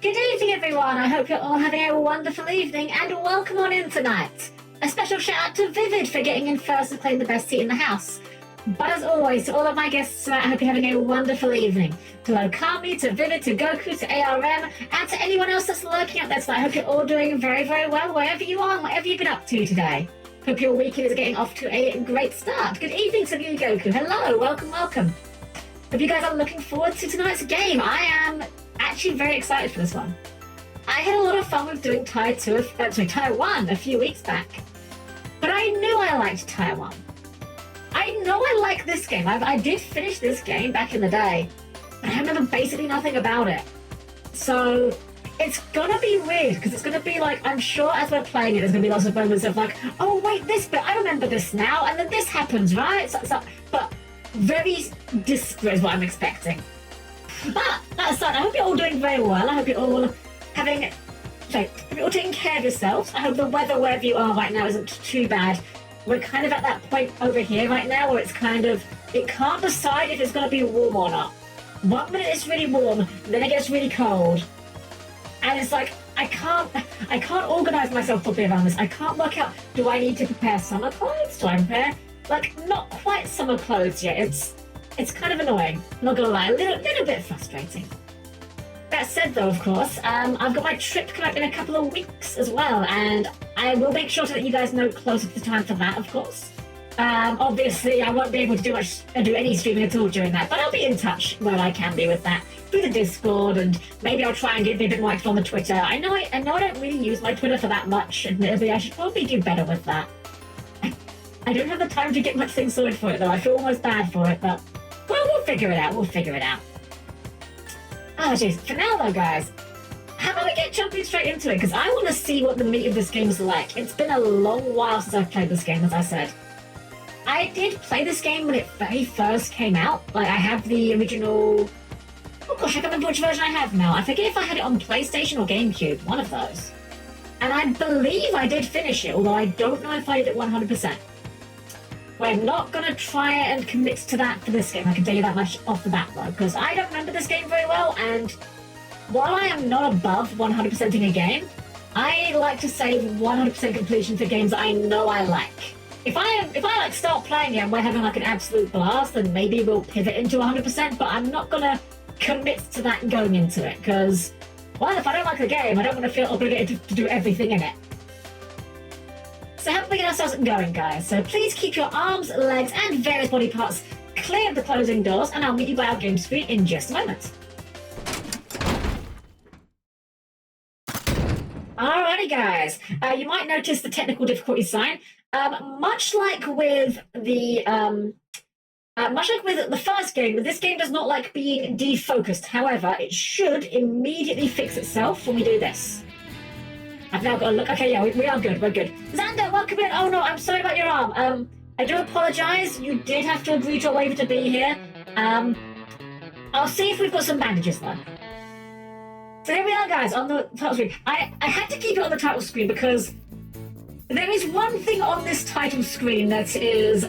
Good evening, everyone. I hope you're all having a wonderful evening, and welcome on in tonight. A special shout out to Vivid for getting in first and claiming the best seat in the house. But as always, to all of my guests tonight, I hope you're having a wonderful evening. To Okami, to Vivid, to Goku, to ARM, and to anyone else that's lurking out there tonight, I hope you're all doing very, very well wherever you are and whatever you've been up to today. Hope your weekend is getting off to a great start. Good evening to you, Goku. Hello, welcome, welcome. Hope you guys are looking forward to tonight's game. I am actually very excited for this one. I had a lot of fun with doing Taiwan a few weeks back. But I knew I liked Taiwan. I know I like this game. I did finish this game back in the day, but I remember basically nothing about it. So it's gonna be weird, because it's gonna be like, I'm sure as we're playing it, there's gonna be lots of moments of like, oh wait, this bit, I remember this now, and then this happens, right? But very disparate is what I'm expecting. But that aside, I hope you're all doing very well. I hope you're all taking care of yourselves. I hope the weather wherever you are right now isn't too bad. We're kind of at that point over here right now where it's kind of, it can't decide if it's going to be warm or not. 1 minute it's really warm, then it gets really cold. And it's like, I can't organize myself properly around this. I can't work out, do I need to prepare summer clothes? Do I prepare, not quite summer clothes yet. It's kind of annoying, not gonna lie, a little bit frustrating. That said though, of course, I've got my trip coming up in a couple of weeks as well, and I will make sure to let you guys know closer to the time for that, of course. Obviously, I won't be able to do any streaming at all during that, but I'll be in touch where I can be with that, through the Discord, and maybe I'll try and get a bit more active on the Twitter. I know I don't really use my Twitter for that much, admittedly. I should probably do better with that. I don't have the time to get much things sorted for it though. I feel almost bad for it, but we'll figure it out. Oh jeez, for now though guys, how about we get jumping straight into it, because I want to see what the meat of this game is like. It's been a long while since I've played this game, as I said. I did play this game when it very first came out. I have the original, oh gosh, I can't remember which version I have now. I forget if I had it on PlayStation or GameCube, one of those. And I believe I did finish it, although I don't know if I did it 100%. We're not going to try and commit to that for this game, I can tell you that much off the bat though, because I don't remember this game very well, and while I am not above 100%ing a game, I like to save 100% completion for games that I know I like. If I start playing it and we're having an absolute blast, then maybe we'll pivot into 100%, but I'm not going to commit to that going into it, because, well, if I don't like the game, I don't want to feel obligated to do everything in it. So how can we get ourselves going, guys? So please keep your arms, legs, and various body parts clear of the closing doors, and I'll meet you by our game screen in just a moment. Alrighty, guys. You might notice the technical difficulty sign. Much like with the first game, this game does not like being defocused. However, it should immediately fix itself when we do this. I've now got to look. Okay, yeah, we are good. We're good. Xander, welcome in. Oh no, I'm sorry about your arm. I do apologise. You did have to agree to a waiver to be here. I'll see if we've got some bandages though. So here we are, guys, on the title screen. I had to keep it on the title screen because there is one thing on this title screen that is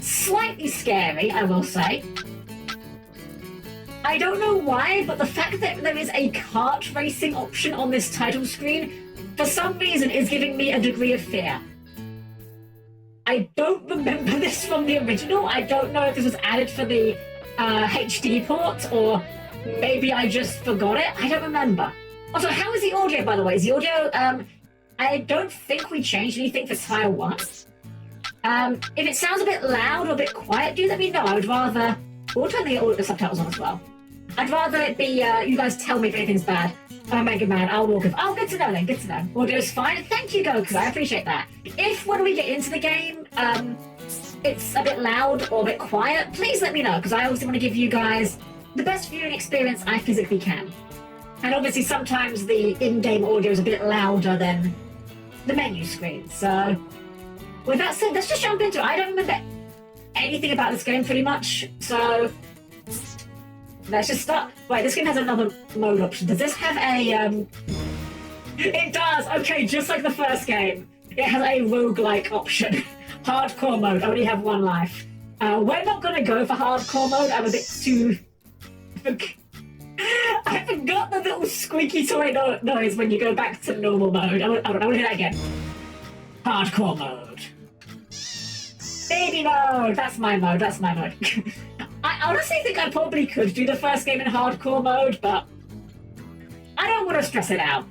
slightly scary, I will say. I don't know why, but the fact that there is a kart racing option on this title screen, for some reason, is giving me a degree of fear. I don't remember this from the original. I don't know if this was added for the HD port, or maybe I just forgot it. I don't remember. Also, how is the audio, by the way? Is the audio... I don't think we changed anything for Taiwan. If it sounds a bit loud or a bit quiet, do let me know. I would rather... We'll turn the subtitles on as well. I'd rather it be, you guys tell me if anything's bad. Oh, Mega Man, I'll walk off. Oh, good to know then, good to know. Audio's fine. Thank you, Goku, I appreciate that. If, when we get into the game, it's a bit loud or a bit quiet, please let me know, because I obviously want to give you guys the best viewing experience I physically can. And obviously sometimes the in-game audio is a bit louder than the menu screen, so... With that said, let's just jump into it. I don't remember anything about this game pretty much, so... Let's just start. Wait, this game has another mode option. Does this have a, It does! Okay, just like the first game. It has a roguelike option. Hardcore mode, I only have one life. We're not gonna go for hardcore mode, I'm a bit too... I forgot the squeaky toy noise when you go back to normal mode. I want to hear that again. Hardcore mode. Baby mode! That's my mode, that's my mode. I honestly think I probably could do the first game in hardcore mode, but I don't want to stress it out.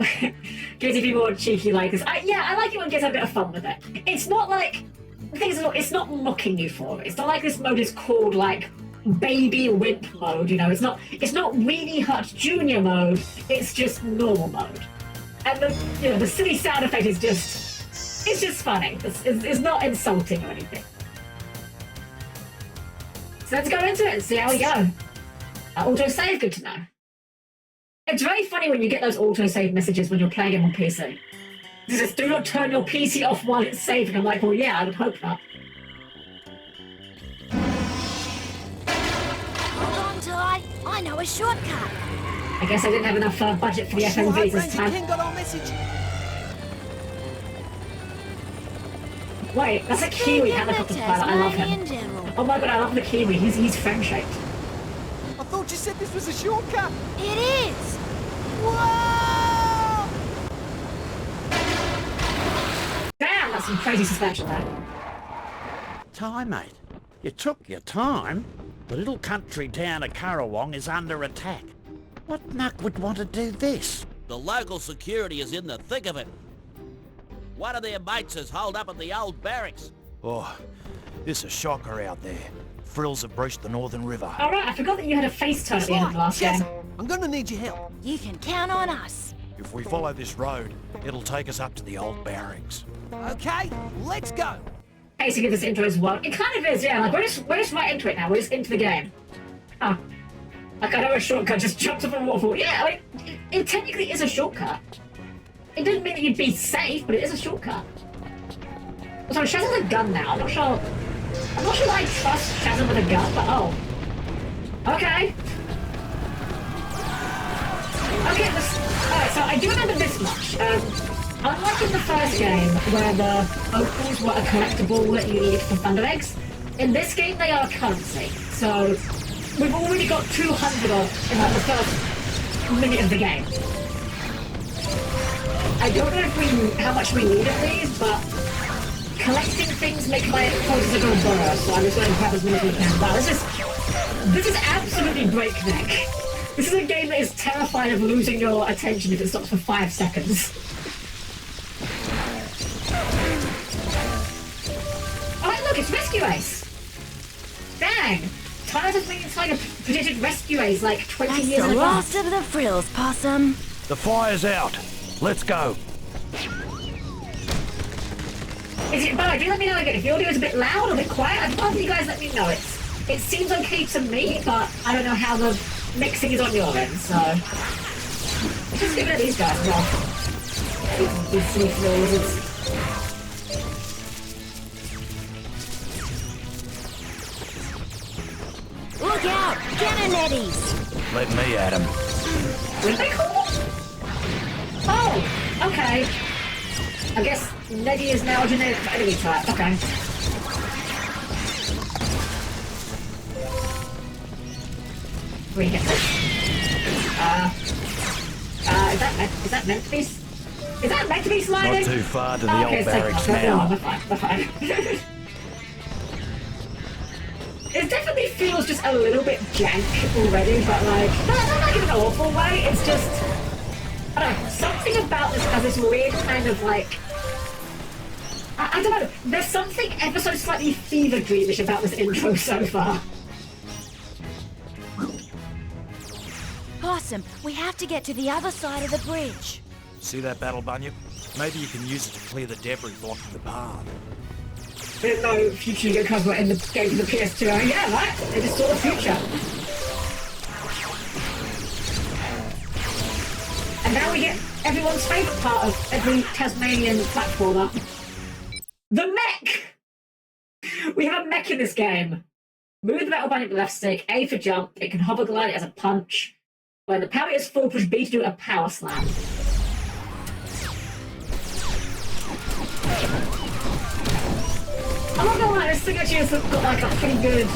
Gives you people more cheeky like this. I like it when it gets a bit of fun with it. It's not like... The thing is, it's not mocking you for it. It's not like this mode is called, like, baby wimp mode, you know? It's not Weenie Hut Junior mode, it's just normal mode. And the silly sound effect is just... It's just funny. It's not insulting or anything. So let's go into it and see how we go. Autosave, good to know. It's very funny when you get those autosave messages when you're playing it on PC. It says, do not turn your PC off while it's saving. I'm like, well, yeah, I would hope not. Hold on, Ty. I know a shortcut. I guess I didn't have enough budget for the FMVs this time. King got our message. Wait, that's a Kiwi helicopter pilot. I love him. Oh my god, I love the Kiwi. He's friend-shaped. I thought you said this was a shortcut. It is. Whoa! Damn, that's some crazy suspension there. Ty, mate, you took your time. The little country town of Currawong is under attack. What nuck would want to do this? The local security is in the thick of it. One of their mates is holed up at the old barracks. Oh, this is a shocker out there. Frills have breached the Northern River. Alright, I forgot that you had a face turn at the end of the last game. I'm gonna need your help. You can count on us. If we follow this road, it'll take us up to the old barracks. Okay, let's go. Basically, this intro is what? It kind of is, yeah. Like, we're just right into it now. We're just into the game. Oh. Like, I know a shortcut just jumped up a waterfall. Yeah, I mean, it technically is a shortcut. It doesn't mean that you'd be safe, but it is a shortcut. So Shaz has a gun now. I'm not sure that I trust Shaz with a gun, but oh. Okay. Okay, alright, so I do remember this much. Unlike in the first game, where the opals were a collectible that you need for Thunder Eggs, in this game they are currency. So we've already got 200 of in like the first minute of the game. I don't know how much we need of these, but collecting things make my processor go burr, so I'm just going to grab as many as we can. Wow, this is absolutely breakneck. This is a game that is terrified of losing your attention if it stops for 5 seconds. Oh, look, it's Rescue Ace! Dang! Tyler's has been inside a predicted Rescue Ace like 20 That's years in the advance. last of the frills, Possum. The fire's out. Let's go. But do let me know again if the audio is a bit loud or a bit quiet. I'd rather you guys let me know. It seems okay to me, but I don't know how the mixing is on your end, so just give it to these guys as well. These silly lizards. Look out! Cannonetties! Let me at him. What are they called? Oh, okay. I guess Neddy is now a generic enemy type. Okay. We get this. Is that meant to be? Is that meant to be sliding? Not too far to the okay, old barracks now. We're fine. It definitely feels just a little bit jank already, but like, not like in an awful way. It's just, I don't know, something about this has this weird kind of like, I don't know, there's something ever so slightly fever dreamish about this intro so far. Possum, we have to get to the other side of the bridge. See that battle bunyip? Maybe you can use it to clear the debris blocking the path. There's no future you can cover in the game for the PS2. Yeah, right? They just saw the future. And now we get everyone's favourite part of every Tasmanian platformer. The mech! We have a mech in this game. Move the metal button with the left stick, A for jump, it can hover glide it as a punch. When the power is full, push B to do a power slam. I'm not gonna lie, this thing actually has got like a pretty good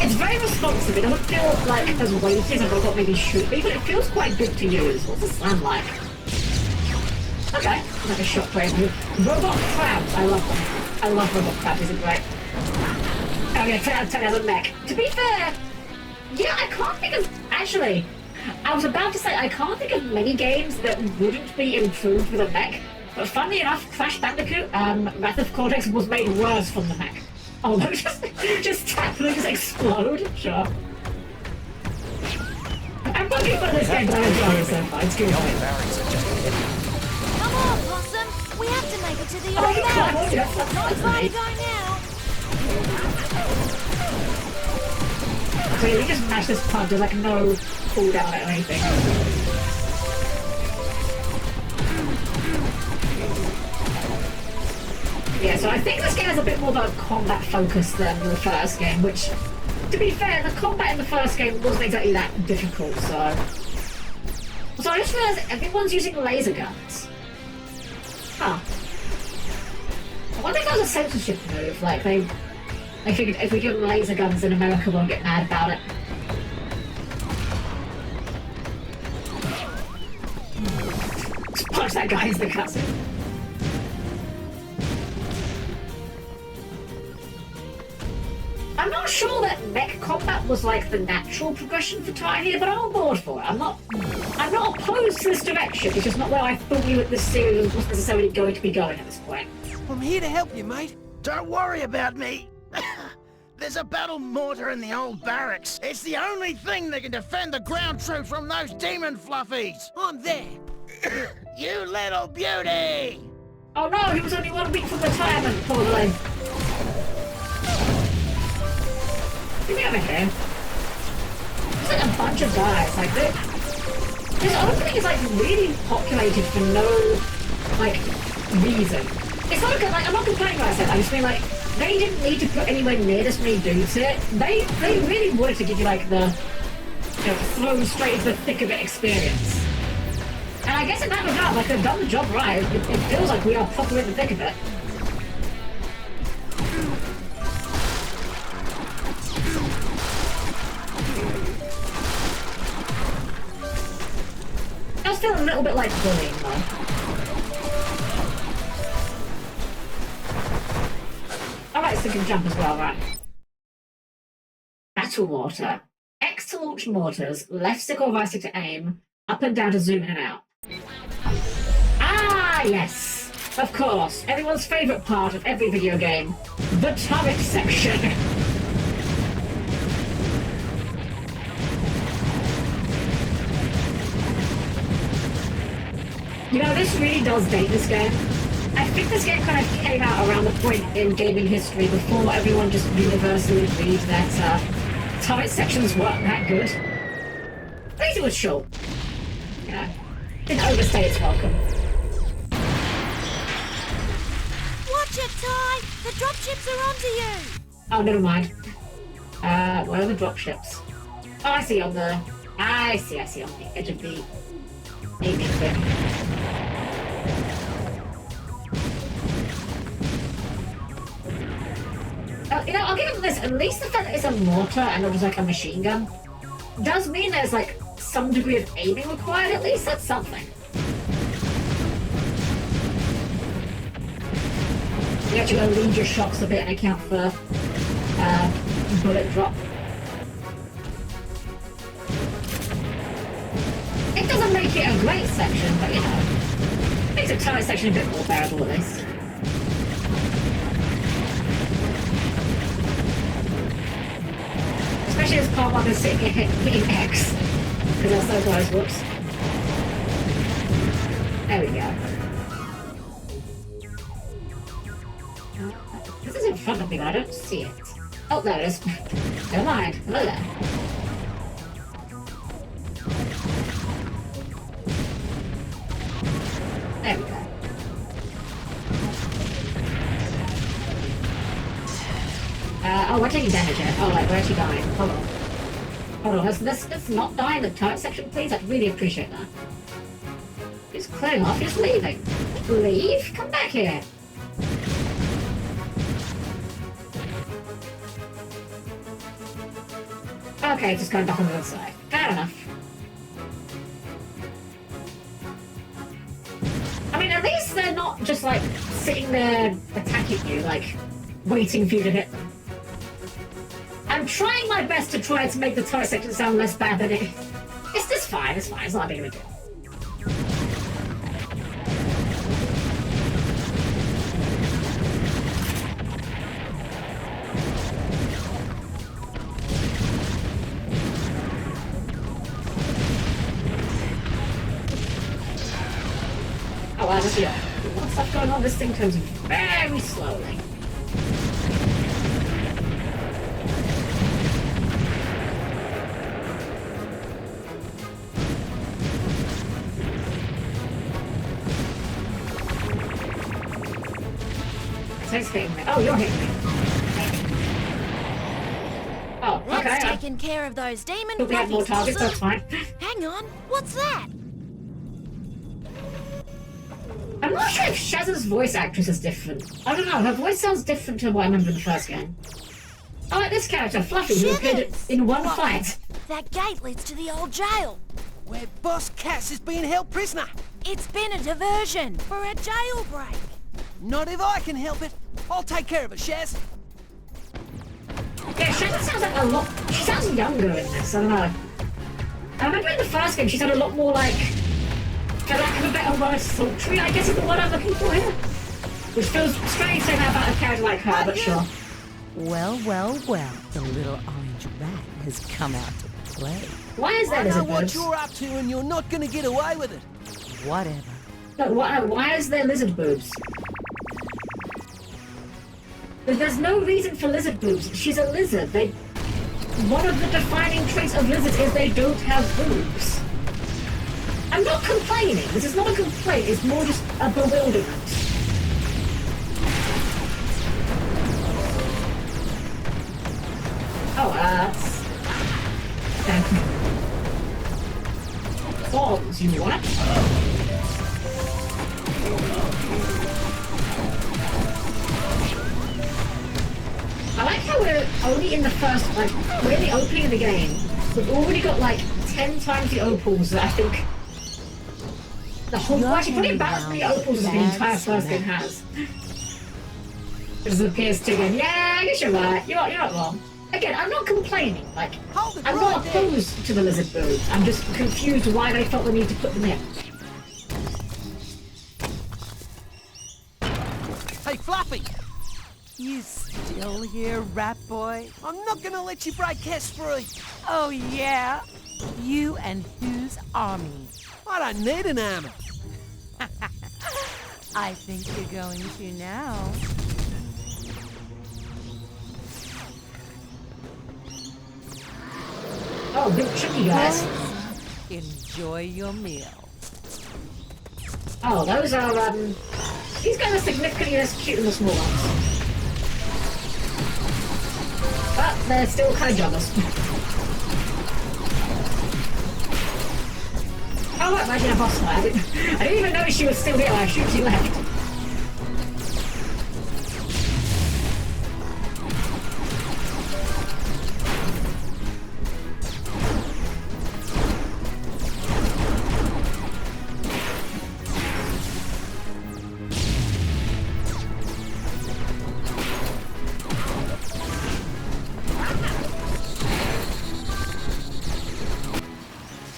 It's very responsive. It doesn't feel like as weighty as a robot maybe should be, but it feels quite good to use. What's the slam like? Okay, like a shockwave move. Robot crabs, I love them. I love robot crabs, these are great. Oh yeah, 10 out of 10 as a mech. To be fair, yeah, I can't think of... Actually, I was about to say I can't think of many games that wouldn't be improved with a mech, but funnily enough, Crash Bandicoot, Wrath of Cortex was made worse from the mech. Oh, no, just tap them, just explode? Sure. I'm not good at this game, but I enjoy it so far. It's good. Come on, Possum. We have to make it to the Oh, old you house. can't hold it. That's Not fine far for to me. go now. So you just mash this pump, there's like no cooldown or anything. Yeah, so I think this game has a bit more of a combat focus than the first game, which, to be fair, the combat in the first game wasn't exactly that difficult, so... So I just realised everyone's using laser guns. Huh. I wonder if that was a censorship move, like they figured if we give them laser guns then America won't get mad about it. Just punch that guy into the cutscene. I'm not sure that mech combat was like the natural progression for Tiny, but I'm on board for it. I'm not opposed to this direction. It's just not where I thought this series was necessarily going to be going at this point. I'm here to help you, mate. Don't worry about me. There's a battle mortar in the old barracks. It's the only thing that can defend the ground troops from those demon fluffies. I'm there. You little beauty! Oh no, he was only 1 week from retirement, poor Lynn. Get me over here. There's like a bunch of guys, like this opening is like really populated for no like reason. It's not good, like I'm not complaining what I said, I just mean like they didn't need to put anywhere near this many dudes here. They really wanted to give you like the throw straight into the thick of it experience. And I guess in that regard, like they've done the job right. It feels like we are proper in the thick of it. It does feel a little bit like bullying though. Alright, so you can jump as well, right? Battle mortar. X to launch mortars, left stick or right stick to aim, up and down to zoom in and out. Ah, yes! Of course, everyone's favourite part of every video game, the turret section. You know, this really does date this game. I think this game kind of came out around the point in gaming history before everyone just universally agreed that turret sections weren't that good. At least it was short. You know, didn't overstay its welcome. Watch it, Ty! The dropships are onto you! Oh, never mind. Where are the dropships? Oh, I see on the... I see on the edge of the aiming thing. You know, I'll give them this. At least the fact that it's a mortar and not just like a machine gun does mean there's like some degree of aiming required. At least that's something. You actually gotta lead your shots a bit and account for bullet drop. It doesn't make it a great section, but you know, makes a turret section a bit more bearable at least. Especially as part 1 is sitting hitting X. Because that's so close, whoops. There we go. This is in front of me, but I don't see it. Oh, there it is. Never mind. Hello there. There we go. Oh, we're taking damage here. Oh, right, we're actually dying. Hold on. Hold on, let's not die in the turret section, please. I'd really appreciate that. He's clearing off, he's leaving. Leave? Come back here. Okay, just going back on the other side. Fair enough. I mean, at least they're not just, like, sitting there attacking you, like, waiting for you to hit them. I'm trying my best to try to make the turret section sound less bad than it. It's just fine, it's fine, it's not a big of a deal. Oh, wow, there's a lot of stuff going on. This thing turns very slowly. It's hitting me. Oh, you're hitting me. Oh, okay. That's taking care of those demon But we have more graphics, targets, that's awesome. fine. Hang on, what's that? I'm not sure if Shazza's voice actress is different. I don't know, her voice sounds different to what I remember in the first game. I like this character, Fluffy, who appeared Shivers. in one What? fight. That gate leads to the old jail. Where Boss Cass is being held prisoner. It's been a diversion for a jailbreak. Not if I can help it. I'll take care of it, Shaz. Yeah, Shazza sounds like a lot... She sounds younger in this, I don't know. I remember in the first game she sounded a lot more like... For lack of a better word, sultry, I guess is the word I'm looking for here. Which feels strange saying that about a character like her, but sure. Well, well, well, the little orange rat has come out to play. Why is I there know lizard what boobs? you're up to and you're not gonna get away with it. Whatever. No, why is there lizard boobs? There's no reason for lizard boobs. She's a lizard. One of the defining traits of lizards is they don't have boobs. I'm not complaining. This is not a complaint. It's more just a bewilderment. Oh, Balls, you want? I like how we're only in the first, like, we're in the opening of the game. We've already got, like, 10 times the opals that I think the whole, well, actually, probably about as many opals as the entire first game has. This appears to again. Yeah, I guess you're right. You're not wrong. Again, I'm not complaining. Like, Hold it I'm right not there. opposed to the lizard boobs. I'm just confused why they felt the need to put them in. Hey, Fluffy! You still here, rat boy? I'm not gonna let you break Cass free. Oh, yeah? You and whose army? I don't need an army. I think you're going to now. Oh, big tricky guys. Enjoy your meal. Oh, those are, these guys are significantly less cute than the small ones. But they're still kind of jealous. Oh, look, imagine a boss fight. I didn't even notice she was still here. I assumed she left.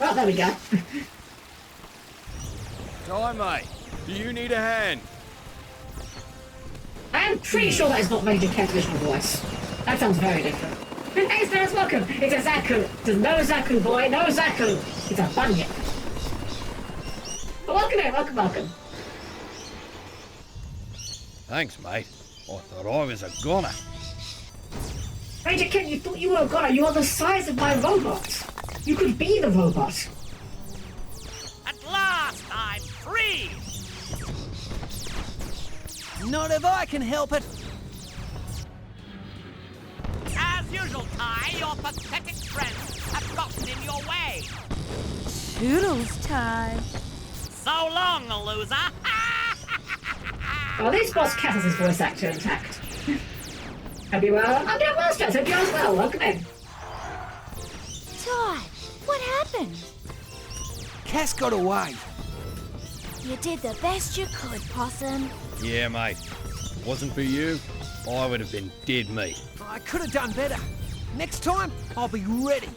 Well, there we go. Hi, mate. Do you need a hand? I'm pretty sure that is not Major Kent's original voice. That sounds very different. Hey, Spirits, welcome! It's a Zaku! There's no Zaku, boy, no Zaku! It's a Bunyip. But welcome in, welcome. Thanks, mate. I thought I was a goner. Major Kent, you thought you were a goner. You are the size of my robot. You could be the robot. At last, I'm free! Not if I can help it. As usual, Ty, your pathetic friends have gotten in your way. Toodles time. So long, loser! Well, at least Boss Cat has his voice actor intact. Hope you well. I'm doing well, Strats. Hope you're as well. Welcome in. Ty, what happened? Cass got away. You did the best you could, Possum. Yeah, mate. If it wasn't for you, I would have been dead meat. I could have done better. Next time, I'll be ready.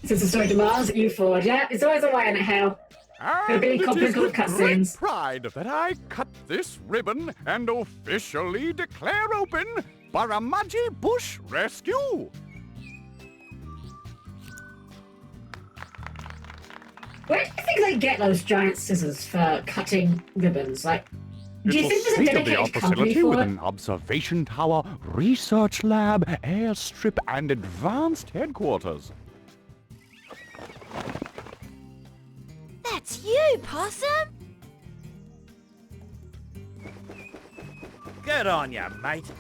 Since the story demands you forward, yeah? It's always a way in it, Hal. There'll be And it is complicated with great cutscenes. pride that I cut this ribbon and officially declare open Baramaji Bush Rescue. Where do you think they get those giant scissors for cutting ribbons? Like, do you think there's a dedicated company facility for with it? an observation tower, research lab, airstrip, and advanced headquarters. That's you, Possum. Good on you, mate.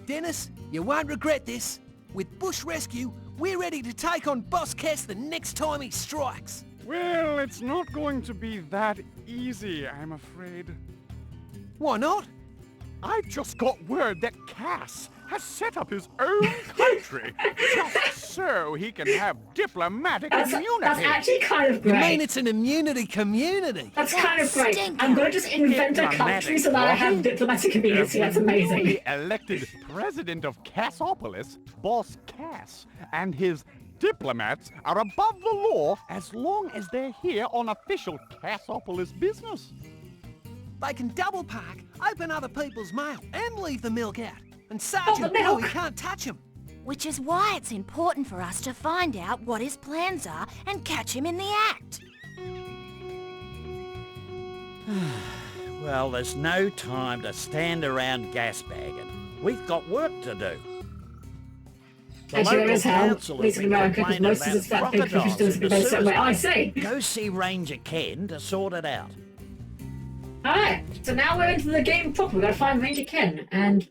Dennis, you won't regret this. With Bush Rescue, we're ready to take on Boss Cass the next time he strikes. Well, it's not going to be that easy, I'm afraid. Why not? I just got word that Cass has set up his own country just so he can have diplomatic That's immunity. actually kind of You great. mean it's an immunity community? That's kind of great. stinker. I'm going to just invent a country Diplomatic so that I have what? diplomatic immunity. That's The amazing. newly elected president of Cassopolis, Boss Cass, and his diplomats are above the law as long as they're here on official Cassopolis business. They can double park, open other people's mail, and leave the milk out. And the Sergeant milk! Bluey can't touch him. Which is why it's important for us to find out what his plans are and catch him in the act. Well, there's no time to stand around gasbagging. We've got work to do. The Actually, there local is Hal. council He's has in been America because complaining most of his about fat big fish crocodiles does in be the based somewhere. I sewers. see. Go see Ranger Ken to sort it out. Alright, so now we're into the game proper. We've got to find Ranger Ken. And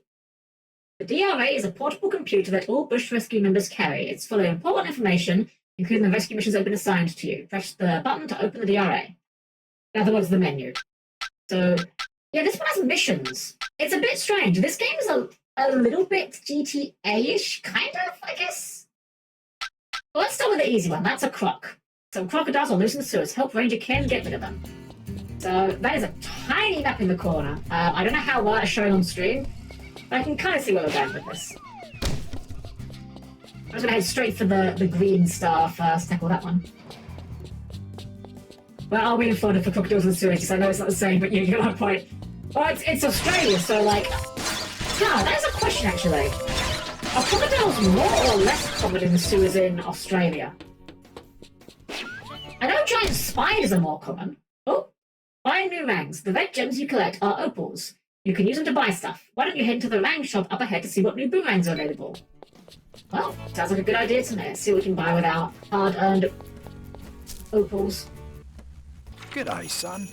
the DRA is a portable computer that all Bush Rescue members carry. It's full of important information, including the rescue missions that have been assigned to you. Press the button to open the DRA. In other words, the menu. So, yeah, this one has missions. It's a bit strange. This game is a little bit GTA-ish, kind of, I guess. Well, let's start with the easy one. That's a croc. So crocodiles are loose in the sewers. Help Ranger Ken get rid of them. So that is a tiny map in the corner. I don't know how well it's showing on stream, but I can kind of see where we're going with this. I'm just going to head straight for the green star first, tackle that one. Where are we in Florida for crocodiles and sewage? I know it's not the same, but you're on point. Well, it's Australia, so like... Yeah, that is a question actually. Are crocodiles more or less common in the sewers in Australia? I know giant spiders are more common. Oh, buy new rangs. The red gems you collect are opals. You can use them to buy stuff. Why don't you head to the rang shop up ahead to see what new boomerangs are available? Well, sounds like a good idea to me. Let's see what we can buy with our hard-earned opals. G'day, son.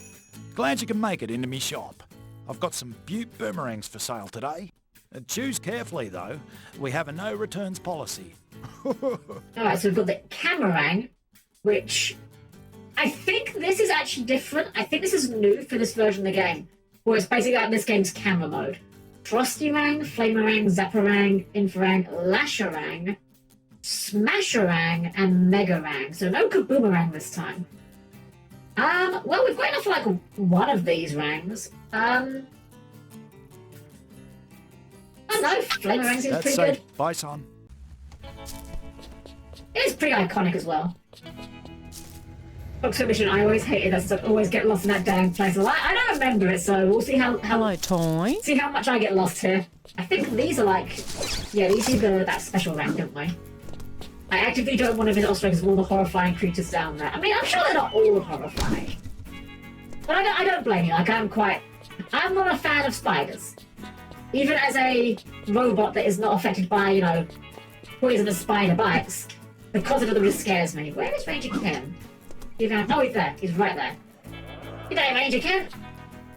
Glad you can make it into me shop. I've got some Butte boomerangs for sale today. Choose carefully, though. We have a no returns policy. Alright, so we've got the Camarang, which I think this is actually different. I think this is new for this version of the game, where it's basically like this game's camera mode. Frostyrang, Flamerang, Zapparang, Infarang, Lasherang, Smasherang, and Megarang. So no Kaboomerang this time. Well, we've got enough for like one of these rangs. I don't know, Flamerang seems That's pretty safe. good. Bye, son. It is pretty iconic as well. Box mission, I always hated that stuff. Always get lost in that damn place. I don't remember it, so we'll see how Hello, Toy. see how much I get lost here. I think these are like, yeah, these are that special rank, don't we? I actively don't want to visit Australia because of all the horrifying creatures down there. I mean, I'm sure they're not all horrifying, but I don't blame you. Like, I'm not a fan of spiders. Even as a robot that is not affected by, poisonous spider bites, the concept of them just scares me. Where is Ranger Ken? Oh, he's there. He's right there. G'day, Ranger Ken.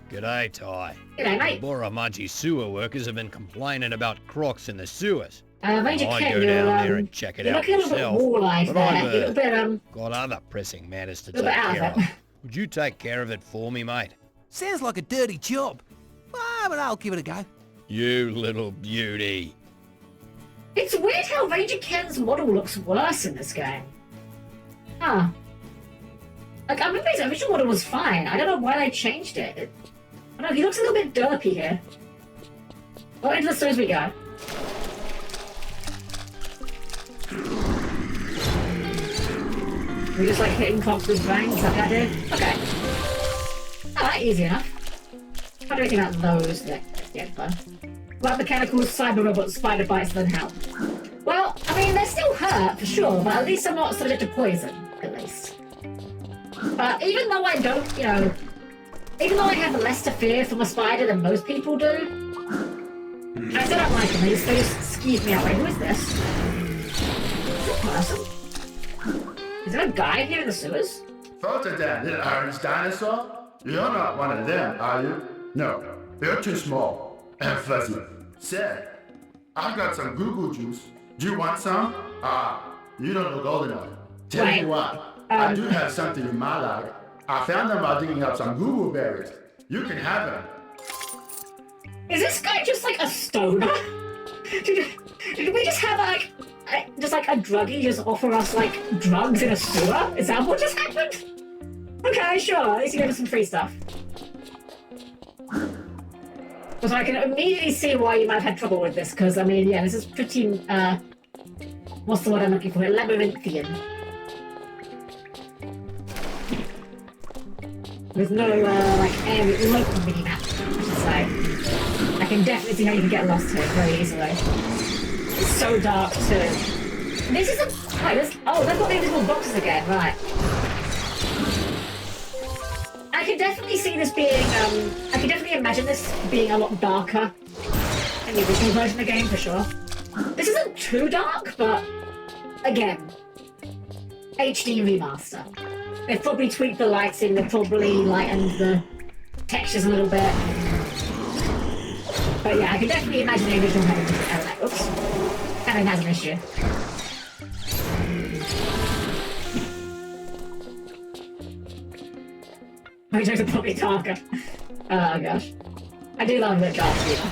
G'day, Ty. G'day, mate. Boramaji sewer workers have been complaining about crocs in the sewers. Ranger I Ken, go you're, down there and check it you're out looking a little myself. bit wall-eyed But there. I've You're a little bit, got other pressing matters to little take bit out care of of. it. Would you take care of it for me, mate? Sounds like a dirty job. But I'll give it a go. You little beauty. It's weird how Ranger Ken's model looks worse in this game. Huh. Like, I remember his original model was fine. I don't know why they changed it. I don't know, he looks a little bit derpy here. Well, into the sewers we go. We just like hitting cops with bangs, is that the idea? Okay. Alright, easy enough. How do we think about those? Yeah, fun. Like mechanical cyber robot spider bites than hell. Well, I mean, they're still hurt, for sure, but at least I'm not subject to poison, at least. But even though I don't, you know, even though I have less to fear from a spider than most people do, I still don't like them. They just skeeve me out. Wait, who is this? Is it a person? Is there a guy here in the sewers? Photo that little orange dinosaur? You're not one of them, are you? No, you're too small and fuzzy. Say, I've got some Google juice. Do you want some? You don't look old enough. Tell you what, I do have something in my life. I found them while digging up some Google berries. You can have them. Is this guy just like a stoner? Did we just have like a druggie just offer us like drugs in a sewer? Is that what just happened? Okay, sure. At least you gave us some free stuff. So I can immediately see why you might have had trouble with this, because I mean, yeah, this is pretty. What's the word I'm looking for? Labyrinthian. With no like area local minimap, I should say. I can definitely see how you can get lost here very easily. It's so dark too. This isn't. Wait, this. Oh, they've got the invisible boxes again, right? I can definitely see this being. I can definitely imagine this being a lot darker in the original version of the game for sure. This isn't too dark, but again, HD remaster. They've probably tweaked the lighting. They've probably lightened the textures a little bit. But yeah, I can definitely imagine the original having has an issue. Which makes it probably darker. Oh gosh. I do love a bit dark humor.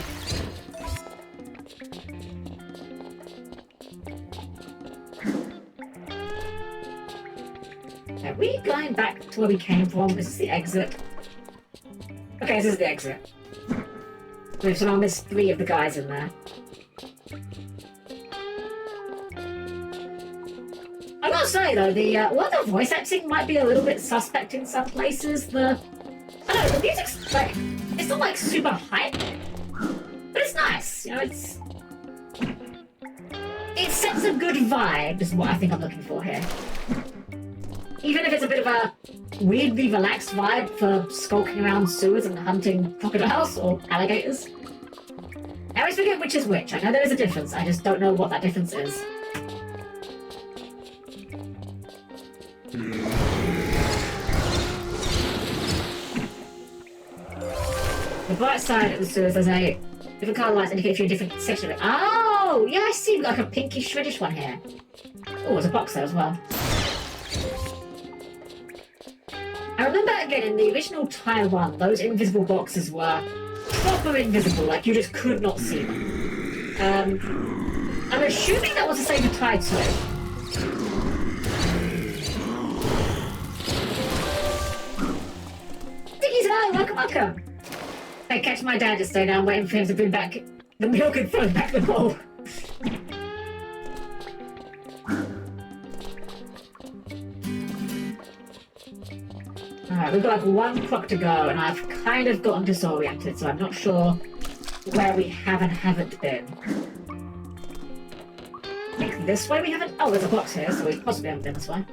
Are we going back to where we came from? This is the exit. Okay, this is the exit. We've somehow missed 3 of the guys in there. I gotta say though, the voice acting might be a little bit suspect in some places. I don't know, the music's like, it's not like super hype, but it's nice. You know, it sets a good vibe, is what I think I'm looking for here. Even if it's a bit of a weirdly relaxed vibe for skulking around sewers and hunting crocodiles or alligators. I always forget which is which. I know there is a difference, I just don't know what that difference is. The bright side of the sewers, there's a different colour lights indicate if you're in a different section of it. Oh! Yeah, I see like a pinkish reddish one here. Oh, there's a box there as well. I remember again in the original Taiwan, those invisible boxes were proper invisible, like you just could not see them. I'm assuming that was the same for Tai 2. Diggy's hello, welcome. I catch my dad just stay down waiting for him to bring back the milk and throw back the bowl. Alright, we've got like 1 clock to go, and I've kind of gotten disoriented, so I'm not sure where we have and haven't been. I think this way we haven't... Oh, there's a box here, so we possibly haven't been this way.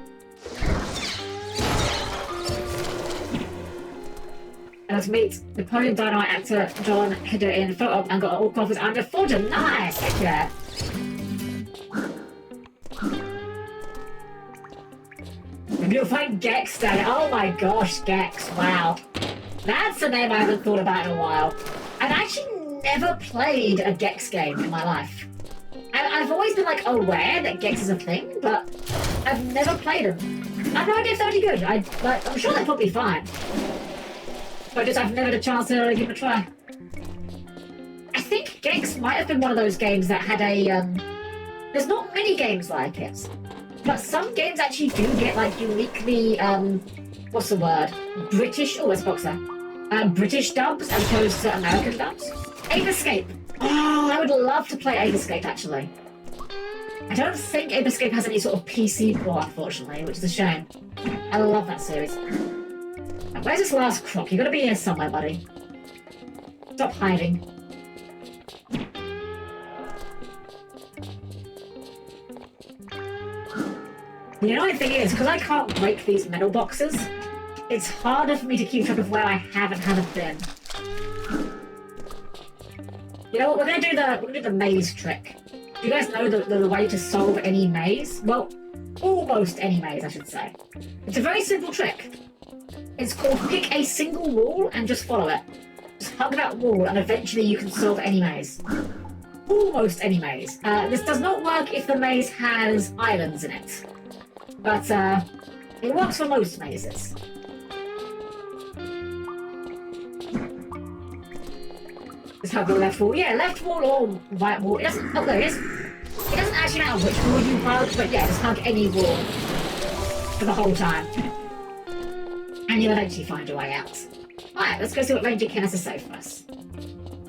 And let's meet Napoleon Dynamite actor John Hedder in photo op and got all coffers under Forger. Nice! Heck yeah! You'll find Gex down it. Oh my gosh, Gex, wow. That's a name I haven't thought about in a while. I've actually never played a Gex game in my life. I've always been like aware that Gex is a thing, but I've never played them. I have no idea if they're any good. I'm sure they're probably fine. But just I've never had a chance to give it a try. I think Gex might have been one of those games that had a There's not many games like it. But some games actually do get like uniquely, what's the word? British, oh, it's boxer. British dubs as opposed to American dubs. Ape Escape. Oh, I would love to play Ape Escape actually. I don't think Ape Escape has any sort of PC port, unfortunately, which is a shame. I love that series. Now, where's this last croc? You gotta be here somewhere, buddy. Stop hiding. The annoying thing is, because I can't break these metal boxes, it's harder for me to keep track of where I have and haven't been. You know what? We're gonna do the maze trick. Do you guys know the way to solve any maze? Well, almost any maze, I should say. It's a very simple trick. It's called pick a single wall and just follow it. Just hug that wall, and eventually you can solve any maze. Almost any maze. This does not work if the maze has islands in it. But, it works for most mazes. Just hug the left wall. Yeah, left wall or right wall. It doesn't... Oh, there it is. It doesn't actually matter which wall you hug, but yeah, just hug any wall. For the whole time. And you'll eventually find your way out. Alright, let's go see what Ranger Ken has to say for us.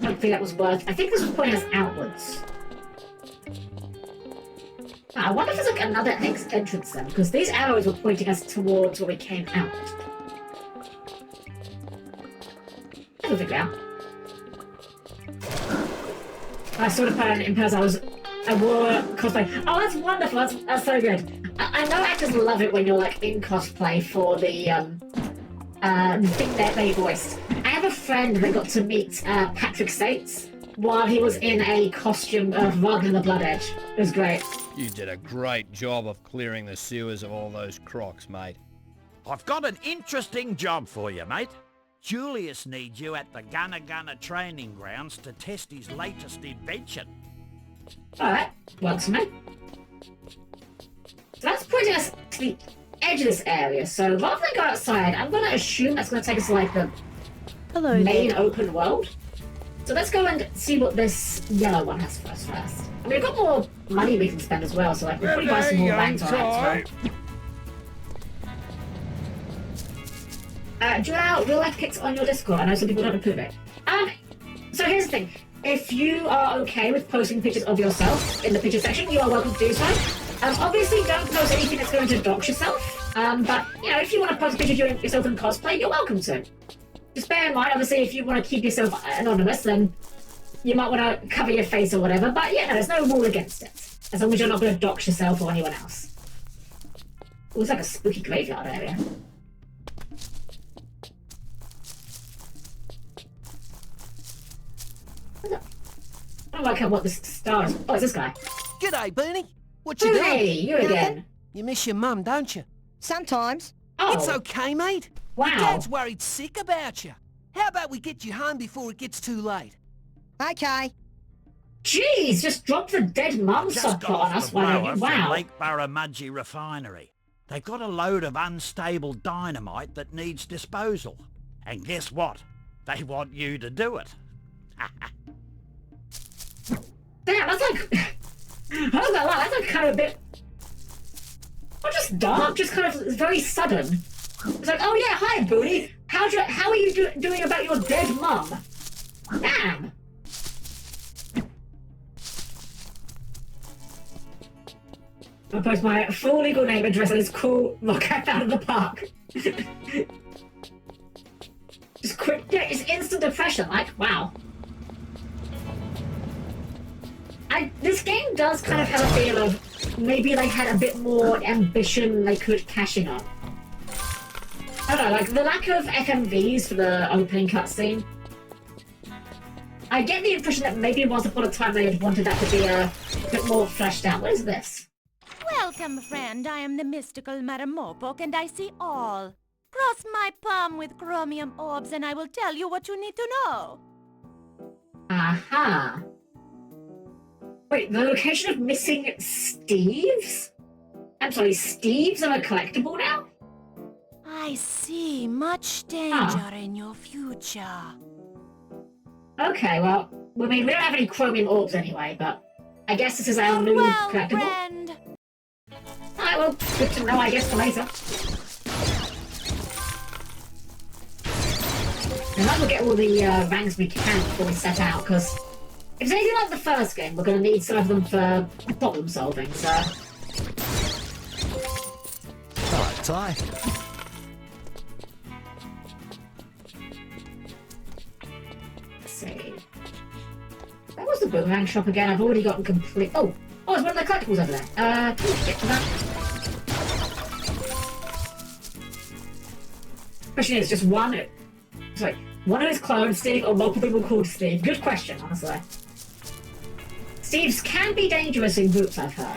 Hopefully that was worth... I think this was pointing us outwards. I wonder if there's like another entrance then, because these arrows were pointing us towards where we came out. We'll figure out. I sort of put in person I wore cosplay. Oh, that's wonderful. That's so good. I know actors love it when you're like in cosplay for the thing that they voiced. I have a friend that got to meet Patrick Sates while he was in a costume of Wagner the Blood Edge. It was great. You did a great job of clearing the sewers of all those crocs, mate. I've got an interesting job for you, mate. Julius needs you at the Gunna Gunna training grounds to test his latest invention. Alright, works for me. So that's pointing us to the edge of this area, so rather than go outside, I'm going to assume that's going to take us to like the main open world. So let's go and see what this yellow one has for us first. I mean, we've got more money we can spend as well, so like, we'll probably buy some more bags on that as well. Do you allow real-life pics on your Discord? I know some people don't approve it. So here's the thing. If you are okay with posting pictures of yourself in the picture section, you are welcome to do so. Obviously, don't post anything that's going to dox yourself. But, you know, if you want to post a picture of yourself in cosplay, you're welcome to. Just bear in mind, obviously, if you want to keep yourself anonymous, then you might want to cover your face or whatever. But, yeah, no, there's no rule against it. As long as you're not going to dox yourself or anyone else. It looks like a spooky graveyard area. I don't like how what this star is. Oh, it's this guy. G'day, Bernie. What you doing? Hey, you again. You miss your mum, don't you? Sometimes. Oh. It's okay, mate. Wow. Your dad's worried sick about you. How about we get you home before it gets too late? Okay. Jeez, just drop the dead mum Just subplot got on off us. the blower Wow. from Lake Barramudgee Refinery. They've got a load of unstable dynamite that needs disposal. And guess what? They want you to do it. Damn, that's like... I was gonna lie, that's like kind of a bit... Not just dark, just kind of very sudden. It's like, oh yeah, hi, Booty. How are you doing about your dead mum? Damn. I'll post my full legal name, address, and it's cool rock out of the park. Just quick, yeah, it's instant depression, like, wow. This game does kind of have a feel of maybe they had a bit more ambition they could cash in on. I don't know, like the lack of FMVs for the opening cutscene. I get the impression that maybe once upon a time they had wanted that to be a bit more fleshed out. What is this? Welcome, friend. I am the mystical Madam Mopok, and I see all. Cross my palm with chromium orbs, and I will tell you what you need to know. Aha. Wait, the location of missing Steves? I'm sorry, Steves are a collectible now? I see much danger in your future. Okay, well, I mean, we don't have any chromium orbs anyway, but I guess this is our new Well, collectible. friend. Alright, well, good to know, I guess, for later. And then we'll get all the ranks we can before we set out, because if it's anything like the first game, we're going to need some of them for problem solving, so... Alright, Ty. Let's see... Where was the boomerang shop again? I've already gotten complete... Oh! Oh, it's one of the collectibles over there. Can we get to that? Question is, just one... Sorry, one of his clones, Steve, or multiple people called Steve? Good question, honestly. Steves can be dangerous in groups, I've heard.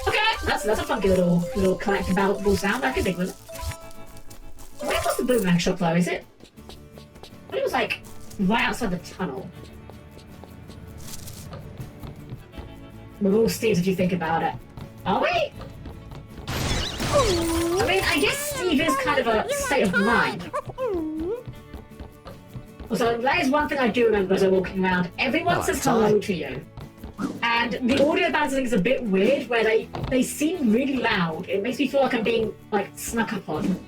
Okay, that's a funky little collectible sound. I could dig with it. Where was the boomerang shop, though? Is it? I thought it was, like, right outside the tunnel. We're all Steves if you think about it. Are we? I mean, I guess Steve is kind of a state of mind. Also, that is one thing I do remember as I'm walking around. Everyone says hello to you. And the audio balancing is a bit weird, where they seem really loud. It makes me feel like I'm being, like, snuck up on.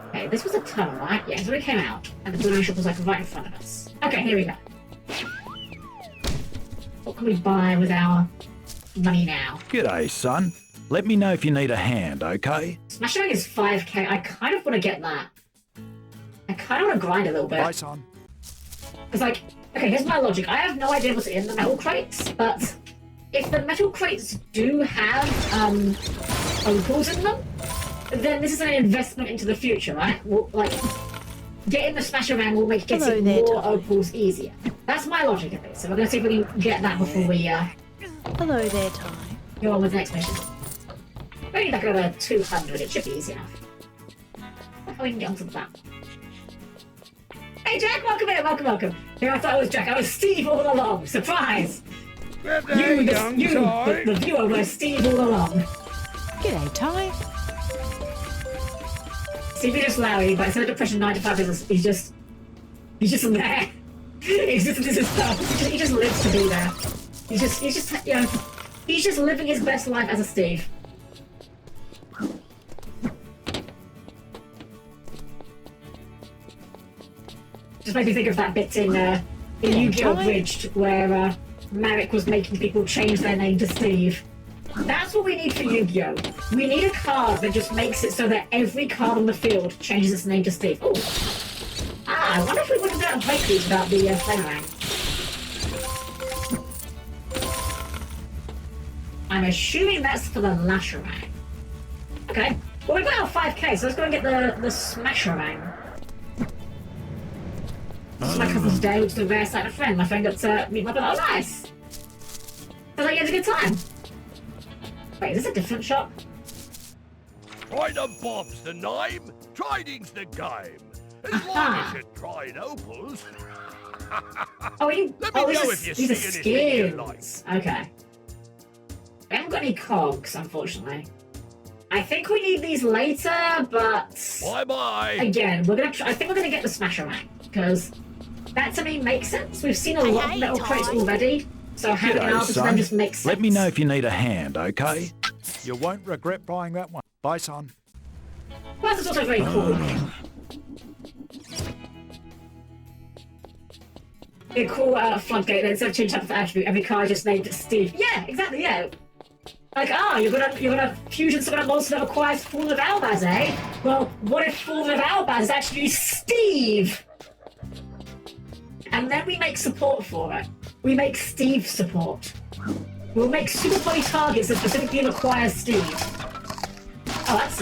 Okay, this was a tunnel, right? Yeah, so we came out. And the boomerang shop was, like, right in front of us. Okay, here we go. What can we buy with our money now? G'day, son. Let me know if you need a hand, okay? Smashing is 5k. I kind of want to get that. I kind of want to grind a little bit. Bye, son. It's like, okay, here's my logic. I have no idea what's in the metal crates, but if the metal crates do have opals in them, then this is an investment into the future, right? We'll, like, getting the smash around will make getting more opals easier. That's my logic of it. So we're going to see if we can get that before we Hello there, Ty. go on with the next mission. Maybe back over 200, it should be easy enough. How we can get onto the map. Hey Jack, welcome in, welcome. Here, I thought it was Jack, I was Steve all along. Surprise! The viewer was Steve all along. G'day, Ty. Steve is just Larry, but instead of pressing 9 to 5 business, he's just there. He's just his stuff. He just lives to be there. He's just you know, he's just living his best life as a Steve. Just made me think of that bit in Yu-Gi-Oh! Bridged where Marek was making people change their name to Steve. That's what we need for Yu-Gi-Oh! We need a card that just makes it so that every card on the field changes its name to Steve. Oh! Ah, I wonder if we would have done playthroughs about the Flamerang. I'm assuming that's for the Lasherang. Okay. Well, we've got our 5k, so let's go and get the Smasherang. This is my cousin's day, which is a rare sight of friend. My friend got to meet my brother. Oh, nice! Sounds like you had a good time. Wait, is this a different shop? Trident Bob's the name, trading's the game. As long as you trade opals. Oh, you, Let me know if you see these are anything you skins. Okay. We haven't got any cogs, unfortunately. I think we need these later, but... Bye-bye. Again, I think we're gonna get the Smasherang, because that to me makes sense. We've seen a lot of metal crates already, so having an artist then just makes sense. Let me know if you need a hand, okay? You won't regret buying that one. Bye, son. Well, that's also very cool. A cool floodgate that instead of changing type of attribute, every card just named it Steve. Yeah, exactly, yeah. Like, you're gonna fusion some kind of monster that requires Fallen of Albaz, eh? Well, what if Fallen of Albaz is actually Steve? And then we make support for it. We make Steve support. We'll make super body targets that specifically require Steve. Oh, that's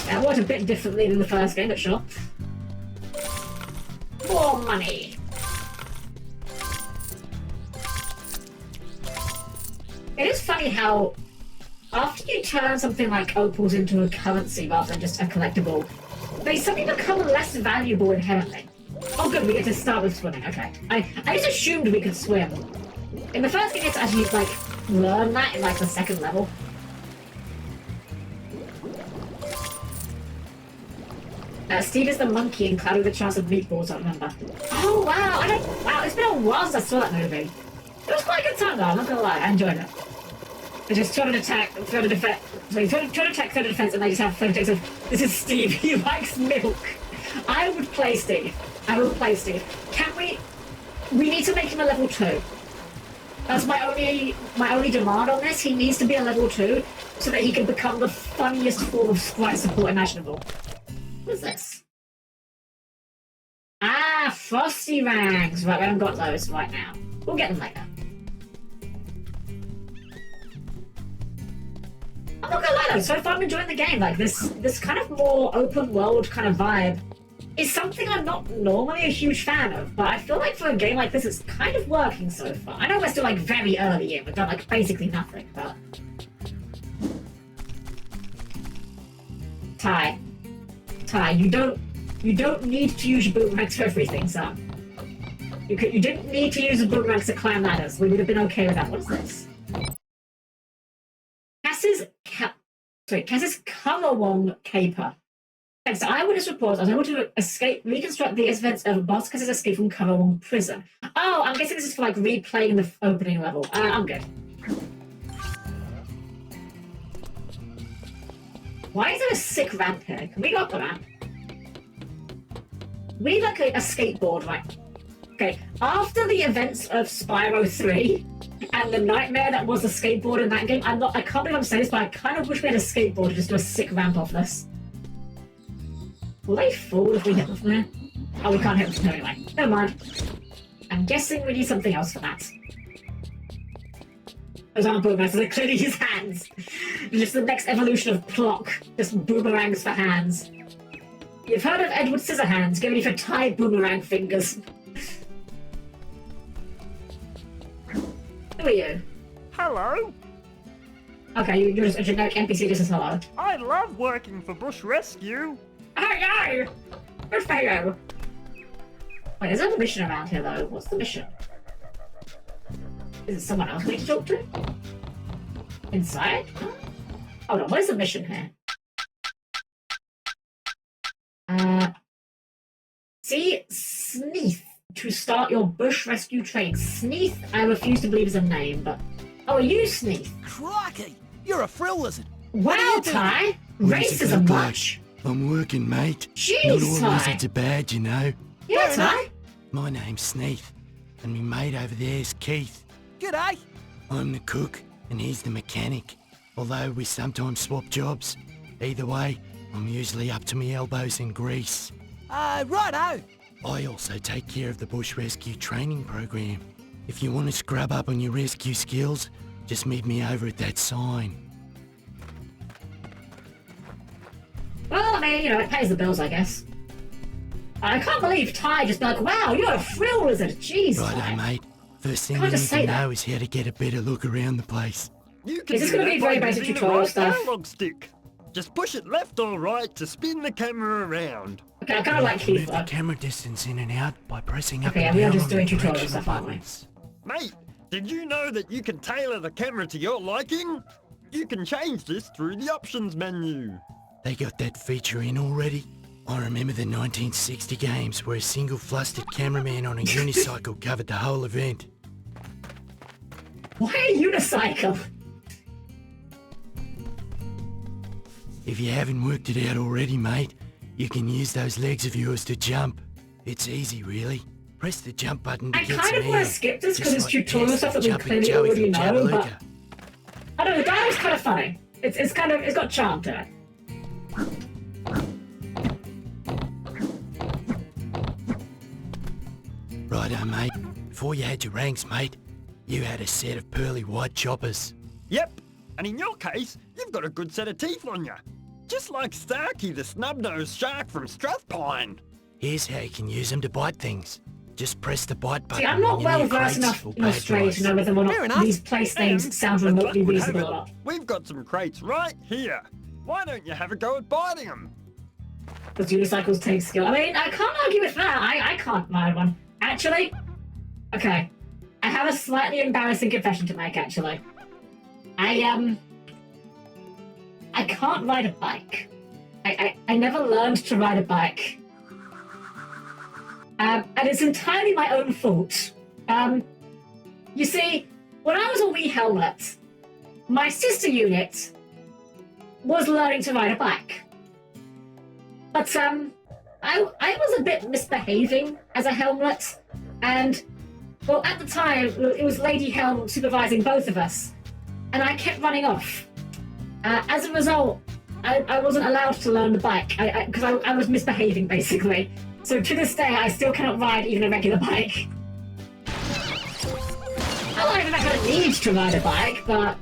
that worked a bit differently than the first game, but sure. More money. It is funny how after you turn something like opals into a currency rather than just a collectible, they suddenly become less valuable inherently. Oh good, we get to start with swimming, okay. I just assumed we could swim. In the first game, you get to actually, like, learn that in, like, the second level. Steve is the monkey in Cloud with a Chance of Meatballs, I remember. Oh, wow. Wow, it's been a while since I saw that movie. It was quite a good time, though. I'm not gonna lie. I enjoyed it. They just try to attack, try to attack third defense, and they just have third attacks of, this is Steve, he likes milk. I would play Steve. I will play Steve. Can we need to make him a level 2. That's my only demand on this. He needs to be a level 2 so that he can become the funniest form of sprite support imaginable. What is this? Ah, Frosty Rangs. Right, we haven't got those right now. We'll get them later. I'm not gonna lie though, so far I'm enjoying the game. Like this kind of more open world kind of vibe is something I'm not normally a huge fan of, but I feel like for a game like this it's kind of working so far. I know we're still like very early in, we've done like basically nothing, but Ty, you don't need to use your boomerangs for everything, son. You didn't need to use the boomerangs to climb ladders. We would have been okay with that. What is this? Cass's Currawong Caper. Thanks to eyewitness reports, I was able to reconstruct the events of Boss Cass's escape from Currawong prison. Oh, I'm guessing this is for like replaying the opening level. I'm good. Why is there a sick ramp here? Can we go up the ramp? We need like a skateboard, right? Okay, after the events of Spyro 3 and the nightmare that was the skateboard in that game, I can't believe I'm saying this, but I kind of wish we had a skateboard to just do a sick ramp off this. Will they fall if we hit them from there? Oh, we can't hit them from there anyway. Never mind. I'm guessing we need something else for that. Those aren't boomerangs, they're clearly his hands. Just the next evolution of Plock. Just boomerangs for hands. You've heard of Edward Scissorhands, get ready for Thai boomerang fingers. Who are you? Hello. Okay, you're just a generic NPC, just as hello. I love working for Bush Rescue. Hello! Good for you. Wait, is there a mission around here, though? What's the mission? Is it someone else we need to talk to? Inside? Hold on, what is the mission here? See Sneath to start your bush rescue train. Sneath, I refuse to believe is a name, but... Oh, are you Sneath? Crikey! You're a frill lizard! Wow, Ty! Racism much! I'm working, mate. Jeez, Not all Ty! lizards are bad, you know. Yeah, Ty! My name's Sneath, and me mate over there's Keith. G'day! I'm the cook, and he's the mechanic. Although we sometimes swap jobs. Either way, I'm usually up to me elbows in grease. Righto! I also take care of the bush rescue training program. If you want to scrub up on your rescue skills, just meet me over at that sign. Well, I mean, you know, it pays the bills, I guess. I can't believe Ty just be like, wow, you're a frill lizard. Jeez, Righto, Ty. mate. First thing Can't you just need say to that. know is how to get a better look around the place. You can Is this do gonna that be very by basic using the tutorial right stuff? analog stick. Just push it left or right to spin the camera around. Okay, I kind of like Keith. Move the camera distance in and out by pressing up Okay, and we are down just on doing the tutorial directional stuff, aren't we? buttons. Mate, did you know that you can tailor the camera to your liking? You can change this through the options menu. They got that feature in already? I remember the 1960 games where a single flustered cameraman on a unicycle covered the whole event. Why a unicycle? If you haven't worked it out already, mate, you can use those legs of yours to jump. It's easy, really. Press the jump button to I get kind some of want air. to skip this because Just it's like tutorial Jess stuff that we Jumping clearly Joey already from know, but... Jabaluka. I don't know, the dialog's kind of funny. It's got charm to it. Righto, mate. Before you had your ranks, mate, you had a set of pearly white choppers. Yep, and in your case, you've got a good set of teeth on you. Just like Starkey the snub-nosed shark from Strathpine. Here's how you can use them to bite things. Just press the bite button. See, I'm not when you're well near versed crates enough or in bad Australia to guys. know whether or Fair not enough. these place names And, sound as luck remotely would have reasonable or it, not. we've got some crates right here. Why don't you have a go at biting them? Because unicycles take skill. I mean, I can't argue with that. I can't ride one. Actually, okay. I have a slightly embarrassing confession to make, actually. I can't ride a bike. I never learned to ride a bike. And it's entirely my own fault. You see, when I was a wee helmet, my sister unit was learning to ride a bike. But I was a bit misbehaving as a helmet, and well, at the time it was Lady Helm supervising both of us, and I kept running off. As a result, I wasn't allowed to learn the bike because I was misbehaving basically. So to this day, I still cannot ride even a regular bike. I don't even know if I need to ride a bike, but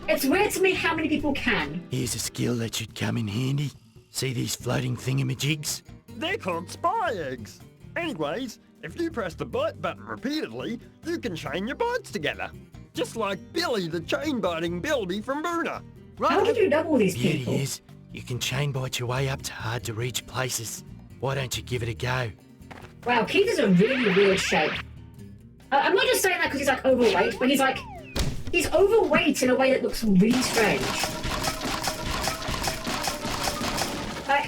it's weird to me how many people can. Here's a skill that should come in handy. See these floating thingamajigs? They're called spy eggs. Anyways, if you press the bite button repeatedly, you can chain your bites together. Just like Billy the chain-biting Bilby from Boona. How did you know all these people? Beauty is, you can chain bite your way up to hard-to-reach places. Why don't you give it a go? Wow, Keith is a really weird shape. I'm not just saying that because he's like overweight, but he's overweight in a way that looks really strange.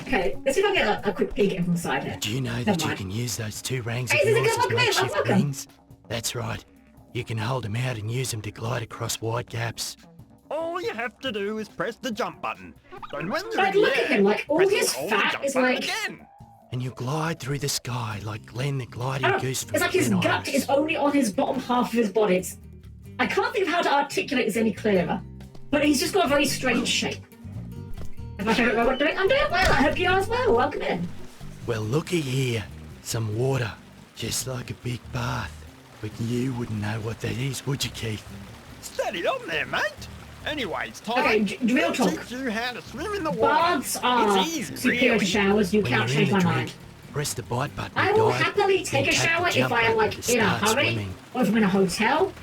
Okay, let's see if I can get a quick peek at him from the side here. Do you know that you can use those two rangs Hey, of this is a yours good as look, mate. makeshift Welcome. wings? That's right. You can hold them out and use them to glide across wide gaps. All you have to do is press the jump button. And when you're Like, in look the at air, him, like, all press his the hold fat jump is button like... again. And you glide through the sky like Glenn the gliding Oh, goose from it's like his Glen gut Iris. is only on his bottom half of his body. I can't think of how to articulate this any clearer, but he's just got a very strange shape. Is my favourite robot doing? I'm doing well, I hope you are as well. Welcome in. Well, looky here. Some water. Just like a big bath. But you wouldn't know what that is, would you, Keith? Steady on there, mate. Anyways, Tom, Okay, real I'll talk. teach you how to swim in the water. Baths are It's easy, superior to really. showers. You When cannot you're in change the my drink, mind. press the bite button I to will dive, happily take then a tap the shower if jump I am button like to in a start hurry swimming. or if I'm in a hotel.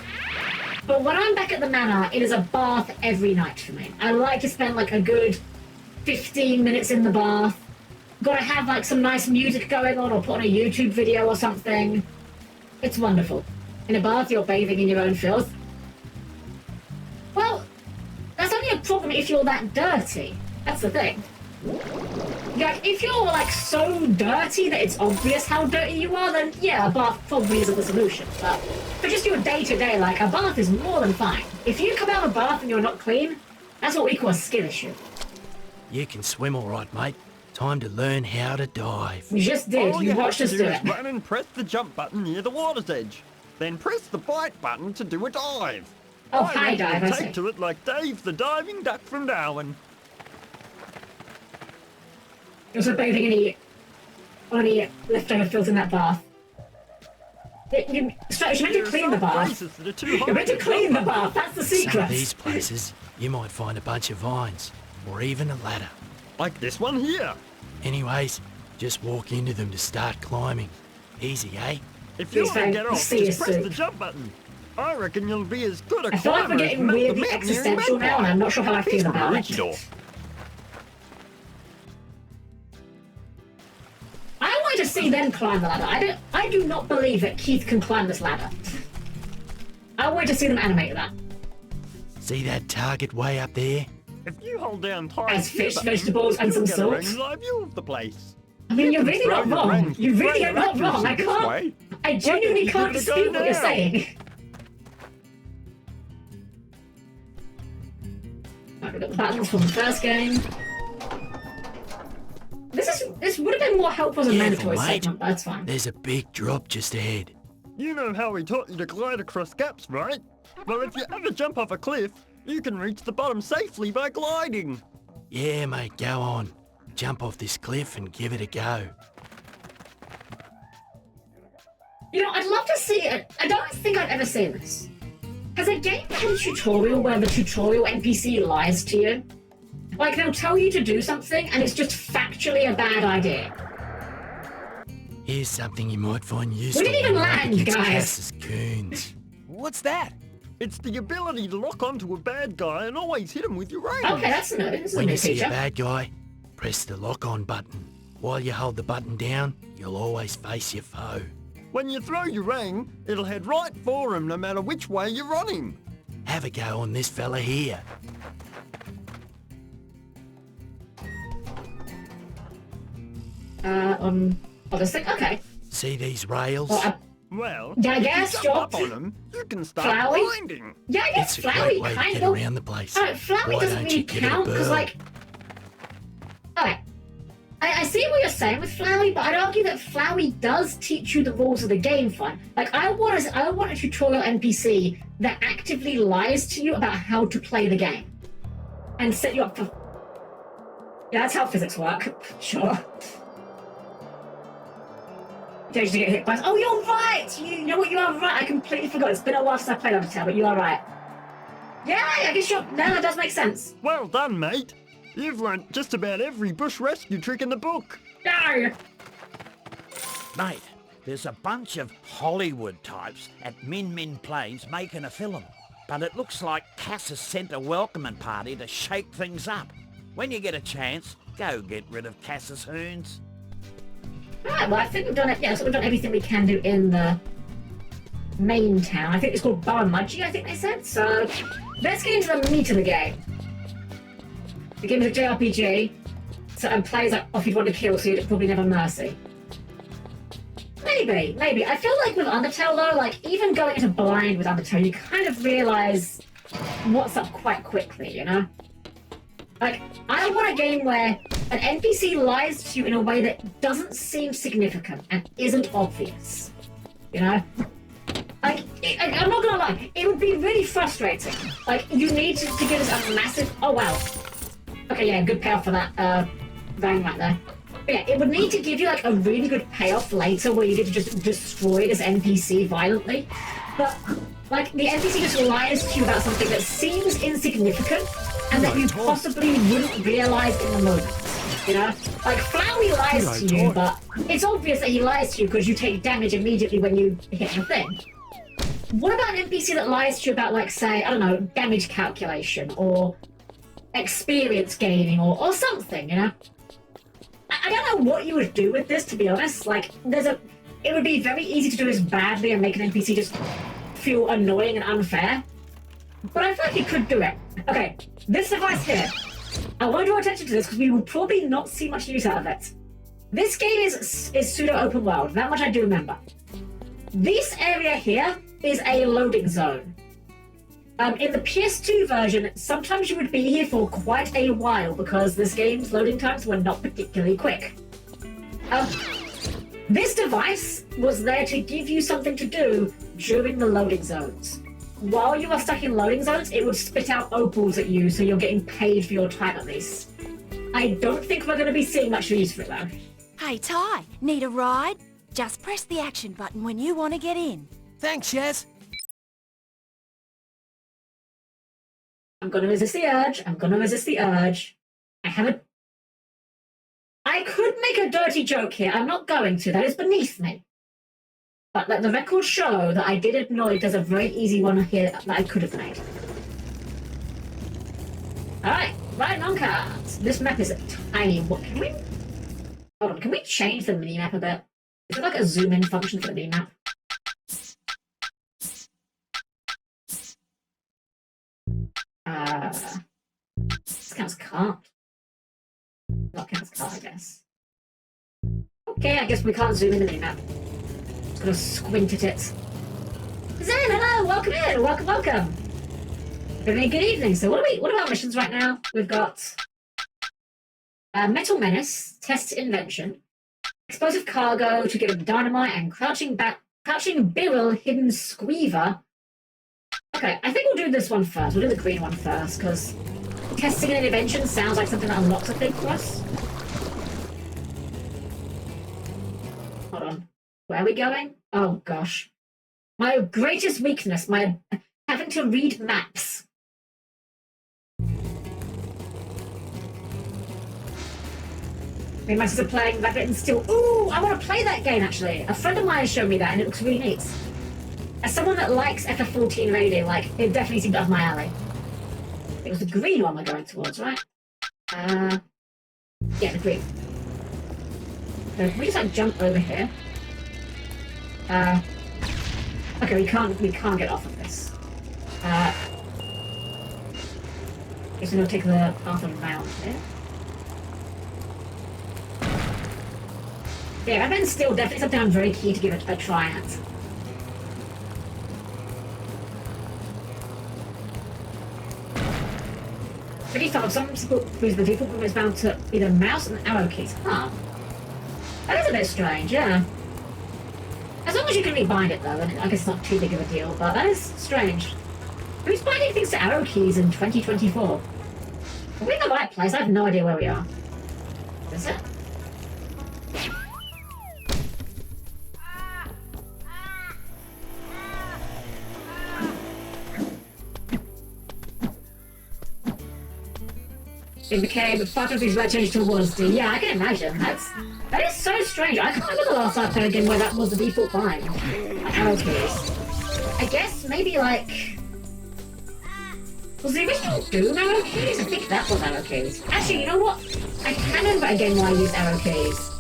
But when I'm back at the manor, it is a bath every night for me. I like to spend like a good 15 minutes in the bath. Gotta have like some nice music going on or put on a YouTube video or something. It's wonderful. In a bath, you're bathing in your own filth. Well, that's only a problem if you're that dirty. That's the thing. Like, if you're like so dirty that it's obvious how dirty you are, then yeah, a bath probably isn't the solution. But for just your day-to-day, like, a bath is more than fine. If you come out of a bath and you're not clean, that's what we call a skill issue. You can swim all right, mate. Time to learn how to dive. You just did. All You you have watched to us do do is it. run and press the jump button near the water's edge. Then press the bite button to do a dive. Oh, I high reckon dive, you'll I see. take to it like Dave the diving duck from Darwin. You're also bathing any leftover filth in that bath. You're meant to clean the bath. You're meant to clean the bath. That's the Some of secret. these places, you might find a bunch of vines, or even a ladder. Like this one here. Anyways, just walk into them to start climbing. Easy, eh? If you Please want to don't get off, see just a press soup. the jump button. I reckon you'll be as good a I feel like climber we're as getting Matt the weirdly Mountaineering existential now, and I'm not sure how I feel about it. I want to see them climb the ladder. I do not believe that Keith can climb this ladder. I want to see them animate that. See that target way up there? If you hold down tight As here, fish, button, vegetables, and you'll some get a salt. ring's eye view of the place. I mean, you're can really throw not your wrong. range You with really greater are not wrong. I accuracy this can't. way. I genuinely Why can't don't you give it a dispute go what you're now? saying. Right, we've got the buttons from the first game. This would have been more helpful as a mandatory mate. segment, but that's fine. There's a big drop just ahead. You know how we taught you to glide across gaps, right? Well, if you ever jump off a cliff, you can reach the bottom safely by gliding. Yeah, mate, go on. Jump off this cliff and give it a go. You know, I'd love to see it. I don't think I've ever seen this. Has a game had a tutorial where the tutorial NPC lies to you? Like, they'll tell you to do something, and it's just factually a bad idea. Here's something you might find useful. didn't even when you're up land, against guys. Cass's coons. What's that? It's the ability to lock onto a bad guy and always hit him with your range. Okay, that's new. This is a When new you see feature. a bad guy, press the lock-on button. While you hold the button down, you'll always face your foe. When you throw your ring, it'll head right for him no matter which way you run him. Have a go on this fella here. On this thing? Okay. See these rails? Well, yeah, I if guess, you jump up on them, you can start Flowey? blinding. Yeah, I guess It's a great Flowey way to kind get of. around the place. Flowey Why doesn't don't really you give it a count because, burn? like. Okay. I see what you're saying with Flowey, but I'd argue that Flowey does teach you the rules of the game fine. Like, I want a tutorial NPC that actively lies to you about how to play the game. And set you up for... Yeah, that's how physics work. Sure. Don't you get hit by... Oh, you're right! You know what, you are right. I completely forgot. It's been a while since I played Undertale, but you are right. Yeah, I guess you're... No, that does make sense. Well done, mate. You've learnt just about every bush rescue trick in the book. No! Mate, there's a bunch of Hollywood types at Min Min Plains making a film. But it looks like Cass has sent a welcoming party to shake things up. When you get a chance, go get rid of Cass's hoons. Right, well, I think we've done it. Yeah, so we've done everything we can do in the main town. I think it's called Baramudji, I think they said. So let's get into the meat of the game. The game is a JRPG, and players like off you'd want to kill, so you'd probably never mercy. Maybe. I feel like with Undertale though, like even going into blind with Undertale, you kind of realise what's up quite quickly, you know? Like, I want a game where an NPC lies to you in a way that doesn't seem significant and isn't obvious. You know? Like, I'm not gonna lie, it would be really frustrating. Like, you need to give us a massive... Oh, wow. Okay, yeah, good payoff for that bang right there. But yeah, it would need to give you, like, a really good payoff later where you get to just destroy this NPC violently. But, like, the NPC just lies to you about something that seems insignificant and that you possibly wouldn't realise in the moment. You know? Like, Flowey lies to you, but it's obvious that he lies to you because you take damage immediately when you hit the thing. What about an NPC that lies to you about, like, say, I don't know, damage calculation or experience gaining or something, you know? I don't know what you would do with this, to be honest. Like, it would be very easy to do this badly and make an NPC just feel annoying and unfair. But I feel like you could do it. Okay, this device here. I want to draw attention to this because we will probably not see much use out of it. This game is pseudo open world. That much I do remember. This area here is a loading zone. In the PS2 version, sometimes you would be here for quite a while because this game's loading times were not particularly quick. This device was there to give you something to do during the loading zones. While you are stuck in loading zones, it would spit out opals at you, so you're getting paid for your time at least. I don't think we're going to be seeing much use for it though. Hey, Ty, need a ride? Just press the action button when you want to get in. Thanks, Shaz. I'm gonna resist the urge. I could make a dirty joke here. I'm not going to. That is beneath me. But let the records show that I did acknowledge there's a very easy one here that I could have made. Alright, right on cards. This map is tiny. What can we... Hold on, can we change the minimap a bit? Is there like a zoom in function for the minimap? This counts cart. Not counts cart, I guess. Okay, I guess we can't zoom in the minimap. Just gonna squint at it. Zen, hello, welcome in, welcome. Good evening. So what are our missions right now? We've got Metal Menace, Test Invention, Explosive Cargo to get dynamite, and Crouching Birrel, Hidden Squeever. Okay, I think we'll do this one first. We'll do the green one first, because testing an invention sounds like something that unlocks a thing for us. Hold on. Where are we going? Oh, gosh. My greatest weakness, having to read maps. Me and my sister playing Rabbit and Steel. Ooh, I want to play that game, actually. A friend of mine showed me that, and it looks really neat. As someone that likes FF14 raiding, like, it definitely seemed up my alley. It was the green one we're going towards, right? Yeah, the green. So if we just like jump over here. Okay, we can't get off of this. Guess we're gonna take the path around here. Yeah, Red Band's still definitely something I'm very keen to give it a try at. Pretty fun. Some people use the default button is bound to either mouse and arrow keys. Huh. That is a bit strange, yeah. As long as you can rebind it though, and I guess it's not too big of a deal, but that is strange. Who's binding things to arrow keys in 2024? Are we in the right place? I have no idea where we are. Is it? It became part of these red changed to was D. Yeah, I can imagine. That is so strange. I can't remember the last time I played a game where that was the default bind. Arrow keys. I guess maybe like... Was the original Doom arrow keys? I think that was arrow keys. Actually, you know what? I can remember a game where I used arrow keys.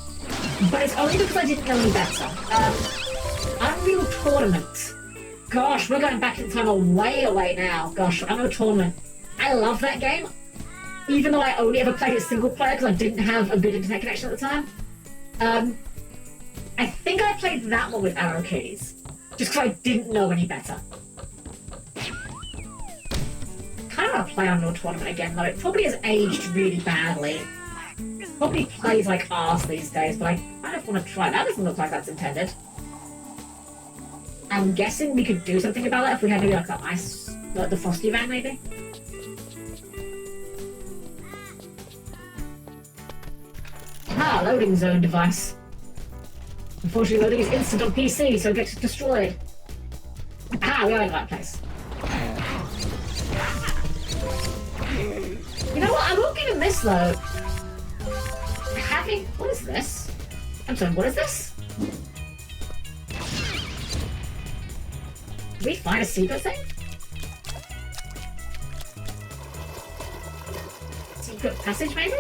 But it's only because I didn't know any better. Unreal Tournament. Gosh, we're going back in time a way away now. Gosh, Unreal Tournament. I love that game. Even though I only ever played it single player because I didn't have a good internet connection at the time. I think I played that one with arrow keys. Just because I didn't know any better. Kind of want to play Unreal Tournament again though. It probably has aged really badly. Probably plays like arse these days, but I kind of want to try. That doesn't look like that's intended. I'm guessing we could do something about that if we had maybe like the ice, like the frosty van maybe? Ah, loading zone device. Unfortunately, loading is instant on PC, so it gets destroyed. Ah, we are in the right place. You know what? I will give him this though. Having what is this? I'm sorry, what is this? Did we find a secret thing? Secret passage, maybe?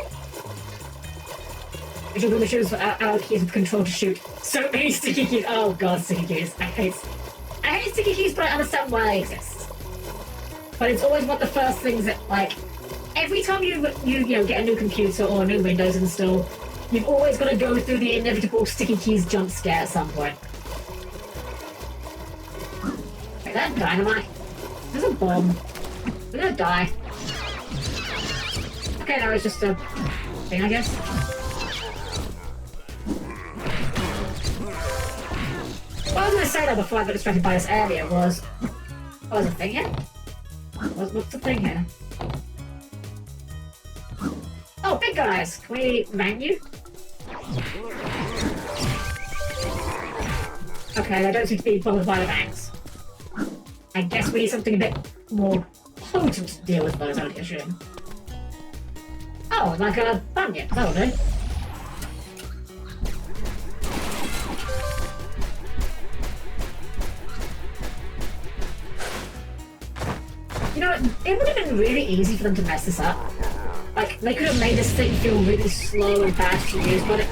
Which will shows for our keys with control to shoot. So many sticky keys. Oh god, sticky keys. I hate sticky keys, but I understand why they exist. But it's always one of the first things that, like, every time you know, get a new computer or a new Windows install, you've always got to go through the inevitable sticky keys jump scare at some point. Like that dynamite. There's a bomb. We're gonna die. Okay, that was just a thing, I guess. What I was going to say though before I got distracted by this area was... Oh, there's a thing here? What's the thing here? Oh, big guys! Can we ram you? Okay, they don't seem to be bothered by the bangs. I guess we need something a bit more potent to deal with those, I would assume. Oh, like a bunyip, that'll do. You know, it would have been really easy for them to mess this up. Like, they could have made this thing feel really slow and bad to use, but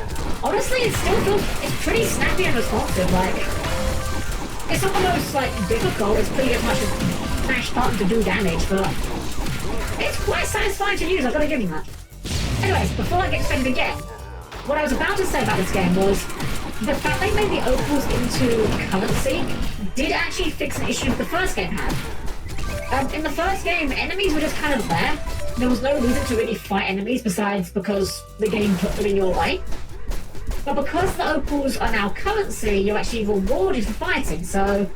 honestly, it still feels, it's pretty snappy and responsive, like, it's not the most, like, difficult, it's pretty much a mash button to do damage, but it's quite satisfying to use, I've got to give them that. Anyways, before I get started again, what I was about to say about this game was, the fact they made the opals into currency did actually fix an issue the first game had. In the first game, enemies were just kind of there. There was no reason to really fight enemies besides because the game put them in your way. But because the opals are now currency, you're actually rewarded for fighting, so...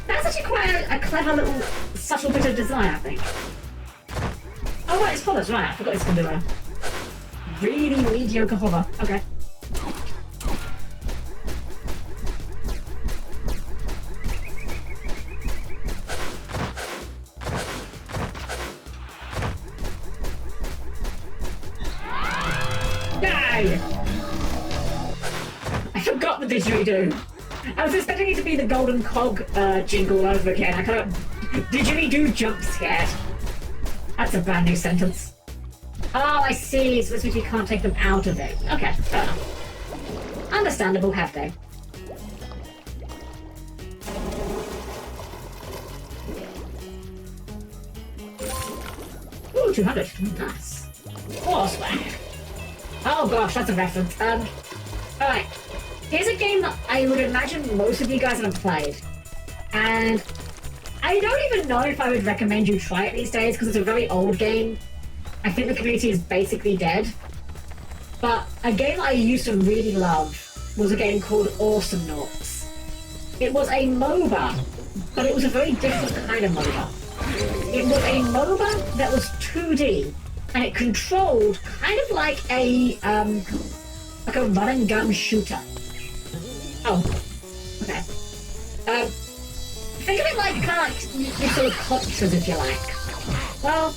That's actually quite a clever little subtle bit of design, I think. Oh right, it's hollers, right, I forgot it's gonna do a really mediocre hover. Okay. I forgot the didgeridoo. I was expecting it to be the golden cog jingle over again. I kind of didgeridoo jump scared. That's a brand new sentence. Oh, I see. So this means we can't take them out of it. Okay, fair enough. Understandable, have they? Ooh, 200. Nice. Horseback. Oh gosh, that's a reference. Alright, here's a game that I would imagine most of you guys have played. And I don't even know if I would recommend you try it these days because it's a very old game. I think the community is basically dead. But a game that I used to really love was a game called Awesome Noughts. It was a MOBA, but it was a very different kind of MOBA. It was a MOBA that was 2D, and it controlled kind of like a run and gun shooter. Oh, okay. Think of it like kind of like your sort of Contras, if you like. Well,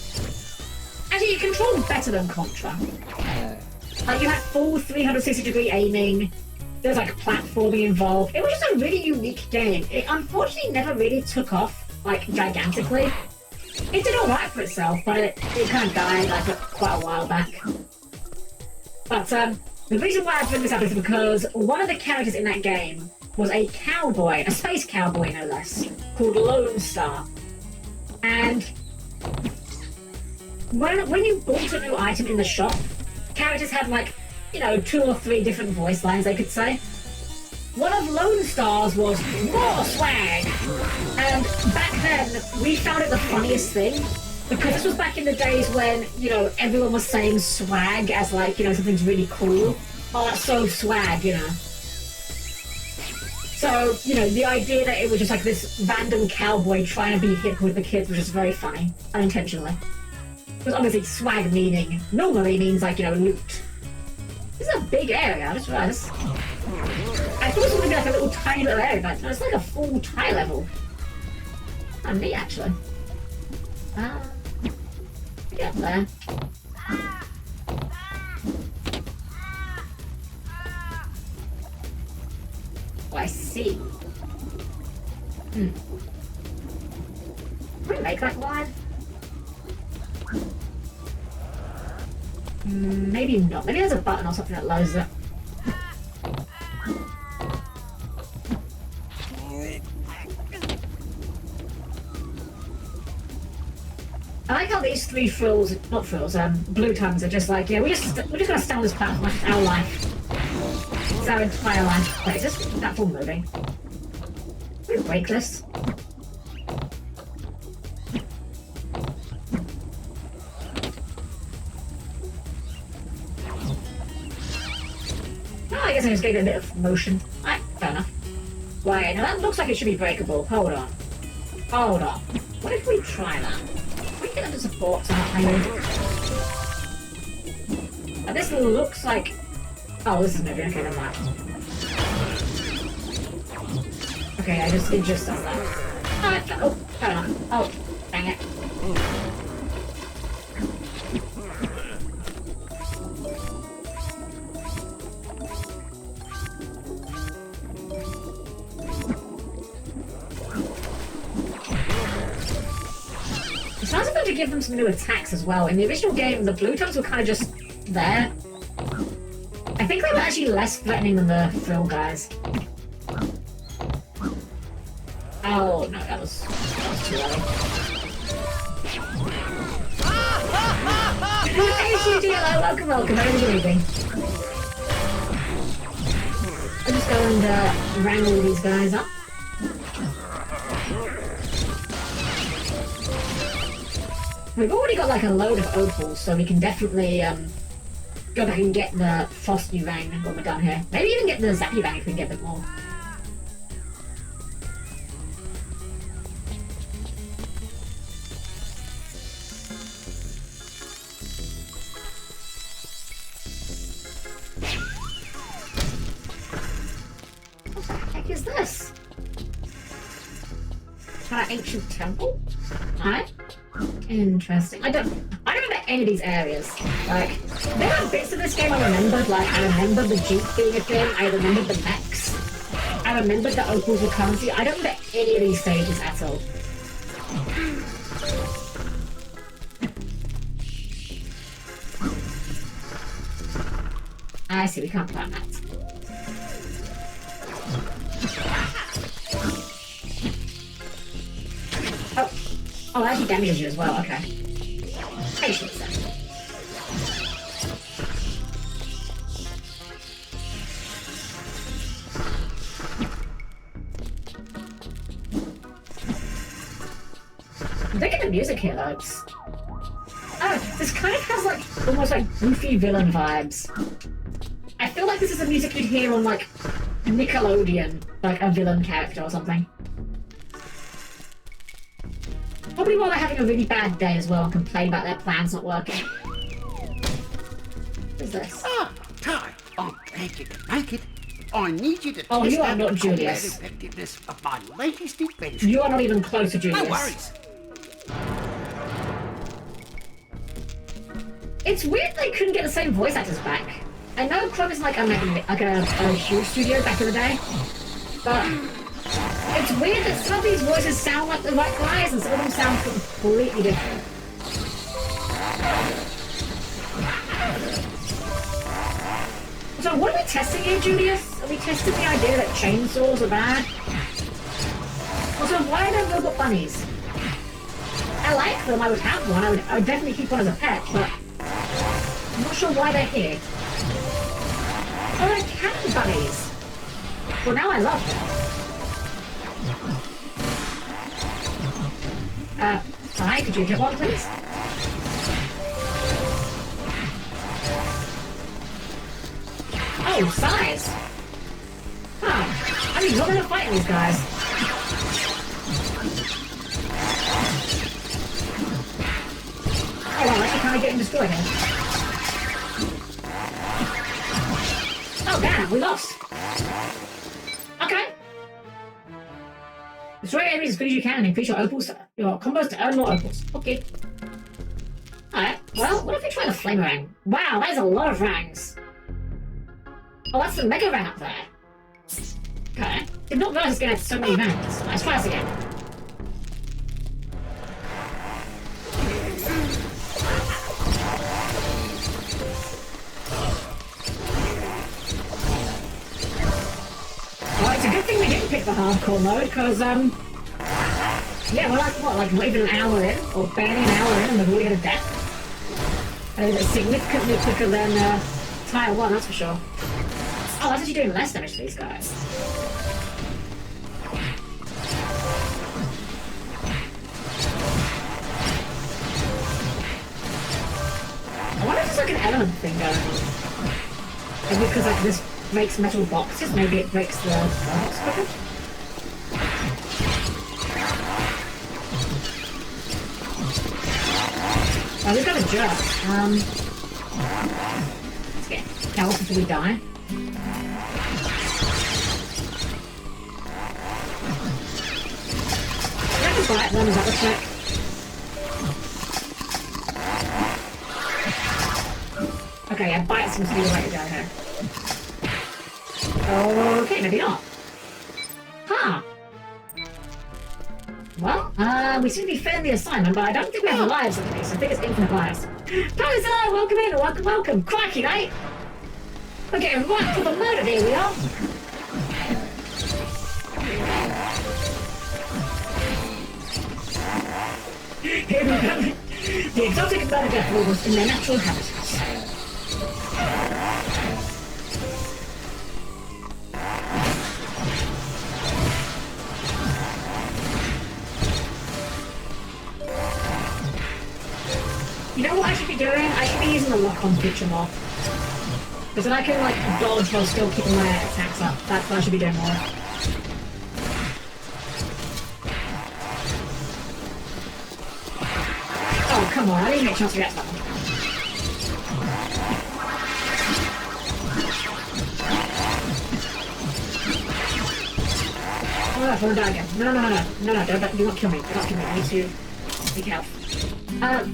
actually, it controlled better than Contra. You had full 360-degree aiming. There was like platforming involved. It was just a really unique game. It unfortunately never really took off like gigantically. It did alright for itself, but it kind of died like quite a while back. But the reason why I bring this up is because one of the characters in that game was a cowboy, a space cowboy no less, called Lone Star. And when you bought a new item in the shop, characters had like, 2 or 3 different voice lines they could say. One of Lone Star's was "More swag!" And back then, we found it the funniest thing, because this was back in the days when, everyone was saying swag as like, something's really cool. Oh, that's so swag, So, the idea that it was just like this random cowboy trying to be hip with the kids was just very funny, unintentionally. Because obviously swag normally means like, loot. This is a big area, I just realized. I thought it was going to be like a little tiny little area, but no, it's like a full tile level. And me, actually. Get up there. Oh, I see. Can we make that wide? Maybe not. Maybe there's a button or something that lowers it. I like how these 3 blue tongues are just like, we're just gonna stay on this platform for our life. It's our entire life. Wait, is this platform moving? Can we break this? Oh, I guess I just gave it a bit of motion. Alright, fair enough. Right, now that looks like it should be breakable. Hold on. What if we try that? Can we get them to support that, maybe? This looks like... Oh, this is moving. Okay, never mind. Okay, it just does that. Alright, oh, fair enough. Oh, dang it. It's nice of them to give them some new attacks as well. In the original game, the blue tongues were kind of just there. I think they were actually less threatening than the frill guys. Oh no, that was too early. Hey CGLO, welcome, how are you doing? I'll just go and wrangle these guys up. We've already got like a load of opals, so we can definitely go back and get the frosty rang when we're done here. Maybe even get the zappy rang if we can get a bit more. What the heck is this? An ancient temple? Alright. Interesting. I don't remember any of these areas. Like, there are bits of this game I remembered. Like, I remember the Jeep being a thing. I remembered the mechs. I remembered the opals were currency. I don't remember any of these stages at all. I see, we can't plant that. Oh, that actually damages you as well, okay. Patience then. the music here, though. Oh, this kind of has like almost like goofy villain vibes. I feel like this is the music you'd hear on like Nickelodeon, like a villain character or something. Probably while they're having a really bad day as well and complain about their plans not working. What is this? Ah, Ty, I'm glad you can make it. I need you to Oh, test you are out not the Julius. combat effectiveness of my latest invention. You are not even close to Julius. No worries. It's weird they couldn't get the same voice actors back. I know Club is like a huge studio back in the day, but it's weird that some of these voices sound like the right guys and some of them sound completely different. So what are we testing here, Julius? Are we testing the idea that chainsaws are bad? Also, why are there robot bunnies? I like them, I would have one, I would definitely keep one as a pet, but I'm not sure why they're here. Oh, they're cannon bunnies! Well, now I love them. Hi, could you get one, please? Oh, size! Huh. I mean, you're gonna fight these guys. Oh, well, I should kind of getting destroyed here. Oh, damn, we lost. Okay. Destroy enemies as good as you can and increase your opals, your combos to earn more opals. Okay. Alright, well, what if we try the flame rang? Wow, that is a lot of rangs. Oh, that's the mega ran up there. Okay. Did not realize it's going to have so many ranks. Let's try this again. Well, it's a good thing we didn't pick the hardcore mode, because, yeah, we're like, what, like not even an hour in, or barely an hour in, and we've already had a death. And it's significantly quicker than, Tier 1, that's for sure. Oh, that's actually doing less damage to these guys. I wonder if there's like an element thing going on. Maybe because like this breaks metal boxes, maybe it breaks the box quicker. Oh, we've got a jerk. Let's get health before we die. Bite them, is that the trick? Okay, yeah, bite seems to be the way to go here. Okay, maybe not. Huh. Well, we seem to be failing the assignment, but I don't think we have the lives of these. I think it's infinite lives. Poser, welcome in, welcome. Crikey, mate! We're getting right for the murder here, we are. Here we go. The exotic bird death wolves in their natural habitats. You know what I should be doing? I should be using the lock-on feature more. Because then I can like dodge while still keeping my attacks up. That's what I should be doing more. Oh, come on, I didn't get a chance to get that one. Oh, no, I want to die again. No, do not kill me. Do not kill me. I need to seek help.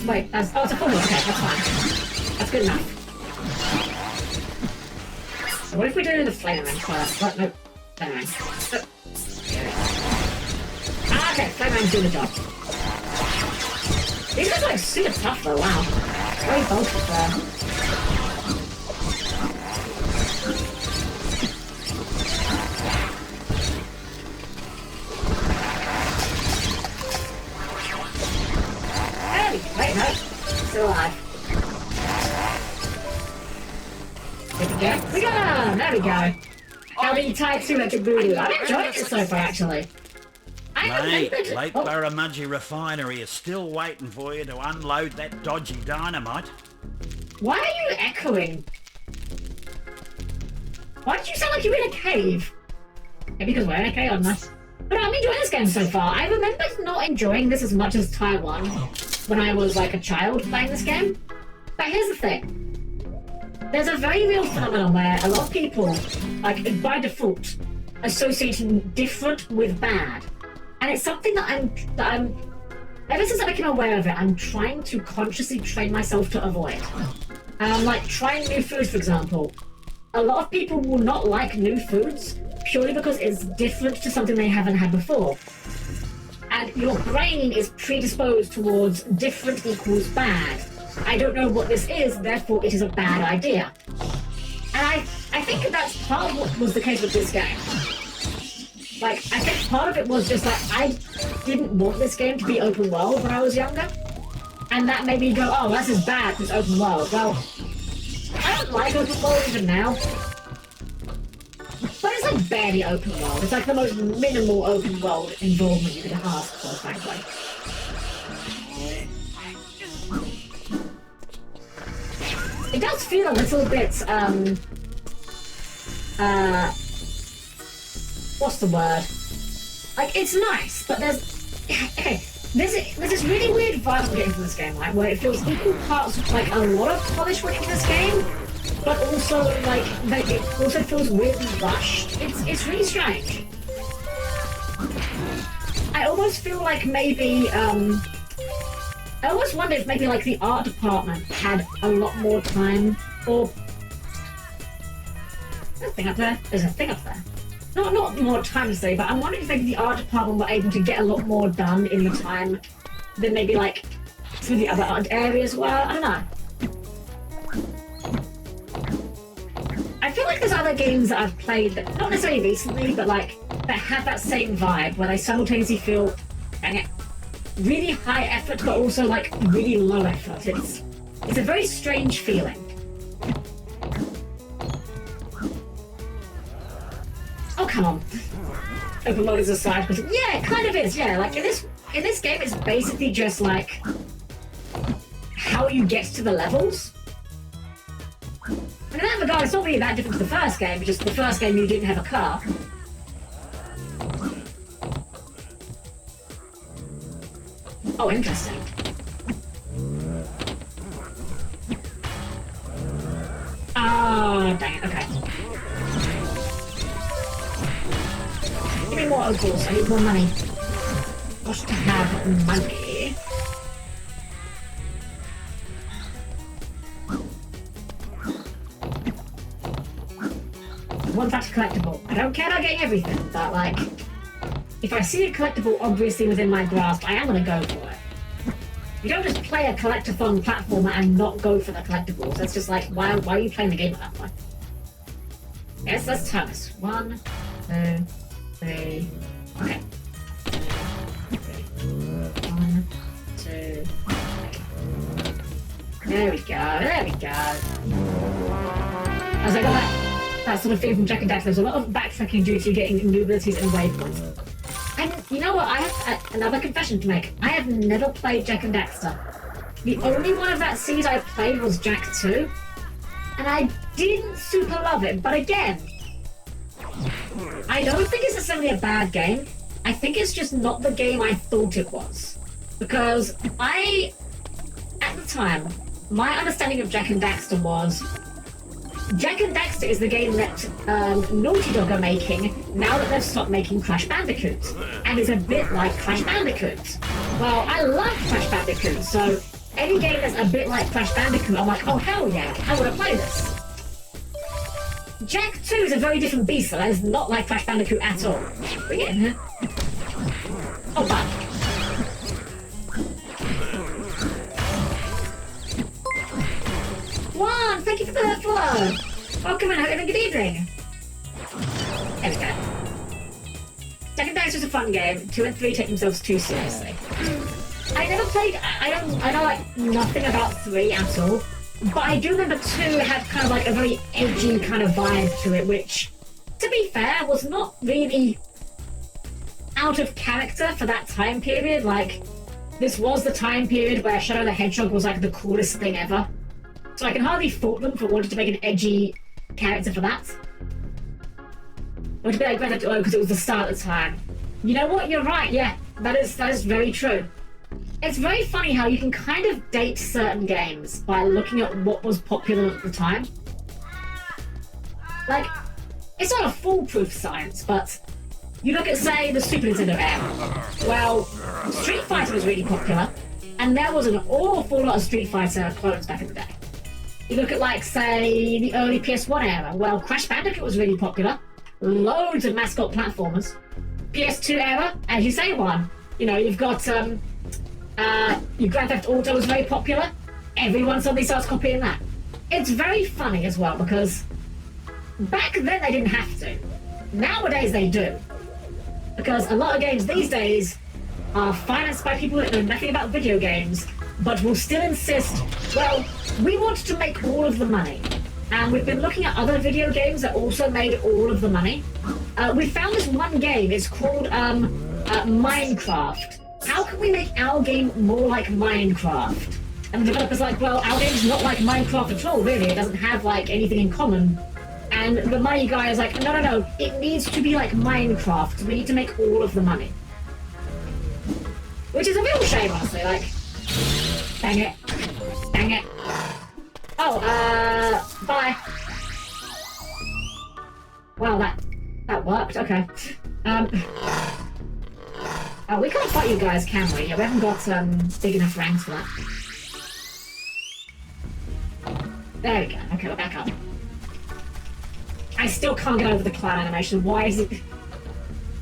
Wait, oh, it's a full heal. Okay, that's fine. That's good enough. So what if we do the flame range first? What? No, flame range. Okay, flame range doing the job. These guys are like super tough though, wow. Very bulky there. Wait, no. Still alive. There we go. We got him! There we go. I'll be tied to like a voodoo. I'm enjoying it so far, actually. I Mate, Lake Barramudgee Refinery is still waiting for you to unload that dodgy dynamite. Why are you echoing? Why did you sound like you were in a cave? Maybe because we're in a cave, I'm not. But I'm enjoying this game so far. I remember not enjoying this as much as Taiwan when I was like a child playing this game. But here's the thing. There's a very real phenomenon where a lot of people, like by default, associating different with bad. And it's something that I'm ever since I became aware of it, I'm trying to consciously train myself to avoid. Like trying new foods, for example. A lot of people will not like new foods purely because it's different to something they haven't had before. And your brain is predisposed towards different equals bad. I don't know what this is, therefore it is a bad idea. And I think that's part of what was the case with this game. Like, I think part of it was just like, I didn't want this game to be open world when I was younger. And that made me go, oh, this is bad, it's open world. Well, I don't like open world even now. But it's like barely open world. It's like the most minimal open world involvement you could ask for, frankly. It does feel a little bit, what's the word? Like, it's nice, but okay, there's this really weird vibe I'm getting from this game, like, where it feels equal parts of, like, a lot of polish went into this game, but also, like, it also feels weirdly rushed. It's really strange. I almost feel like maybe, I almost wonder if maybe, like, the art department had a lot more time, or... There's a thing up there. There's a thing up there. Not more time to say, but I'm wondering if maybe the art department were able to get a lot more done in the time than maybe, like, through the other art areas were. I don't know. I feel like there's other games that I've played that, not necessarily recently, but, like, that have that same vibe, where they simultaneously feel, dang it, really high effort, but also, like, really low effort. It's a very strange feeling. Oh, come on. Open world is a side quest. Yeah, it kind of is, yeah. Like, in this game, it's basically just, like, how you get to the levels. And in that regard, it's not really that different to the first game, just the first game you didn't have a car. Oh, interesting. Ah, dang it, okay. Give me more opals, I need more money. Got to have money. I want that collectible. I don't care about getting everything, but like, if I see a collectible obviously within my grasp, I am gonna go for it. You don't just play a collectathon platformer and not go for the collectibles. That's just like, why are you playing the game at that point? Yes, let's try this. 1, 2, 3. Okay. 1, 2, 3. There we go. There we go. As I got that sort of thing from Jack and Daxter, there's a lot of backtracking due to getting new abilities and waypoints. And you know what? I have another confession to make. I have never played Jack and Daxter. The only one of that series I played was Jack 2, and I didn't super love it. But again, I don't think it's necessarily a bad game. I think it's just not the game I thought it was. Because at the time, my understanding of Jack and Daxter was Jack and Daxter is the game that Naughty Dog are making now that they've stopped making Crash Bandicoot, and it's a bit like Crash Bandicoot. Well, I love Crash Bandicoot, so any game that's a bit like Crash Bandicoot, I'm like, oh hell yeah, I want to play this. Jack 2 is a very different beast, that is not like Crash Bandicoot at all. Bring it in here. Oh, bye. One, thank you for the flow. Welcome and have a good evening. There we go. Jack and Daxter is a fun game. 2 and 3 take themselves too seriously. I never played. I know like nothing about 3 at all. But I do remember 2 had kind of like a very edgy kind of vibe to it, which, to be fair, was not really out of character for that time period. Like, this was the time period where Shadow the Hedgehog was like the coolest thing ever. So I can hardly fault them for wanting to make an edgy character for that. Or to be like Grand Theft Auto because it was the start of the time. You know what? You're right. Yeah, that is very true. It's very funny how you can kind of date certain games by looking at what was popular at the time. Like, it's not a foolproof science, but you look at, say, the Super Nintendo era. Well, Street Fighter was really popular, and there was an awful lot of Street Fighter clones back in the day. You look at, like, say, the early PS1 era. Well, Crash Bandicoot was really popular. Loads of mascot platformers. PS2 era, as you say, one. You know, you've got, your Grand Theft Auto was very popular. Everyone suddenly starts copying that. It's very funny as well, because back then they didn't have to. Nowadays they do. Because a lot of games these days are financed by people that know nothing about video games, but will still insist, well, we want to make all of the money. And we've been looking at other video games that also made all of the money. We found this one game, it's called Minecraft. How can we make our game more like Minecraft? And the developer's like, well, our game's not like Minecraft at all, really. It doesn't have, like, anything in common. And the money guy is like, no, it needs to be like Minecraft. We need to make all of the money. Which is a real shame, honestly, like... Dang it. Dang it. Oh, bye. Well, that worked, okay. Oh, we can't fight you guys, can we? Yeah, we haven't got, big enough ranks for that. There we go. Okay, we're back up. I still can't get over the clown animation. Why is it...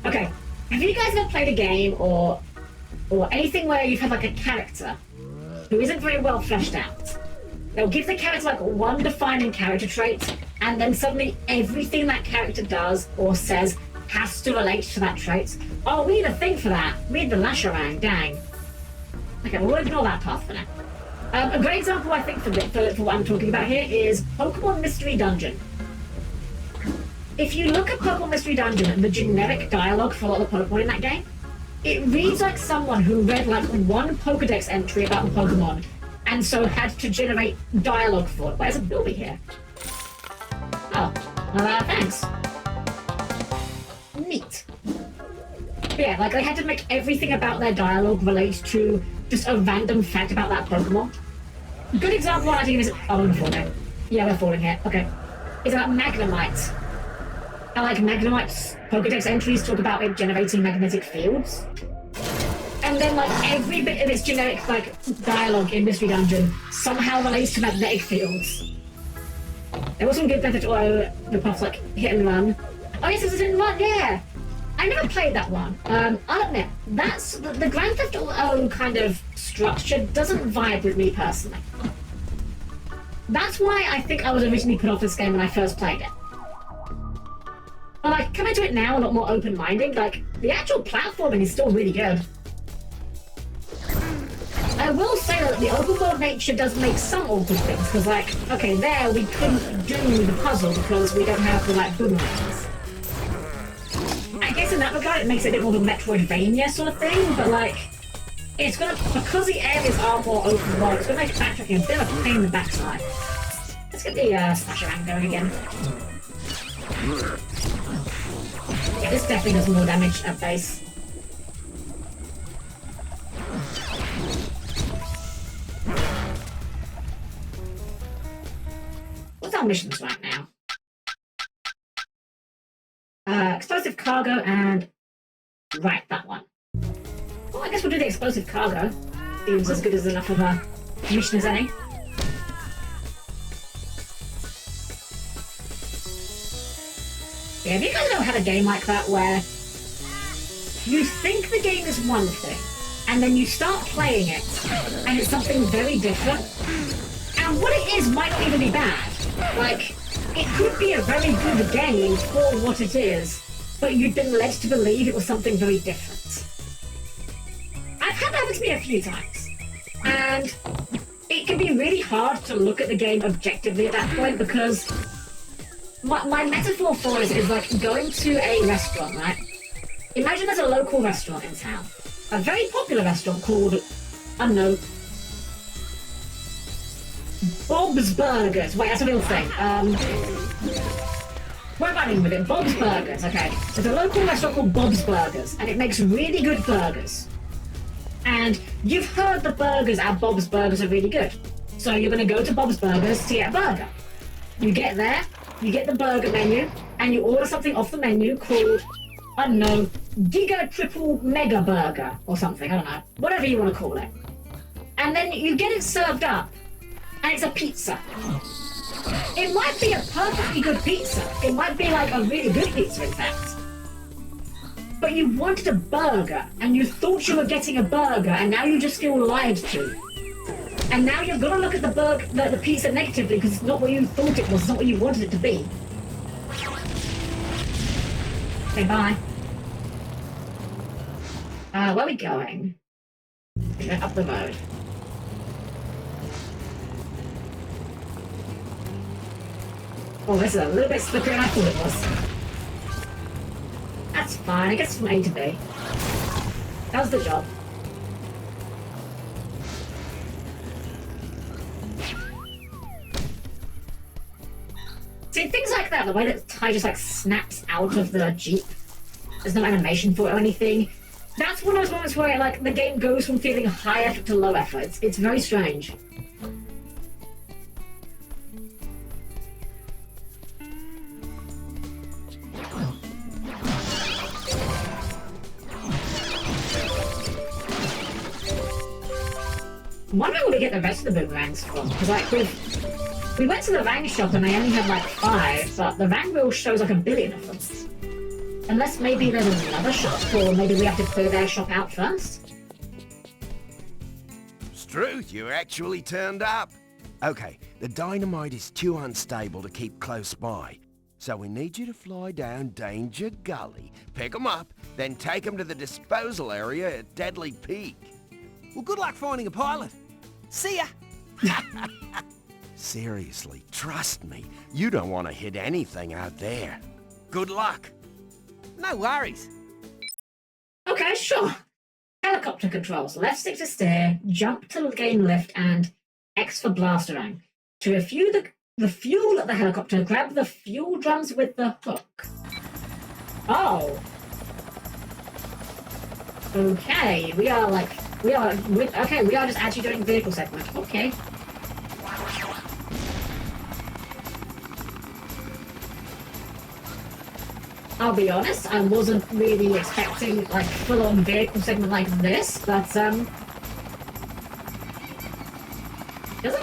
Okay. Have you guys ever played a game or anything where you've had, like, a character who isn't very well fleshed out? They'll give the character, like, one defining character trait, and then suddenly everything that character does or says has to relate to that trait. Oh, we need a thing for that. We need the Lasharang, dang. Okay, well, we'll ignore that part for now. A great example, I think, for what I'm talking about here is Pokemon Mystery Dungeon. If you look at Pokemon Mystery Dungeon and the generic dialogue for a lot of the Pokemon in that game, it reads like someone who read, like, one Pokedex entry about the Pokemon and so had to generate dialogue for it. Where's a Bilby here? Oh, thanks. Neat. But yeah, like, they had to make everything about their dialogue relate to just a random fact about that Pokemon. Good example I think is... Oh, we're falling. Yeah, we're falling here. Okay. Is about Magnemite. How, like, Magnemite's Pokedex entries talk about it generating magnetic fields. And then, like, every bit of its generic, like, dialogue in Mystery Dungeon somehow relates to magnetic fields. There was some good Grand Theft Auto ripoffs, like Hit and Run. Oh yes, it was Hit and Run, yeah! I never played that one. I'll admit, that's... The Grand Theft Auto kind of structure doesn't vibe with me personally. That's why I think I was originally put off this game when I first played it. But, like, coming to it now a lot more open-minded, like, the actual platforming is still really good. I will say that the open world nature does make some awkward things, because, like, okay, there we couldn't do the puzzle because we don't have the, like, boomerangs. I guess in that regard it makes it a bit more of a Metroidvania sort of thing, but, like, it's gonna, because the areas are more open world, it's gonna make backtracking a bit of a pain in the backside. Let's get the Smash Around going again. Yeah, this definitely does more damage at base. What's our missions right now? Explosive cargo and... Right, that one. Well, I guess we'll do the explosive cargo. Seems as good as enough of a mission as any. Yeah, have you guys ever had a game like that where you think the game is one thing, and then you start playing it, and it's something very different, and what it is might not even be bad. Like, it could be a very good game for what it is, but you've been led to believe it was something very different. I've had that happen to me a few times, and it can be really hard to look at the game objectively at that point, because my metaphor for it is like going to a restaurant, right? imagine there's a local restaurant in town. A very popular restaurant called, I don't know, Bob's Burgers. Wait, that's a real thing. What am I doing with it? Bob's Burgers, okay. There's a local restaurant called Bob's Burgers, and it makes really good burgers. And you've heard the burgers at Bob's Burgers are really good. So you're going to go to Bob's Burgers to get a burger. You get there, you get the burger menu, and you order something off the menu called, I don't know, Giga Triple Mega Burger or something, I don't know. Whatever you want to call it. And then you get it served up, and it's a pizza. It might be a perfectly good pizza. It might be like a really good pizza, in fact. But you wanted a burger, and you thought you were getting a burger, and now you just feel lied to. And now you're gonna look at the pizza negatively because it's not what you thought it was, it's not what you wanted it to be. Okay, bye. Where are we going? Okay, up the road. Oh, this is a little bit slipperier than I thought it was. That's fine, I guess from A to B. That was the job. See, things like that, the way that Ty just like snaps out of the Jeep, there's no animation for it or anything. That's one of those moments where like the game goes from feeling high effort to low effort. It's very strange. I'm wondering where we get the rest of the boomerangs from, because like we went to the Rang shop and they only had like 5, but the Rang wheel shows like 1 billion of them. Unless maybe there's another shop, or maybe we have to clear their shop out first. Struth, you actually turned up. Okay, the dynamite is too unstable to keep close by, so we need you to fly down Danger Gully, pick 'em up, then take 'em to the disposal area at Deadly Peak. Well, good luck finding a pilot. See ya! Seriously, trust me, you don't want to hit anything out there. Good luck. No worries. Okay, sure. Helicopter controls. Left stick to steer, jump to gain lift, and X for blasterang. To refuel the fuel at the helicopter, grab the fuel drums with the hook. Oh. Okay, we are just actually doing vehicle segment. Okay. I'll be honest, I wasn't really expecting like full-on vehicle segment like this, but doesn't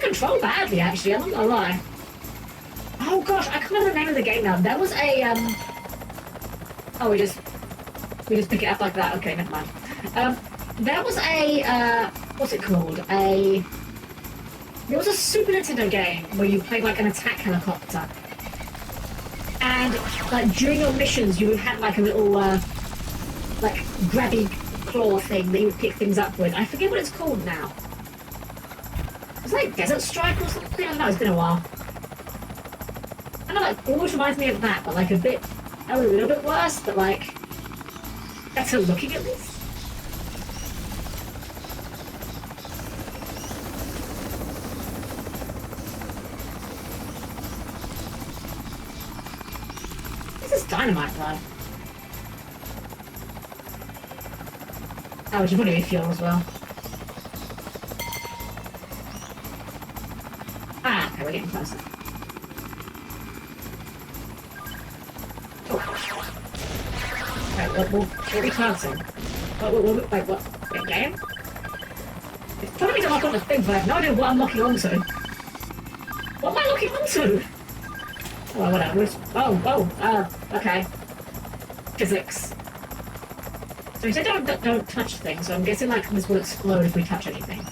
control badly actually, I'm not gonna lie. Oh gosh, I can't remember the name of the game now. There was a oh, we just pick it up like that. Okay, never mind. There was a what's it called? There was a Super Nintendo game where you played like an attack helicopter. And like during your missions, you would have like a little like grabby claw thing that you would pick things up with. I forget what it's called now. It's like Desert Strike or something. I don't know. It's been a while. Kind of like always reminds me of that, but like a little bit worse, but like better looking at least. This is dynamite, blood. Oh, we should probably refuel as well. Ah, okay, we're getting closer. Oh. Right, what are we targeting? Wait, what? Wait, game? It's telling me to lock on the thing, but I have no idea what I'm locking onto. What am I locking onto? Oh, whatever. Okay. Physics. So you said don't touch things, so I'm guessing like this will explode if we touch anything.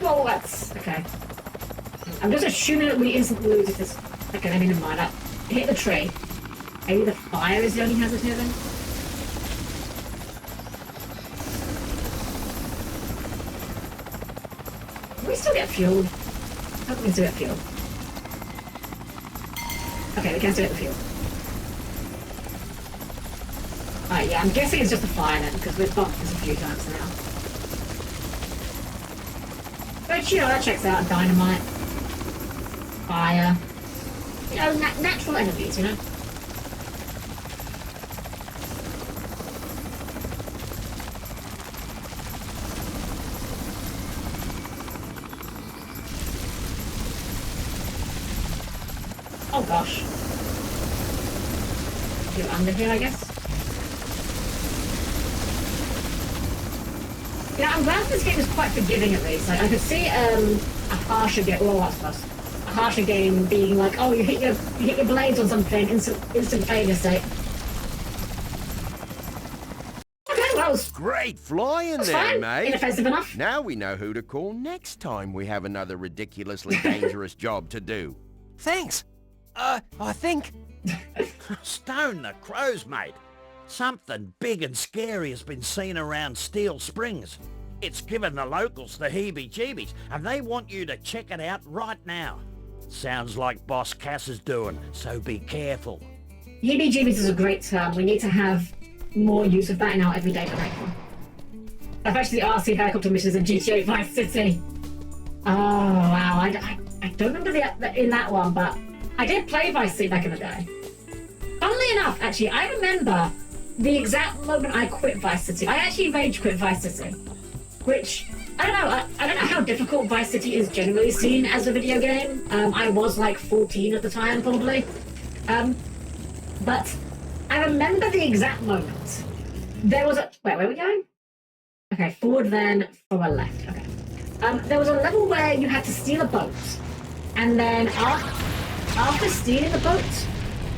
Well, that's okay. I'm just assuming that we instantly lose if this. Okay, let me never mind. Hit the tree. Maybe the fire is the only hazard here then. We still get fueled. Oh, we can do it fuel. Okay, we can do it fuel. Alright, yeah, I'm guessing it's just a fire then, because we've bumped this a few times now. But, you know, that checks out. Dynamite. Fire. You know, natural enemies, you know? Oh gosh. You're under here, I guess. You know, I'm glad this game is quite forgiving at least. Like, I could see a harsher game. Well, that's close. A harsher game being like, oh, you hit your blades on something, instant failure state. Okay, well, was great flying that's there, fine. mate. Inoffensive enough. Now we know who to call next time we have another ridiculously dangerous job to do. Thanks. I think... Stone the crows, mate. Something big and scary has been seen around Steel Springs. It's given the locals the heebie-jeebies, and they want you to check it out right now. Sounds like Boss Cass is doing, so be careful. Heebie-jeebies is a great term. We need to have more use of that in our everyday vernacular. I've actually RC helicopter missions in GTA Vice City. Oh, wow. I don't remember in that one, but I did play Vice City back in the day. Funnily enough, actually, I remember the exact moment I quit Vice City. I actually rage quit Vice City, which, I don't know, I don't know how difficult Vice City is generally seen as a video game. I was like 14 at the time, probably. But I remember the exact moment. There was a... Wait, where are we going? Okay, forward then, forward left. Okay. There was a level where you had to steal a boat, and then after stealing the boat,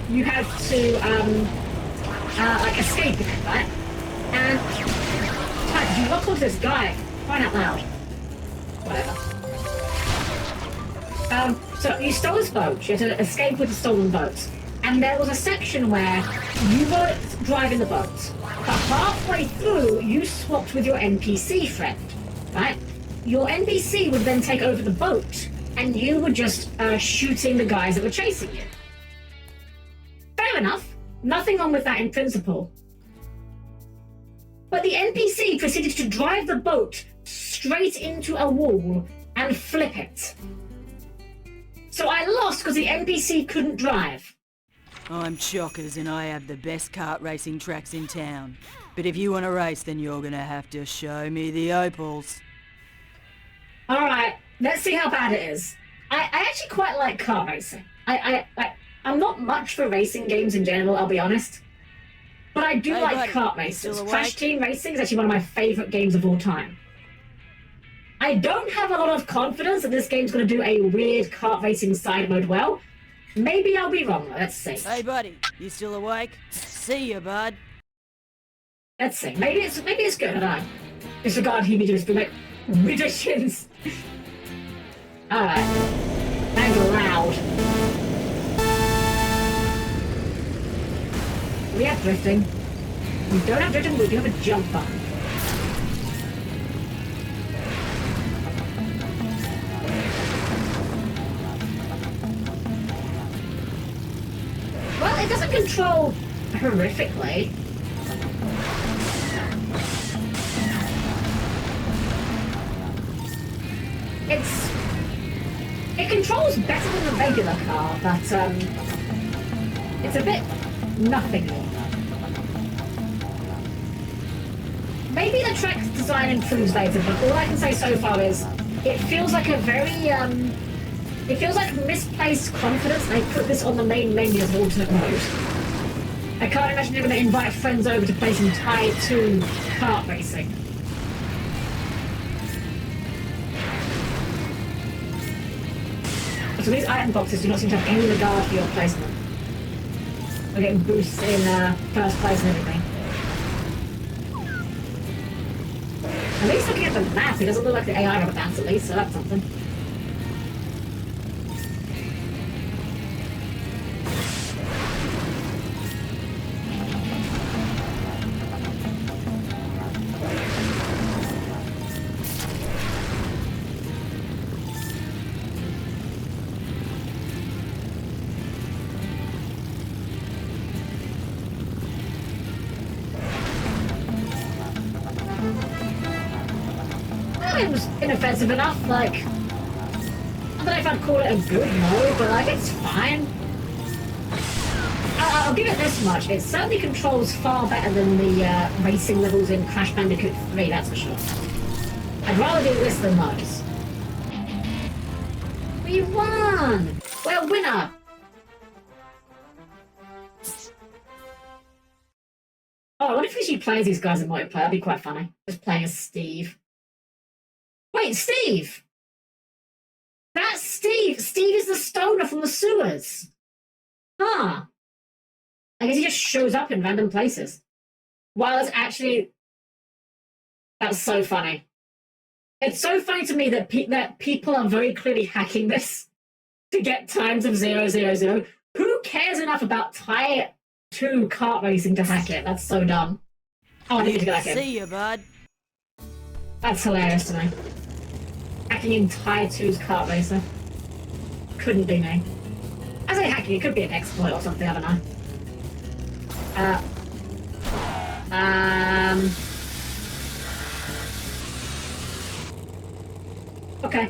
you had to, like, escape it, right? And... Did you look onto this guy? Crying out loud. Whatever. So you stole this boat. You had to escape with the stolen boat. And there was a section where you were driving the boat, but halfway through, you swapped with your NPC friend, right? Your NPC would then take over the boat, and you were just shooting the guys that were chasing you. Fair enough. Nothing wrong with that in principle. But the NPC proceeded to drive the boat straight into a wall and flip it. So I lost because the NPC couldn't drive. I'm Chockers and I have the best kart racing tracks in town. But if you want to race, then you're gonna have to show me the opals. Alright, let's see how bad it is. I actually quite like kart racing. I'm not much for racing games in general, I'll be honest. But I do like kart races. Crash Team Racing is actually one of my favourite games of all time. I don't have a lot of confidence that this game's going to do a weird kart racing side mode well. Maybe I'll be wrong, let's see. Hey buddy, you still awake? See ya, bud. Let's see. Maybe it's good, I don't know. Disregard heebie-jeebies, be like, ridiculous. Alright. And loud. We have drifting. We don't have drifting, but we do have a jump button. Well, it doesn't control horrifically. It controls better than a regular car, but it's a bit nothingy. Maybe the track design improves later, but all I can say so far is it feels like a very it feels like misplaced confidence. They put this on the main menu as an alternate mode. I can't imagine they're going to invite friends over to play some Tie 2 kart racing. So these item boxes do not seem to have any regard for your placement. We're getting boosts in first place and everything. At least looking at the map, it doesn't look like the AI rubber bands at least, so that's something. seems inoffensive enough, like... I don't know if I'd call it a good mode, but like, it's fine. I'll give it this much. It certainly controls far better than the racing levels in Crash Bandicoot 3, that's for sure. I'd rather do this than those. We won! We're a winner! Oh, what if he actually plays these guys in multiplayer? That'd be quite funny. Just playing as Steve. Wait, Steve! That's Steve! Steve is the stoner from the sewers! Huh. I guess he just shows up in random places. Wow, that's actually... That's so funny. It's so funny to me that people are very clearly hacking this to get times of 000. Who cares enough about Tier 2 kart racing to hack it? That's so dumb. Oh, I need to go back in. See you, bud. That's hilarious to me. Hacking in Tier 2's kart racer. Couldn't be me. I say hacking, it could be an exploit or something, I don't know. Okay. I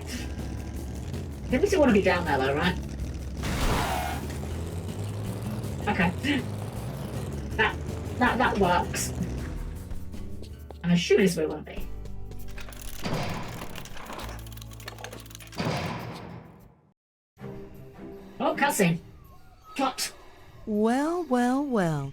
think we still want to be down there though, right? Okay. That works. I'm assuming this is where we want to be. Oh, cutscene. Plot. Well, well, well.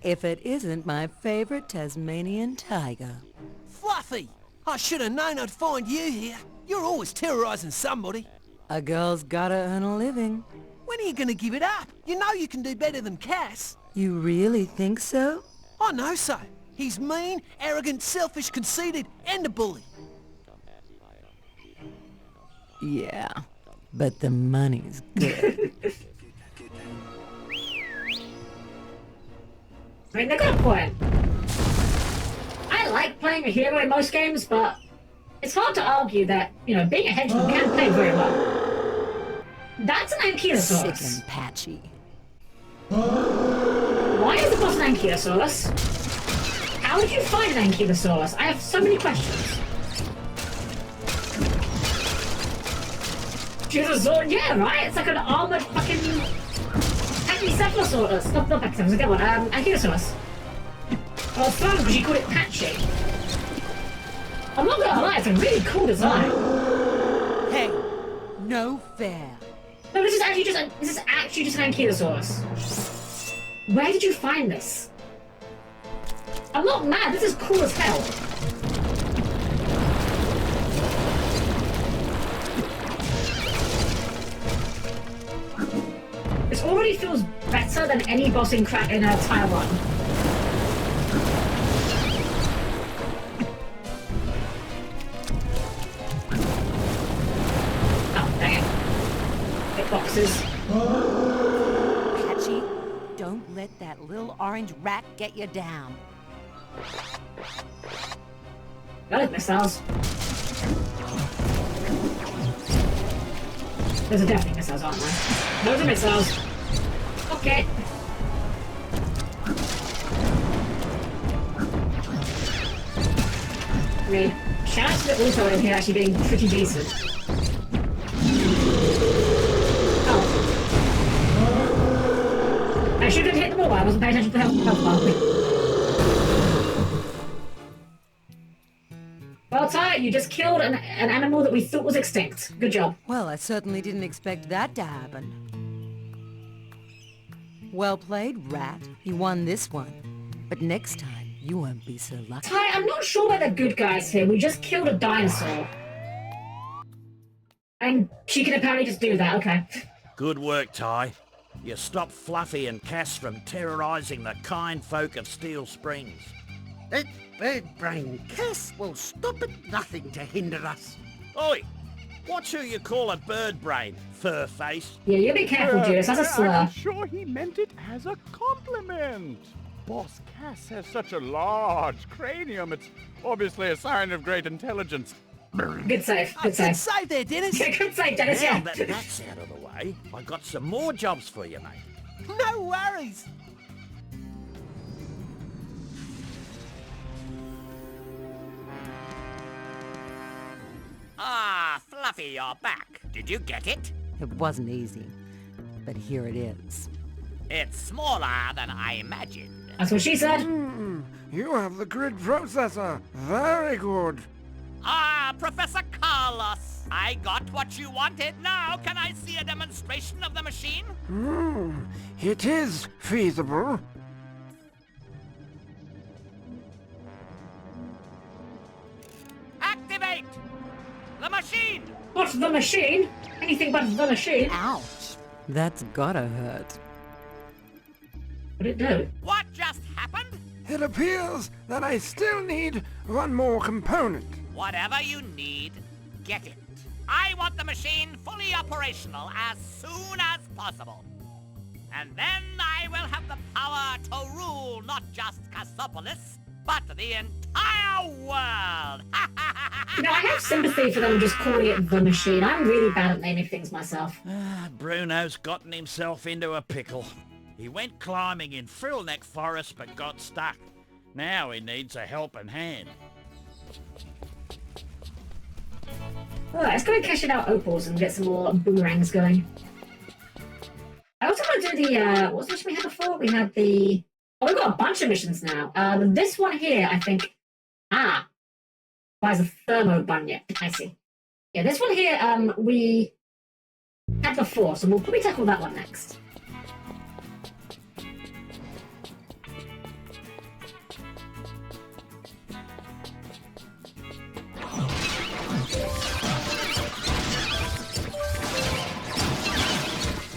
If it isn't my favorite Tasmanian tiger. Fluffy! I should have known I'd find you here. You're always terrorising somebody. A girl's gotta earn a living. When are you gonna give it up? You know you can do better than Cass. You really think so? I know so. He's mean, arrogant, selfish, conceited, and a bully. Yeah, but the money's good. I mean, they've got a point. I like playing a hero in most games, but it's hard to argue that, you know, being a henchman can play very well. That's an Ankylosaurus. Sick and patchy. Why is the boss an Ankylosaurus? How did you find an Ankylosaurus? I have so many questions. Girasaurus, yeah, right? It's like an armored fucking Pachycephalosaurus. Not Pachycephalosaurus, a good one. Ankylosaurus. Well, it's fun because you call it patchy. I'm not gonna lie, it's a really cool design. Hey, no fair. No, this is actually just an Ankylosaurus. Where did you find this? I'm not mad, this is cool as hell. This already feels better than any boss in Taiwan. Oh, dang it. Hit boxes. Patchy, don't let that little orange rat get you down. Those missiles. Those are definitely missiles, aren't they? Those are missiles. Okay. I mean, shout out to the auto in here actually being pretty decent. Oh. I should have hit them all, I wasn't paying attention to the health bar. Well, Ty, you just killed an animal that we thought was extinct. Good job. Well, I certainly didn't expect that to happen. Well played, Rat. You won this one. But next time, you won't be so lucky. Ty, I'm not sure we're the good guys here. We just killed a dinosaur. And she can apparently just do that, okay. Good work, Ty. You stopped Fluffy and Cass from terrorising the kind folk of Steel Springs. That bird-brain Cass will stop at nothing to hinder us. Oi! Watch who you call a bird brain, fur face. Yeah, you be careful, Judas. That's a slur. I'm sure he meant it as a compliment. Boss Cass has such a large cranium. It's obviously a sign of great intelligence. Good save. Good save. Good save there, Dennis. Good save, Dennis, Now yeah. that's out of the way, I got some more jobs for you, mate. No worries. Fluffy, you're back. Did you get it? It wasn't easy, but here it is. It's smaller than I imagined. That's what she said. You have the grid processor. Very good. Ah, Professor Carlos. I got what you wanted. Now, can I see a demonstration of the machine? It is feasible. Activate! The machine! What's the machine? Anything but the machine. Ouch. That's gotta hurt. What did it do? What just happened? It appears that I still need one more component. Whatever you need, get it. I want the machine fully operational as soon as possible. And then I will have the power to rule not just Cassopolis, but the entire world! You know, I have sympathy for them just calling it the machine. I'm really bad at naming things myself. Bruno's gotten himself into a pickle. He went climbing in Frillneck Forest but got stuck. Now he needs a helping hand. Alright, let's go and cash it out opals and get some more boomerangs going. I also want to do the, what was the mission we had before? We had the... Oh, we've got a bunch of missions now. This one here, I think... buys a thermo bunyip. I see. Yeah, this one here, we had before, so we'll probably tackle that one next.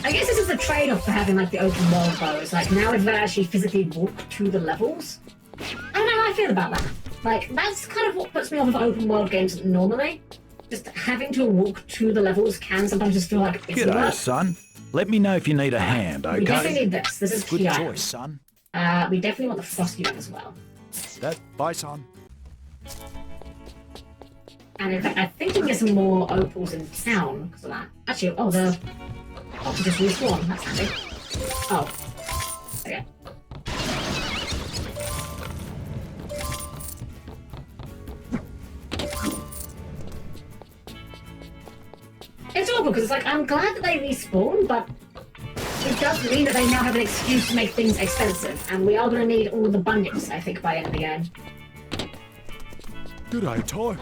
I guess this is the trade-off for having like the open world though. It's like now if I actually physically walk to the levels. I don't know how I feel about that. Like that's kind of what puts me off of open world games normally. Just having to walk to the levels can sometimes just feel like it's G'day, work. son. Let me know if you need a hand, okay? We definitely need this. This is Good key choice, son. We definitely want the frosty one as well. Bye, son. And in fact, I think we can get some more opals in town because of that. Actually, oh, the opals just respawn. That's handy. Oh. Okay. It's awful because it's like, I'm glad that they respawn, but it does mean that they now have an excuse to make things expensive. And we are going to need all the bunyips, I think, by the end of the game. G'day, Ty.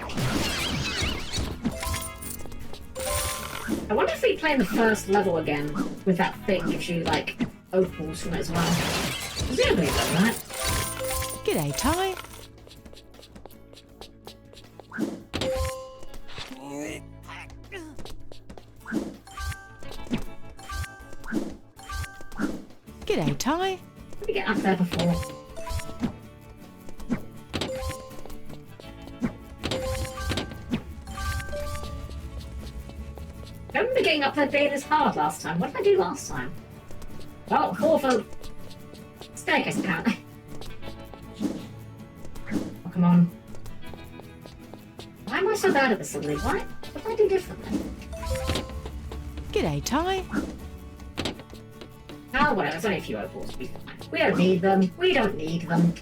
I wonder if replaying the first level again with that thing gives you, like, opals from it as well. Presumably it does that. G'day, Ty. G'day, Ty. Let me get up there before. I remember getting up there being as hard last time. What did I do last time? Well, 4 for staircase apparently. Oh, come on. Why am I so bad at this suddenly? What did I do differently? G'day, Ty. Oh, well, there's only a few opals. We don't need them. We don't need them.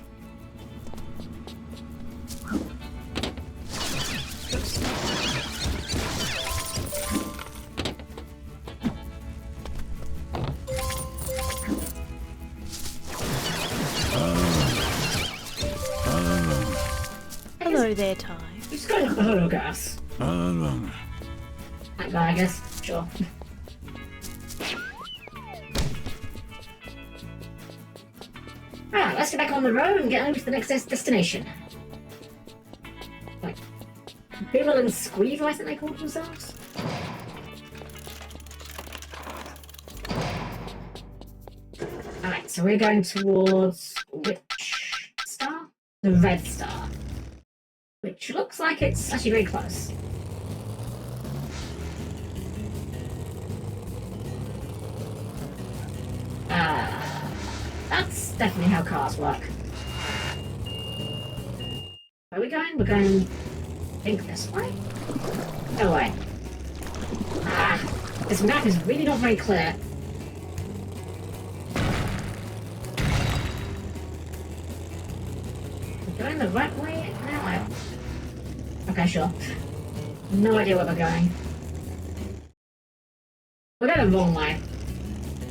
Hello there, Ty. You just got a hello, gas. That guy, I guess. Sure. Right, let's get back on the road and get over to the next destination. Like, Bibble and Squeever, I think they called themselves. Alright, so we're going towards which star? The red star. Which looks like it's actually very close. That's definitely how cars work. Where are we going? We're going, I think, this way? No way. This map is really not very clear. We're going the right way now? Okay, sure. No idea where we're going. We're going the wrong way.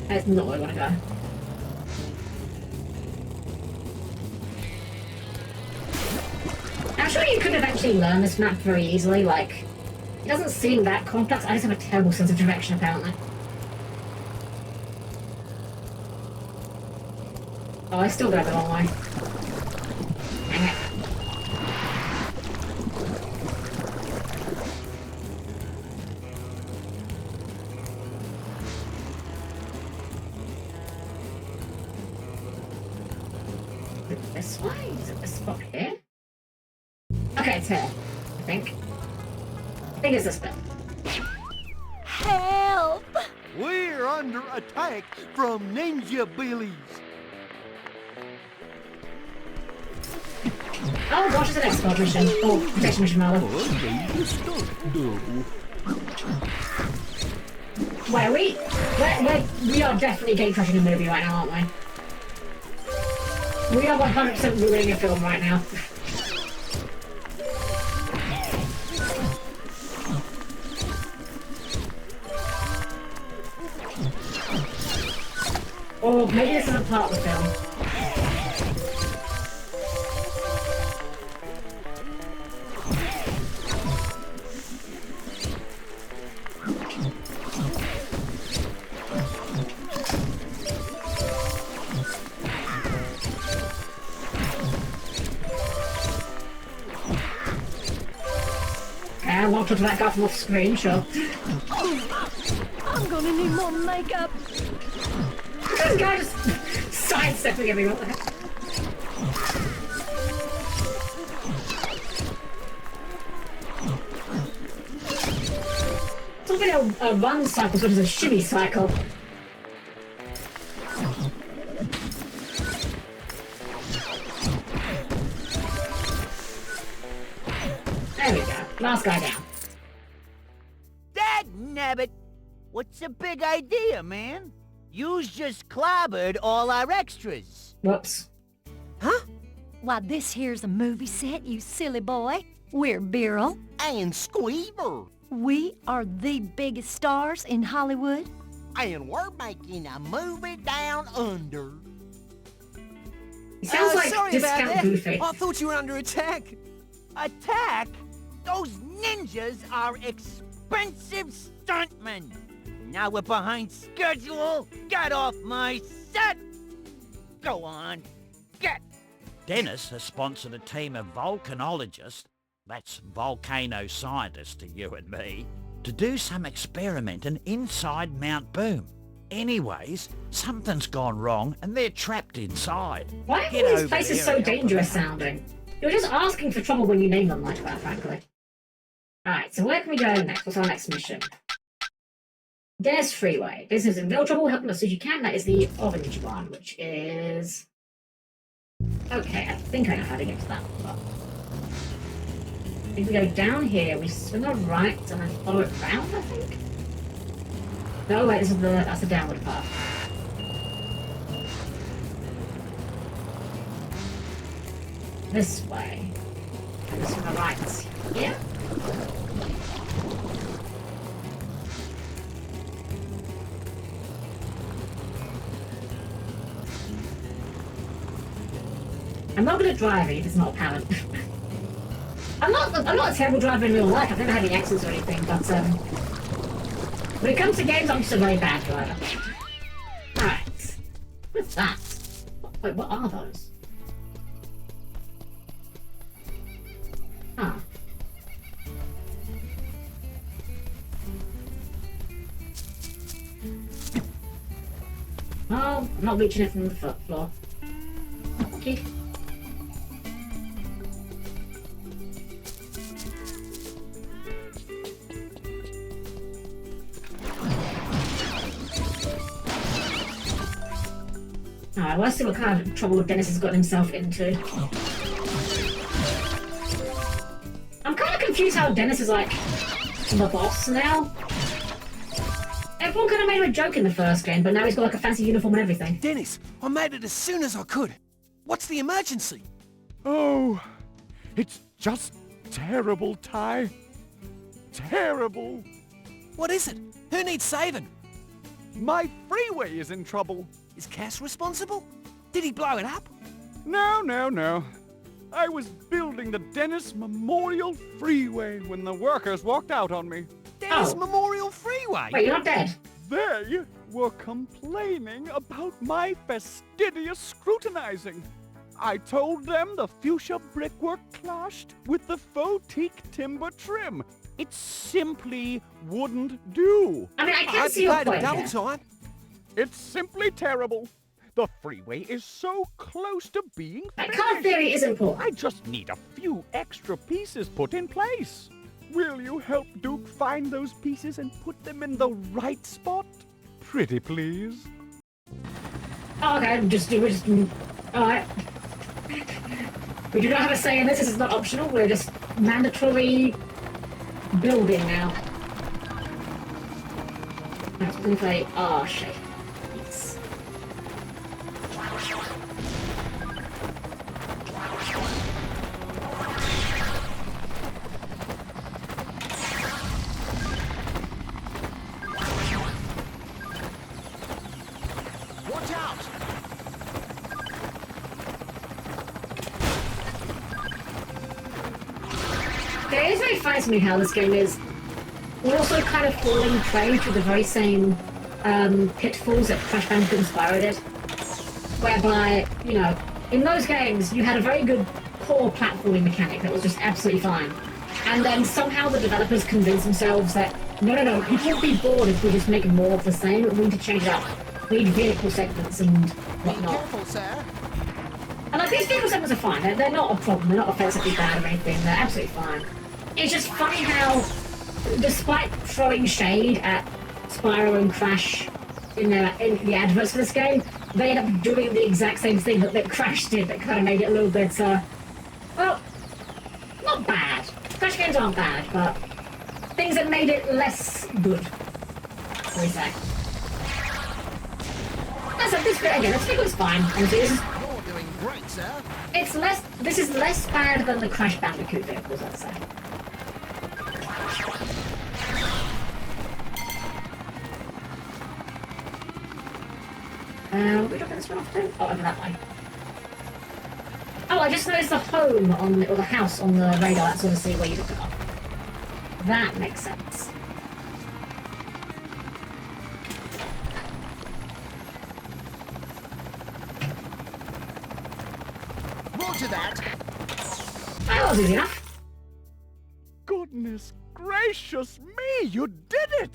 That's not where I want to go. I'm sure you could eventually learn this map very easily, like, it doesn't seem that complex, I just have a terrible sense of direction apparently. Oh, I still go the wrong way. Dang it. Is it this way? Is it this spot here? Okay, it's here, I think. I think it's this bit. Help! We're under attack from ninja billies. Oh gosh, it's an escort mission. Oh, protection mission rather. Wait, we are definitely game crashing a movie right now, aren't we? We are 100% ruining a film right now. Or maybe this isn't part of the film. I walked up to that guy from off screen, sure. I'm gonna need more makeup. This guy just sidestepping everyone. What the heck? It's not a run cycle, so it's a shimmy cycle. There we go. Last guy down. Dagnabbit! What's the big idea, man? You's just clobbered all our extras. Whoops. Huh? Why, this here's a movie set, you silly boy. We're Beryl. And Squeaver. We are the biggest stars in Hollywood. And we're making a movie down under. He sounds like sorry about Discount that. Goofy. I thought you were under attack. Attack? Those ninjas are expensive stuntmen. Now we're behind schedule. Get off my set. Go on. Get. Dennis has sponsored a team of volcanologists, that's volcano scientists to you and me, to do some experimenting inside Mount Boom. Anyways, something's gone wrong and they're trapped inside. Why are Get all these over places there so and help dangerous them out. sounding? You're just asking for trouble when you name them like that, frankly. Alright, so where can we go next? What's our next mission? Dennis Freeway. This is in real trouble, help them as soon as you can. That is the orange one, which is... Okay, I think I know how to get to that one. If we go down here, we swing on right and then follow it round, I think? No, wait, that's the downward path. This way. And this on the right. Yeah. I'm not good at driving if it's not apparent. I'm not a terrible driver in real life. I've never had any accidents or anything, but when it comes to games, I'm just a very bad driver. Alright. What's that? Wait, what are those? Huh. Oh, I'm not reaching it from the foot floor. Okay. Alright, let's see what kind of trouble Dennis has gotten himself into. I'm kind of confused how Dennis is like the boss now. Everyone kind of made him a joke in the first game, but now he's got like a fancy uniform and everything. Dennis, I made it as soon as I could. What's the emergency? Oh, it's just terrible, Ty. Terrible. What is it? Who needs saving? My freeway is in trouble. Is Cass responsible? Did he blow it up? No. I was building the Dennis Memorial Freeway when the workers walked out on me. Dennis Memorial Freeway? Wait, you're not dead? They were complaining about my fastidious scrutinizing. I told them the fuchsia brickwork clashed with the faux teak timber trim. It simply wouldn't do. I mean, I can see your point double here. time. It's simply terrible. The freeway is so close to being That finished. car theory is important. I just need a few extra pieces put in place. Will you help Duke find those pieces and put them in the right spot? Pretty please. Oh, okay, alright. We do not have a say in this. This is not optional. We're just mandatory building now. Let's play shape. Yes. Watch out! Okay, it's very funny to me how this game is. We're also kind of falling prey to the very same pitfalls that Crash Bandicoot and Spyro did. Whereby, you know, in those games you had a very good core platforming mechanic that was just absolutely fine. And then somehow the developers convinced themselves that, no, people won't be bored if we just make more of the same, we need to change it up. We need vehicle segments and whatnot. Be careful, sir. And like, these vehicle segments are fine, they're not a problem, they're not offensively bad or anything, they're absolutely fine. It's just funny how, despite throwing shade at Spyro and Crash in the adverts for this game, they end up doing the exact same thing that Crash did that kind of made it a little bit, well, not bad. Crash games aren't bad, but things that made it less good, what do we say? That's this bit again, this was fine, honestly. You're doing great, sir. This is less bad than the Crash Bandicoot vehicles, I'd say. We dropping this one off too? Oh, over that way. Oh, I just noticed the home or the house on the radar. That's obviously where you took it off. That makes sense. Roger that. That was easy enough. Goodness gracious me, you did it!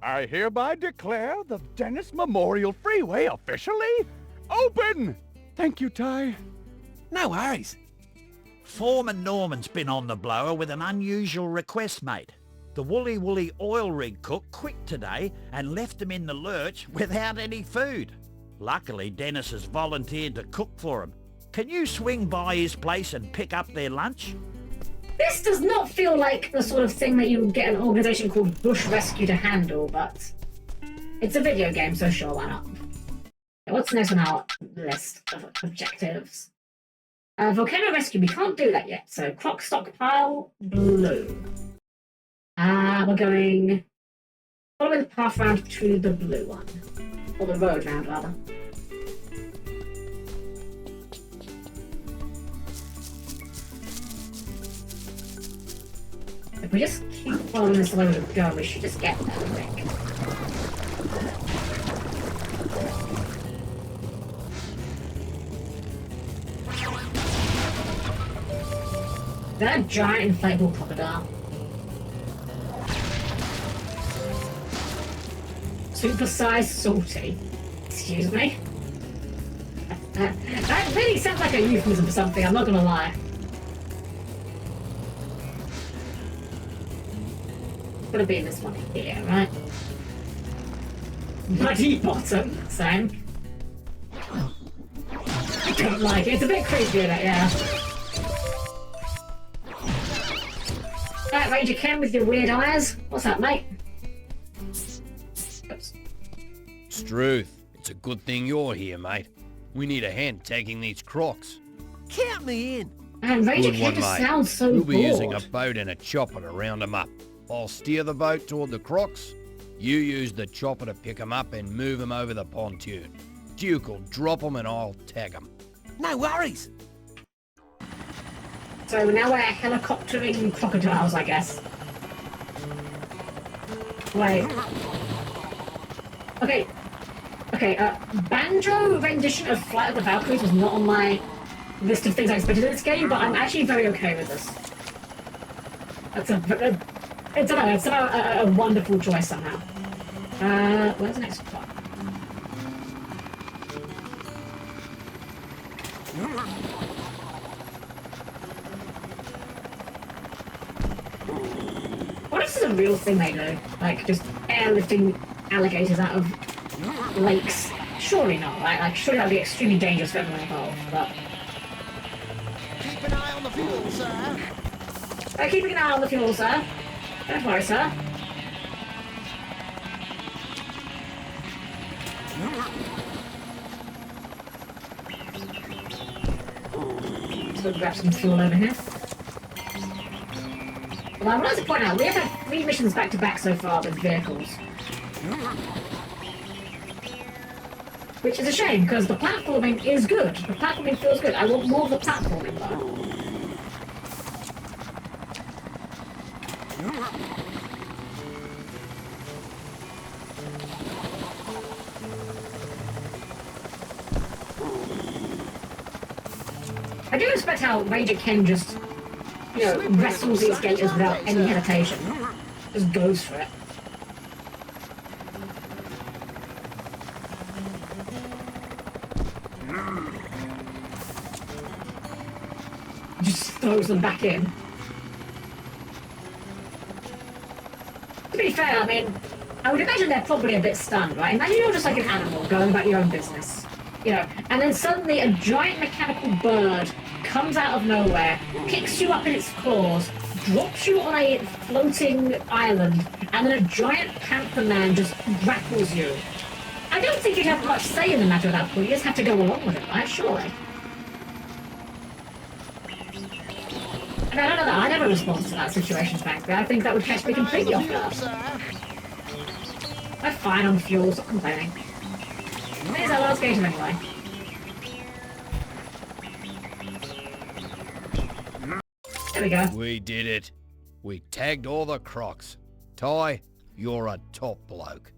I hereby declare the Dennis Memorial Freeway officially open! Thank you, Ty. No worries. Foreman Norman's been on the blower with an unusual request, mate. The Woolly Woolly oil rig cook quit today and left him in the lurch without any food. Luckily, Dennis has volunteered to cook for him. Can you swing by his place and pick up their lunch? This does not feel like the sort of thing that you would get an organisation called Bush Rescue to handle, but it's a video game, so sure, why not? What's next on our list of objectives? Volcano Rescue, we can't do that yet, so Croc Stockpile, blue. We're going following the path round to the blue one. Or the road round, rather. If we just keep following this way we go, we should just get there, I think. Is that a giant inflatable crocodile? Super-sized salty. Excuse me? That really sounds like a euphemism for something, I'm not gonna lie. Gonna be in this one here, right? Muddy bottom, same. I don't like it, it's a bit creepy, yeah. Right, Ranger Ken with your weird eyes. What's up, mate? Oops. Struth, it's a good thing you're here, mate. We need a hand taking these crocs. Count me in. And Ranger Good Ken one, just mate. sounds so We'll be bored. using a boat and a chopper to round them up. I'll steer the boat toward the crocs. You use the chopper to pick 'em up and move 'em over the pontoon. Duke'll drop 'em and I'll tag 'em. No worries. So now we're helicoptering crocodiles, I guess. Wait. Okay. Okay, banjo rendition of Flight of the Valkyries was not on my list of things I expected in this game, but I'm actually very okay with this. It's a wonderful choice somehow. Where's the next spot? What if this is a real thing they do? Like, just airlifting alligators out of lakes? Surely not, right? Like, surely that would be extremely dangerous for everyone involved, but... Keep an eye on the fuel, sir. Keeping an eye on the fuel, sir. Don't worry, sir. Let's grab some fuel over here. Well, I would like to point out, we have had 3 missions back to back so far with vehicles. Which is a shame, because the platforming is good. The platforming feels good. I want more of the platforming, though. I do respect how Ranger Ken just, you know, wrestles these gators without any hesitation. Just goes for it. Just throws them back in. To be fair, I mean, I would imagine they're probably a bit stunned, right? Imagine you're just like an animal going about your own business, you know, and then suddenly a giant mechanical bird comes out of nowhere, picks you up in its claws, drops you on a floating island, and then a giant panther man just grapples you. I don't think you'd have much say in the matter at that point. You just have to go along with it, right? Surely. And I don't know that I never respond to that situation, frankly. I think that would catch me completely off guard. I'm fine on fuel, stop complaining. Here's our last gator anyway. There we go. We did it. We tagged all the crocs. Ty, you're a top bloke.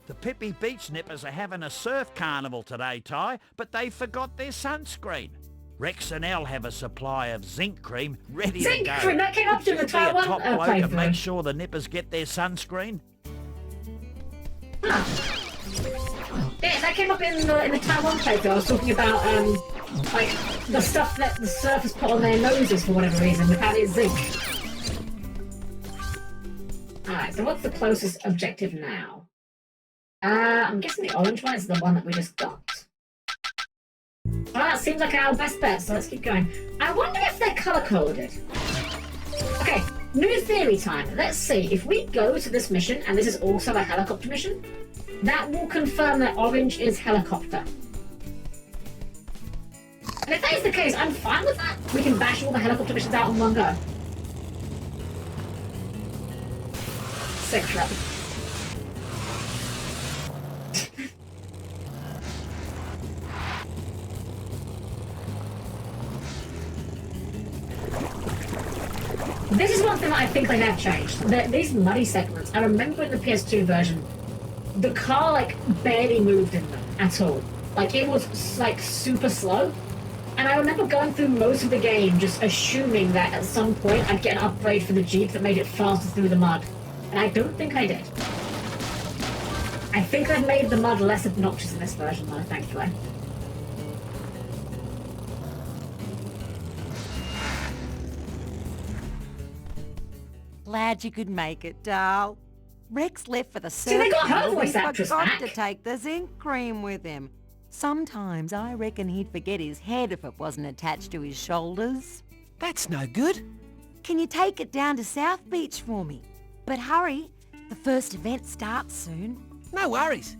The Pippi Beach Nippers are having a surf carnival today, Ty, but they forgot their sunscreen. Rex and Elle have a supply of zinc cream ready to go. Zinc cream, that came up during the Taiwan top bloke and make playthrough. sure the nippers get their sunscreen. Yeah, that came up in the Taiwan playthrough. I was talking about like the stuff that the surfers put on their noses for whatever reason. Apparently it's zinc. Alright, so what's the closest objective now? I'm guessing the orange one is the one that we just got. Well, that seems like our best bet, so let's keep going. I wonder if they're colour-coded. Okay, new theory time. Let's see, if we go to this mission, and this is also a helicopter mission, that will confirm that orange is helicopter. And if that is the case, I'm fine with that. We can bash all the helicopter missions out in one go. Sick trap. This is one thing that I think they have changed. These muddy segments, I remember in the PS2 version, the car like barely moved in them at all. Like it was like super slow. And I remember going through most of the game just assuming that at some point I'd get an upgrade for the Jeep that made it faster through the mud. And I don't think I did. I think I've made the mud less obnoxious in this version though, thankfully. Glad you could make it, doll. Rex left for the surf. See, they got her carnival, voice but actress forgot back. to take the zinc cream with him. Sometimes I reckon he'd forget his head if it wasn't attached to his shoulders. That's no good. Can you take it down to South Beach for me? But hurry, the first event starts soon. No worries.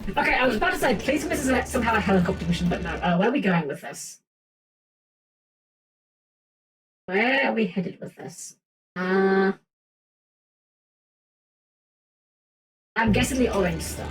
Okay, I was about to say, please this is somehow a helicopter mission, but no. Where are we going with this? Where are we headed with this? I'm guessing the orange star.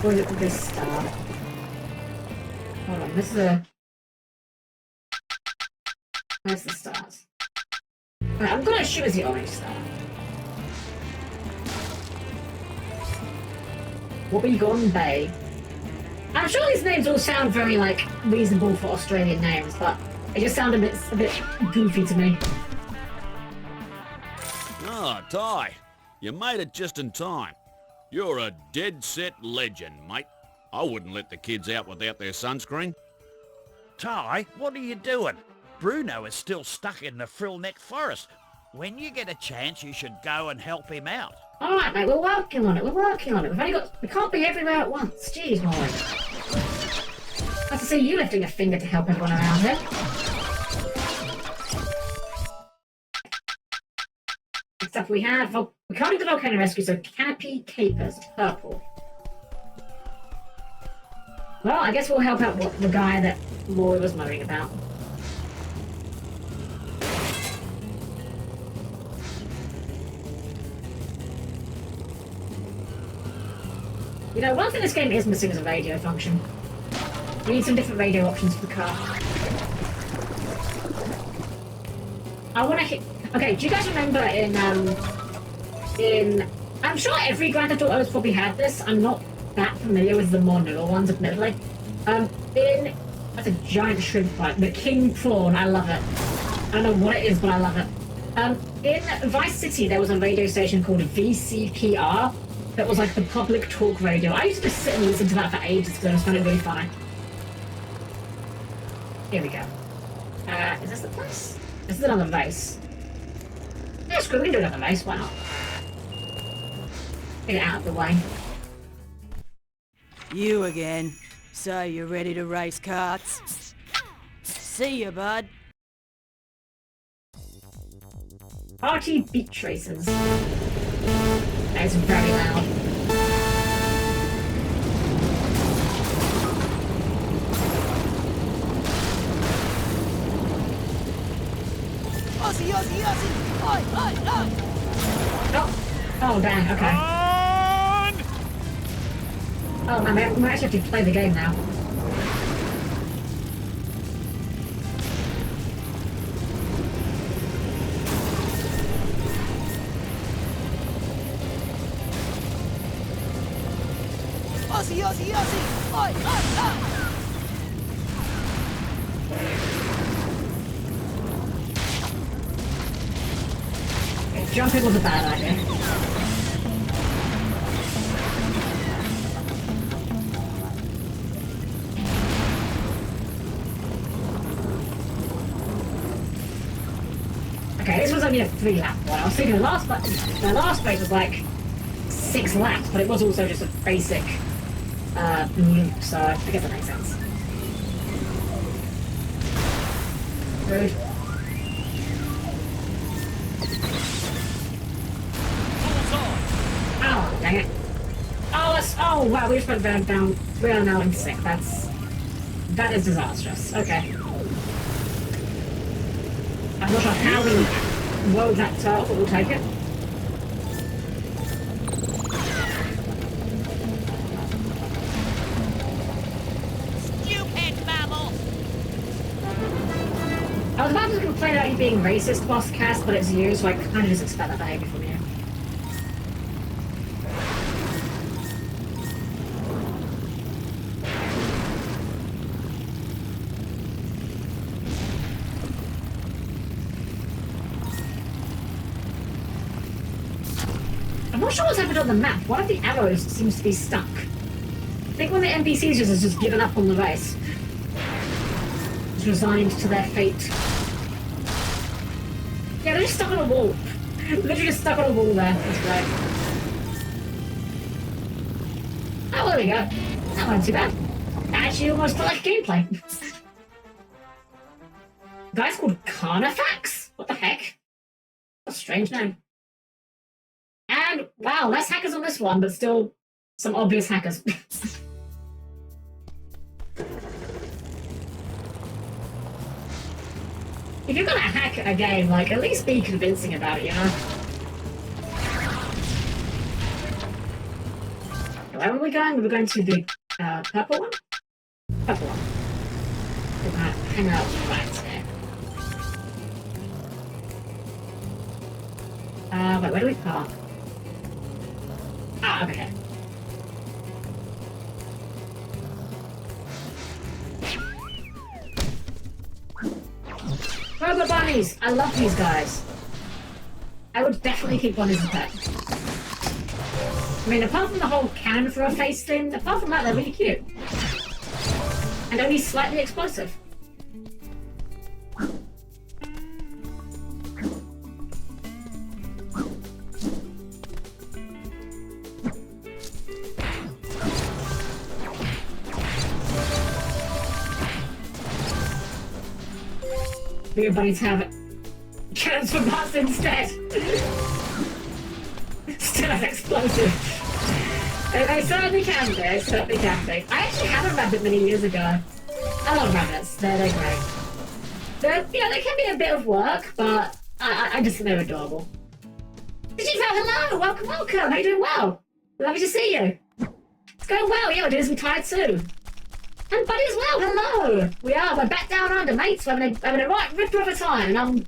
Or is it this star? Hold on, this is a... Where's the stars? Right, I'm gonna assume it's the orange star. Wobbegong Bay. I'm sure these names all sound very, like, reasonable for Australian names, but they just sound a bit goofy to me. Ah, Ty. You made it just in time. You're a dead-set legend, mate. I wouldn't let the kids out without their sunscreen. Ty, what are you doing? Bruno is still stuck in the frill-neck forest. When you get a chance, you should go and help him out. Alright, mate, we're working on it, We can't be everywhere at once. Jeez, Molly. Nice to see you lifting a finger to help everyone around here. Next up we have... we can't do the volcano rescue, so canopy capers, purple. Well, I guess we'll help out the guy that Roy was moaning about. You know, one thing this game is missing is a radio function. We need some different radio options for the car. I want to hit... Okay, do you guys remember in... I'm sure every Grand Theft Auto has probably had this. I'm not that familiar with the more newer ones, admittedly. That's a giant shrimp fight. The King Prawn, I love it. I don't know what it is, but I love it. In Vice City, there was a radio station called VCPR that was like the public talk radio. I used to just sit and listen to that for ages because I just found it really funny. Here we go. Is this the place? This is another vase. Yeah, screw it, we can do another vase, why not? Get it out of the way. You again. So you're ready to race karts? See ya, bud. Party beach racers. That is very loud. Aussie, Aussie, Aussie! Oi, oi, oi! Oh, dang, okay. Oh man, we actually have to play the game now. Aussie, Aussie, Aussie! Oi, oi, oi! Okay, jumping was a bad idea. Okay, this was only a 3-lap one. I was thinking the last race was like 6 laps, but it was also just a basic loop, so I guess that makes sense. Rude. Oh, dang it. Oh, oh wow, we just went down. We are now in 6th. That is disastrous. Okay. I'm not sure how we rode that turtle, but we'll take it. Stupid babble! I was about to complain about you being racist, Boss Cass, but it's you, so I kind of just expect that behavior from you. I'm not sure what's happened on the map. One of the arrows seems to be stuck. I think one of the NPCs has just given up on the race. Just resigned to their fate. Yeah, they're just stuck on a wall. Literally just stuck on a wall there. That's great. Oh, there we go. That wasn't too bad. Actually, almost like gameplay. Guy's called Carnifax? What the heck? a strange name. And, wow, less hackers on this one, but still some obvious hackers. If you're gonna hack a game, like, at least be convincing about it, you know? Where were we going? We were going to the purple one? Purple one. We're gonna hang out right there. Wait, where do we park? Ah, over here. Robo bunnies! I love these guys. I would definitely keep one as a pet. I mean, apart from the whole cannon for a face thing, apart from that, they're really cute. And only slightly explosive. Weird bunnies have cannons for butts instead. Still as explosive. They certainly can be. They certainly can be. I actually had a rabbit many years ago. I love rabbits. They're great. They can be a bit of work, but I just think they're adorable. Digital, hello! Welcome, welcome! How you doing? Well? Lovely to see you. It's going well. Yeah, we're doing some tired soon. And Buddy as well, hello! We're back down under, mates. We're having a right ripper of a time, and I'm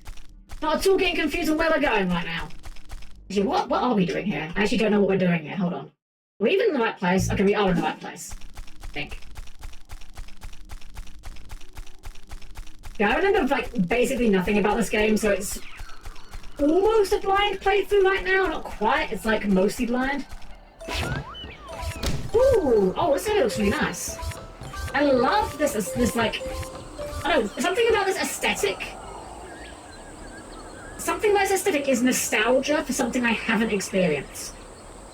not at all getting confused on where we're going right now. Actually, what are we doing here? I actually don't know what we're doing here. Hold on. Are we even in the right place? Okay, we are in the right place. I think. Yeah, I remember, like, basically nothing about this game, so it's almost a blind playthrough right now. Not quite. It's, like, mostly blind. Ooh! Oh, this area looks really nice. I love this like, I don't know, something about this aesthetic. Something about this aesthetic is nostalgia for something I haven't experienced.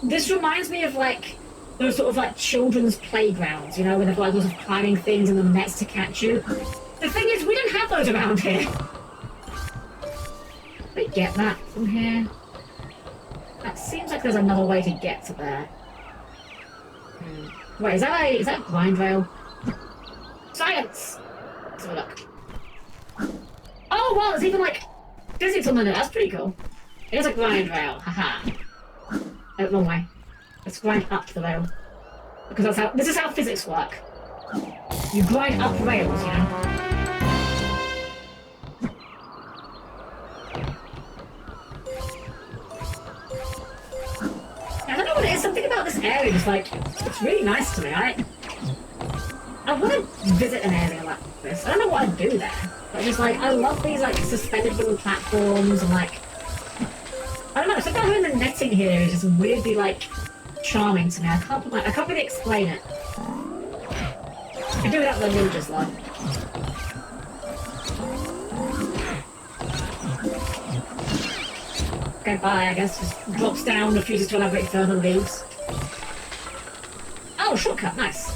This reminds me of, like, those sort of, like, children's playgrounds, you know, where they've got, like, lots of climbing things and the nets to catch you. The thing is, we don't have those around here. Wait, get that from here? That seems like there's another way to get to there. Wait, is that a grind rail? Science! Let's have a look. Oh, wow, there's even, like, physics on the net. That's pretty cool. Here's a grind rail. Haha. Oh, wrong way. Let's grind up the rail. Because this is how physics work. You grind up rails, you know? I don't know what it is. Something about this area is, like, it's really nice to me. I want to visit an area like this. I don't know what I'd do there. But just, like, I love these, like, suspended little platforms and, like, I don't know, something about having the netting here is just weirdly, like, charming to me. I can't really explain it. I do it out the ninjas, though. Okay, bye, I guess. Just drops down, refuses to elaborate further, leaves. Oh, shortcut, nice.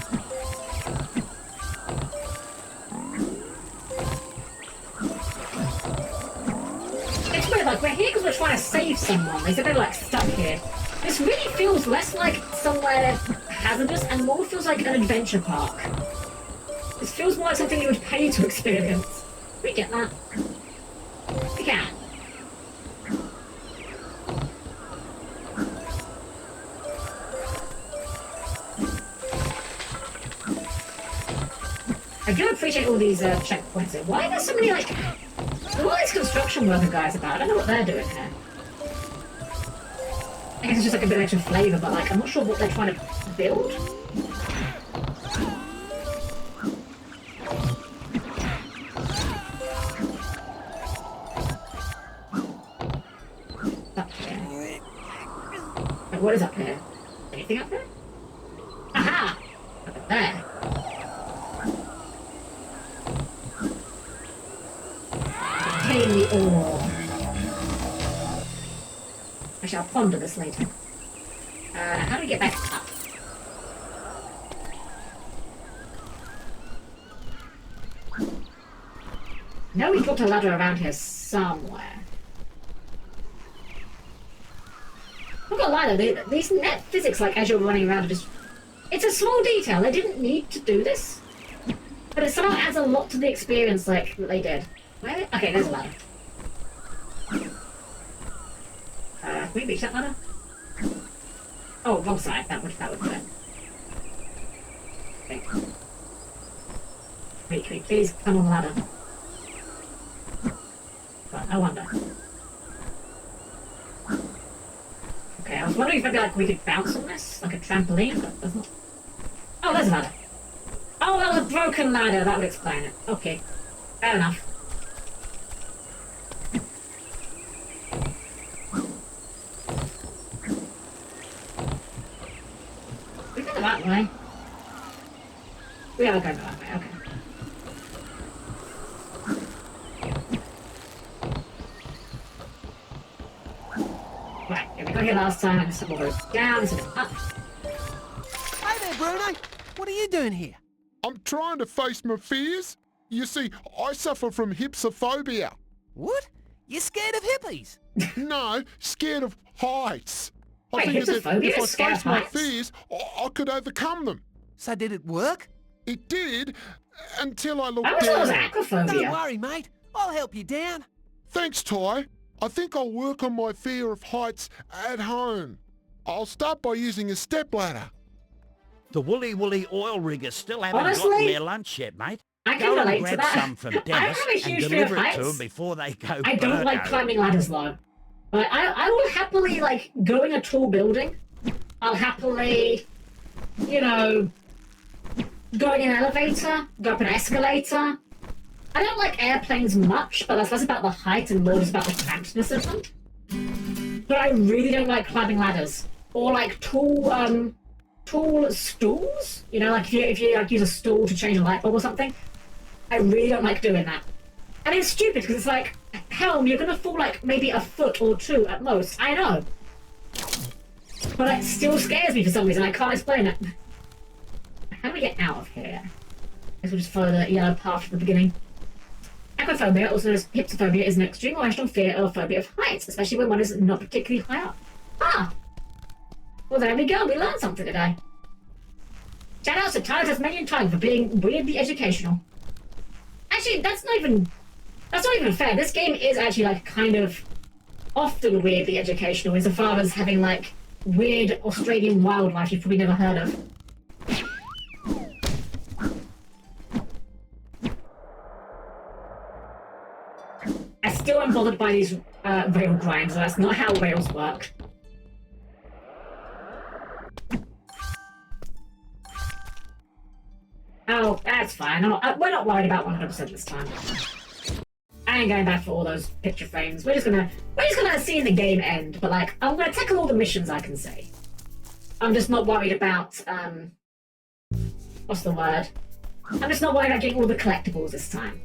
It's weird, like, we're here because we're trying to save someone. They said they were, like, stuck here. This really feels less like somewhere hazardous and more feels like an adventure park. This feels more like something you would pay to experience. We get that. We can. I do appreciate all these checkpoints here. Why are there so many, like... There are all these construction worker guys about. I don't know what they're doing here. I guess it's just like a bit of extra flavour, but like, I'm not sure what they're trying to build. Up here. Wait, what is up here? Anything up here? Aha! Up there. Obtain the ore. I shall ponder this later. How do we get back up? No, we got a ladder around here somewhere. lie though, these net physics, like as you're running around, are just... It's a small detail, they didn't need to do this. But it somehow adds a lot to the experience, like, that they did. Where? Okay, there's a ladder. Can we reach that ladder? Oh, wrong side, that would do it. Okay. Wait, can we please come on the ladder? But I wonder. Okay, I was wondering if maybe like we could bounce on this, like a trampoline, but there's not. Oh, there's a ladder. Oh, that was a broken ladder, that would explain it. Okay, fair enough. We go that way. We are going that way, okay. Right, yeah, we got here last time, and some of those down, some up. Hey there, Bruno. What are you doing here? I'm trying to face my fears. You see, I suffer from hypsophobia. What? You're scared of hippies? No, scared of heights. Wait, I figured that hypsophobia? if I Scared of faced my heights? fears, I could overcome them. So did it work? It did, until I looked I was always down. acrophobia. Don't worry, mate. I'll help you down. Thanks, Ty. I think I'll work on my fear of heights at home. I'll start by using a stepladder. The Woolly oil riggers still haven't Honestly, gotten their lunch yet, mate. I can Go and relate to grab that. some from I Dennis have a and huge fear of deliver it to heights. them before they go I don't like burko. climbing ladders though. But I will happily, like, go in a tall building. I'll happily, you know, go in an elevator, go up an escalator. I don't like airplanes much, but that's less about the height and more just about the crampedness of them. But I really don't like climbing ladders. Or like tall stools. You know, like if you like use a stool to change a light bulb or something. I really don't like doing that. And it's stupid because it's like, Helm, you're gonna fall like maybe a foot or two at most. I know. But it still scares me for some reason. I can't explain it. How do we get out of here? I guess we'll just follow the yellow path from the beginning. Acrophobia, also known as hypsophobia, is an extreme or rational fear or phobia of heights, especially when one is not particularly high up. Ah! Well, there we go. We learned something today. Shout out to Tasmanian Time for being weirdly educational. Actually, that's not even fair. This game is actually like kind of often weirdly educational insofar as having like weird Australian wildlife you've probably never heard of. I still am bothered by these rail grinds. That's not how rails work. Oh, that's fine. We're not worried about 100% this time. I ain't going back for all those picture frames. We're just gonna see the game end. But like, I'm gonna tackle all the missions I can see. I'm just not worried about what's the word? I'm just not worried about getting all the collectibles this time.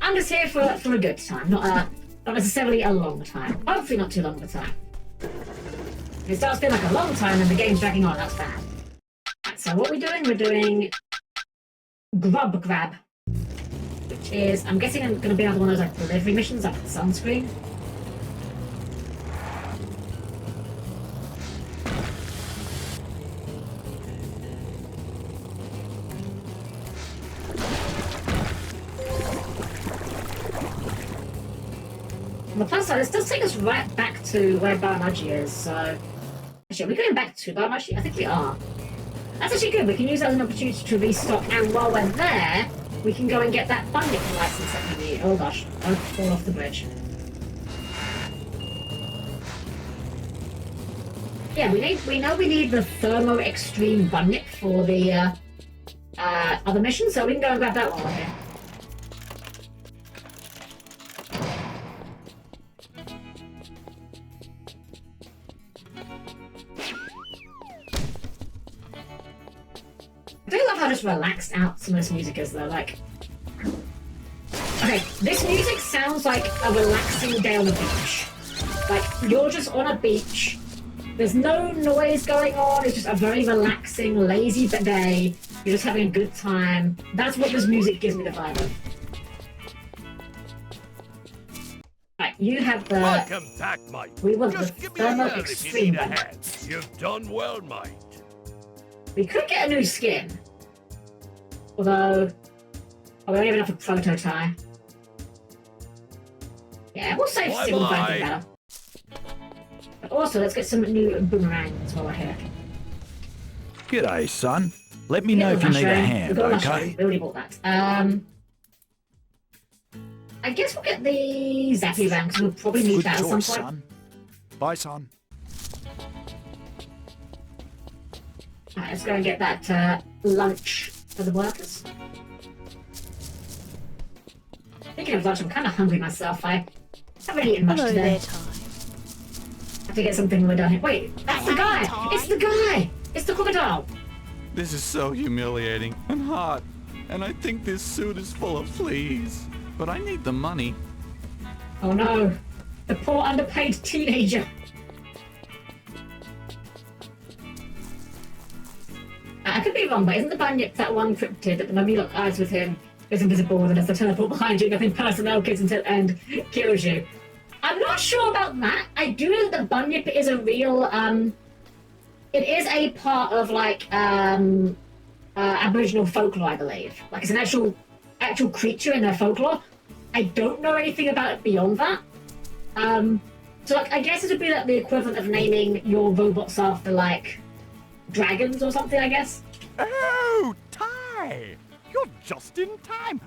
I'm just here for a good time, not necessarily a long time. Hopefully not too long of a time. If it starts feeling like a long time and the game's dragging on, that's bad. Right, so what we're doing? We're doing grub grab, which is, I'm guessing I'm going to be another one of those like delivery missions up at the sunscreen. On the plus side, this does take us right back to where Barmaji is, so... Actually, are we going back to Barmaji? I think we are. That's actually good, we can use that as an opportunity to restock, and while we're there, we can go and get that funding license that we need. Oh gosh, don't fall off the bridge. Yeah, we know we need the Thermo Extreme Bunnik for the other mission, so we can go and grab that while we're here. I do love how just relaxed out some of this music is though, like... Okay, this music sounds like a relaxing day on the beach. Like, you're just on a beach, there's no noise going on, it's just a very relaxing, lazy day, you're just having a good time. That's what this music gives me the vibe of. Right, you have the... Welcome back, mate. We want Just the give me a thermal yell if you extreme need a one. hand. You've done well, mate. We could get a new skin. Although... Oh, we only have enough for prototype. Yeah, we'll save Bye single bye. fighting better. But also, let's get some new boomerangs while we're here. G'day, son. Let me know if you need a hand, We okay? already bought that. I guess we'll get the Zappy ranks. We'll probably need Good that at some choice, point. son. Bye, son. Alright, let's go and get that lunch for the workers. Speaking of lunch, I'm kind of hungry myself. I haven't eaten much Hello today. there, Ty. Have to get something when we're done here. Wait, that's the guy! It's the guy! It's the crocodile! This is so humiliating and hot. And I think this suit is full of fleas. But I need the money. Oh no, the poor underpaid teenager. I could be wrong, but isn't the Bunyip that one cryptid that the moment you lock eyes with him is invisible and as the teleport behind you, nothing personnel gets into and kills you? I'm not sure about that. I do know that the Bunyip is a real, it is a part of like Aboriginal folklore, I believe. Like it's an actual creature in their folklore. I don't know anything about it beyond that. So like I guess it would be like the equivalent of naming your robots after like dragons or something, I guess. Oh, Ty! You're just in time.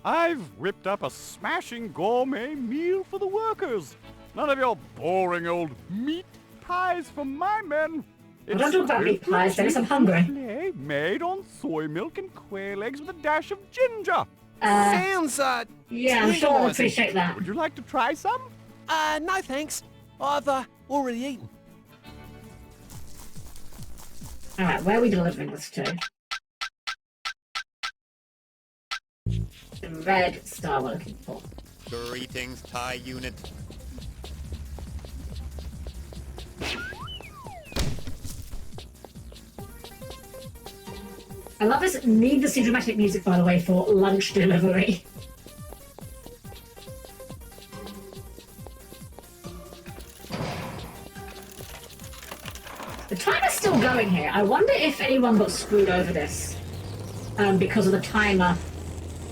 I've whipped up a smashing gourmet meal for the workers. None of your boring old meat pies for my men. Well, don't talk about meat pies, Dennis. I'm hungry. Souffle made on soy milk and quail eggs with a dash of ginger. Sounds, Yeah, I'm sure I'll appreciate that. Would you like to try some? No thanks. I've, already eaten. Alright, where are we delivering this to? The red star we're looking for. Greetings, TIE unit. I love this needlessly dramatic music, by the way, for lunch delivery. The timer's still going here. I wonder if anyone got screwed over this because of the timer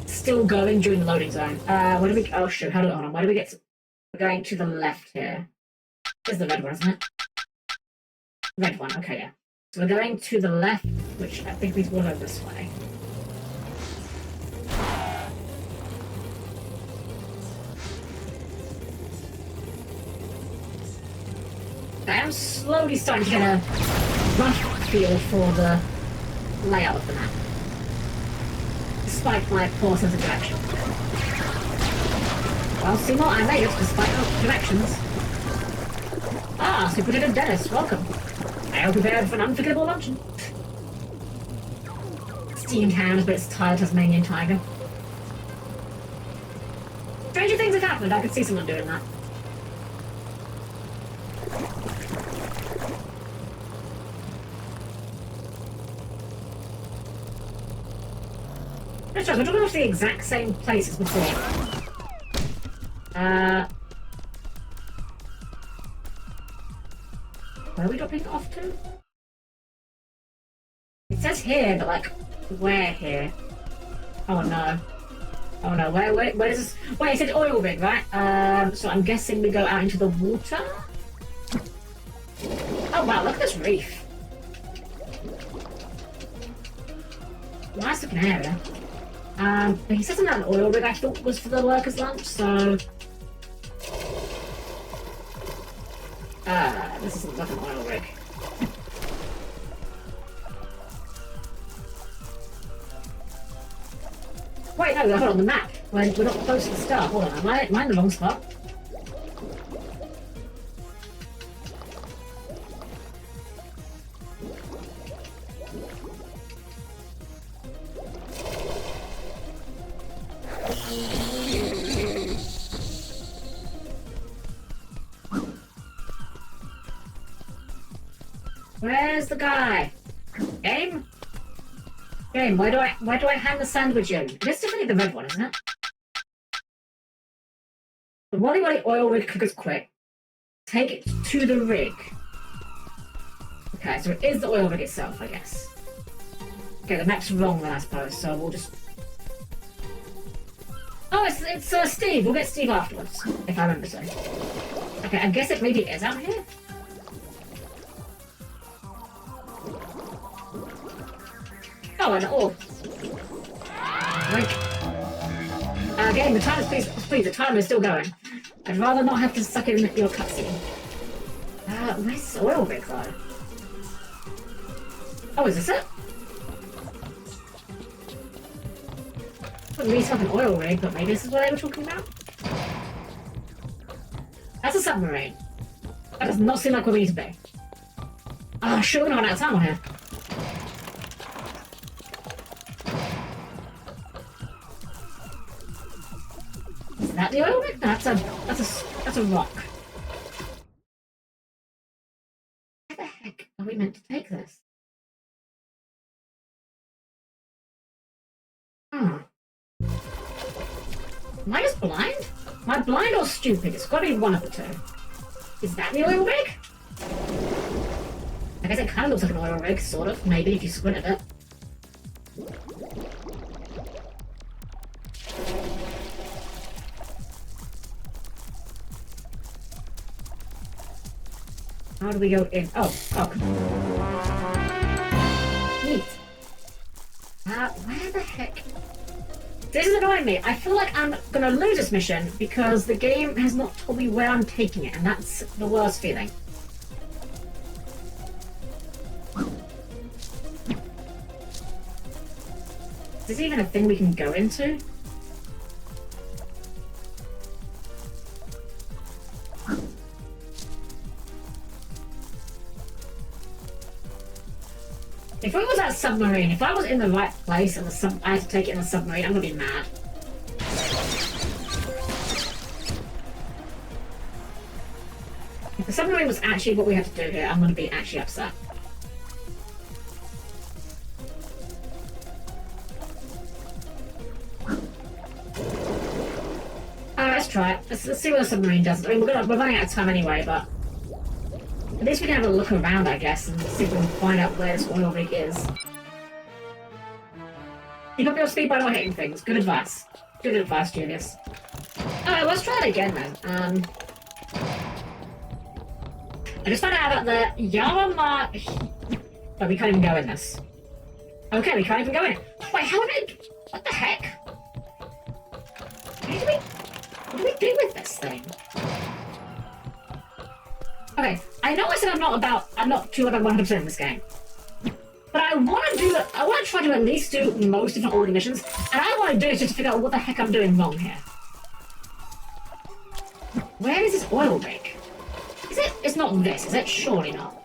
still going during the loading zone. Where do we? Oh shoot! Hold on. Where do we get? We're going to the left here. Here's the red one, isn't it? Red one. Okay, yeah. So we're going to the left, which I think means we'll go this way. I am slowly starting to get a rough feel for the layout of the map, despite my poor sense of direction. Well, Seymour, I made it despite no directions. Ah, Superintendent Dennis, welcome. I hope you're prepared for an unforgettable luncheon. Steamed hams, but it's tired Tasmanian tiger. Stranger things have happened. I could see someone doing that. Let's try. We're talking about the exact same place as before. Where are we dropping it off to? It says here, but like, where here? Oh no. Oh no, where is this? Wait, it said oil rig, right? So I'm guessing we go out into the water? Oh wow, look at this reef. Nice looking area. He says an oil rig I thought was for the workers' lunch, so... this isn't like an oil rig. Wait, no, hold on, the map. We're not close to the start. Hold on, am I in the wrong spot? Where's the guy? Game? Game, why do I hand the sandwich in? It is definitely the red one, isn't it? The Wally Wally oil rig cookers quick. Take it to the rig. Okay, so it is the oil rig itself, I guess. Okay, the map's wrong then, I suppose, so we'll just... Oh, it's Steve. We'll get Steve afterwards, if I remember so. Okay, I guess it maybe is out here. Oh, an orb. Right. Again, the timer's please, the timer is still going. I'd rather not have to suck in your cutscene. Where's the oil rig though? Oh, is this it? Wouldn't be an oil rig, but maybe this is what they were talking about? That's a submarine. That does not seem like where we need to be. Oh, sure, we're gonna run out of time on here. Is that the oil rig? No, that's a rock. Where the heck are we meant to take this? Hmm. Am I just blind? Am I blind or stupid? It's gotta be one of the two. Is that the oil rig? I guess it kind of looks like an oil rig, sort of. Maybe if you squint at it. How do we go in? Oh. Neat. Where the heck? This is annoying me. I feel like I'm gonna lose this mission because the game has not told me where I'm taking it, and that's the worst feeling. Is this even a thing we can go into? If it was that submarine, if I was in the right place and I had to take it in a submarine, I'm gonna be mad. If the submarine was actually what we had to do here, I'm gonna be actually upset. Alright, let's try it. Let's see what the submarine does. I mean, we're running out of time anyway, but at least we can have a look around, I guess, and see if we can find out where this oil rig is. Keep up your speed by not hitting things. Good advice. Good advice, Julius. Alright, let's try it again then. I just found out about the Yama... But we can't even go in this. Okay, we can't even go in. Wait, how did... What the heck? What do we do with this thing? Okay, I know I said I'm not too about 100% in this game. But I want to try to at least do most, if not all, of the missions, and I want to do it just to figure out what the heck I'm doing wrong here. Where is this oil rig? Is it? It's not this, is it? Surely not.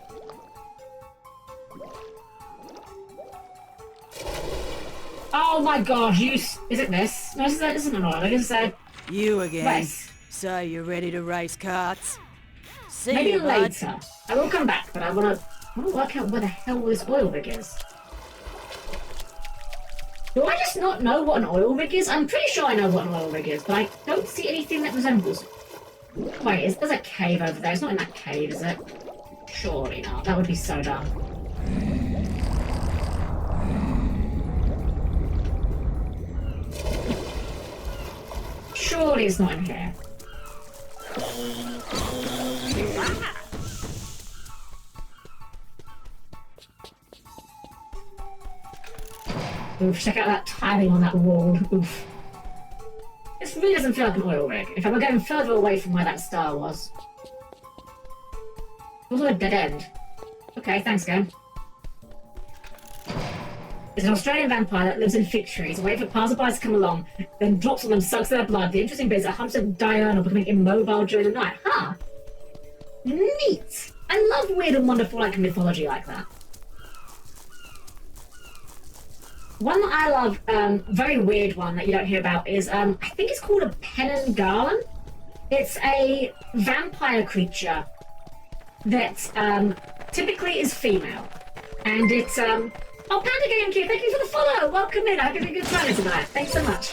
Oh my gosh, is it this? No, this isn't an oil rig, it's a... You again. Race. So you're ready to race karts? See Maybe you, later. bud. I will come back, but I want to work out where the hell this oil rig is. Do I just not know what an oil rig is? I'm pretty sure I know what an oil rig is, but I don't see anything that resembles. Wait, there's a cave over there. It's not in that cave, is it? Surely not. That would be so dumb. Surely it's not in here. Oof, check out that tiling on that wall. Oof. This really doesn't feel like an oil rig. In fact, we're going further away from where that star was. It was a dead end. Okay, thanks, game. There's an Australian vampire that lives in fig trees, waiting for passersby to come along, then drops on them, sucks their blood. The interesting bit is that hunts them diurnal, becoming immobile during the night. Huh. Neat! I love weird and wonderful mythology like that. One that I love, very weird one that you don't hear about is, I think it's called a Penangalan. It's a vampire creature that typically is female. And it's, oh, Panda GameCube, thank you for the follow! Welcome in, I hope you're having a good time tonight. Thanks so much.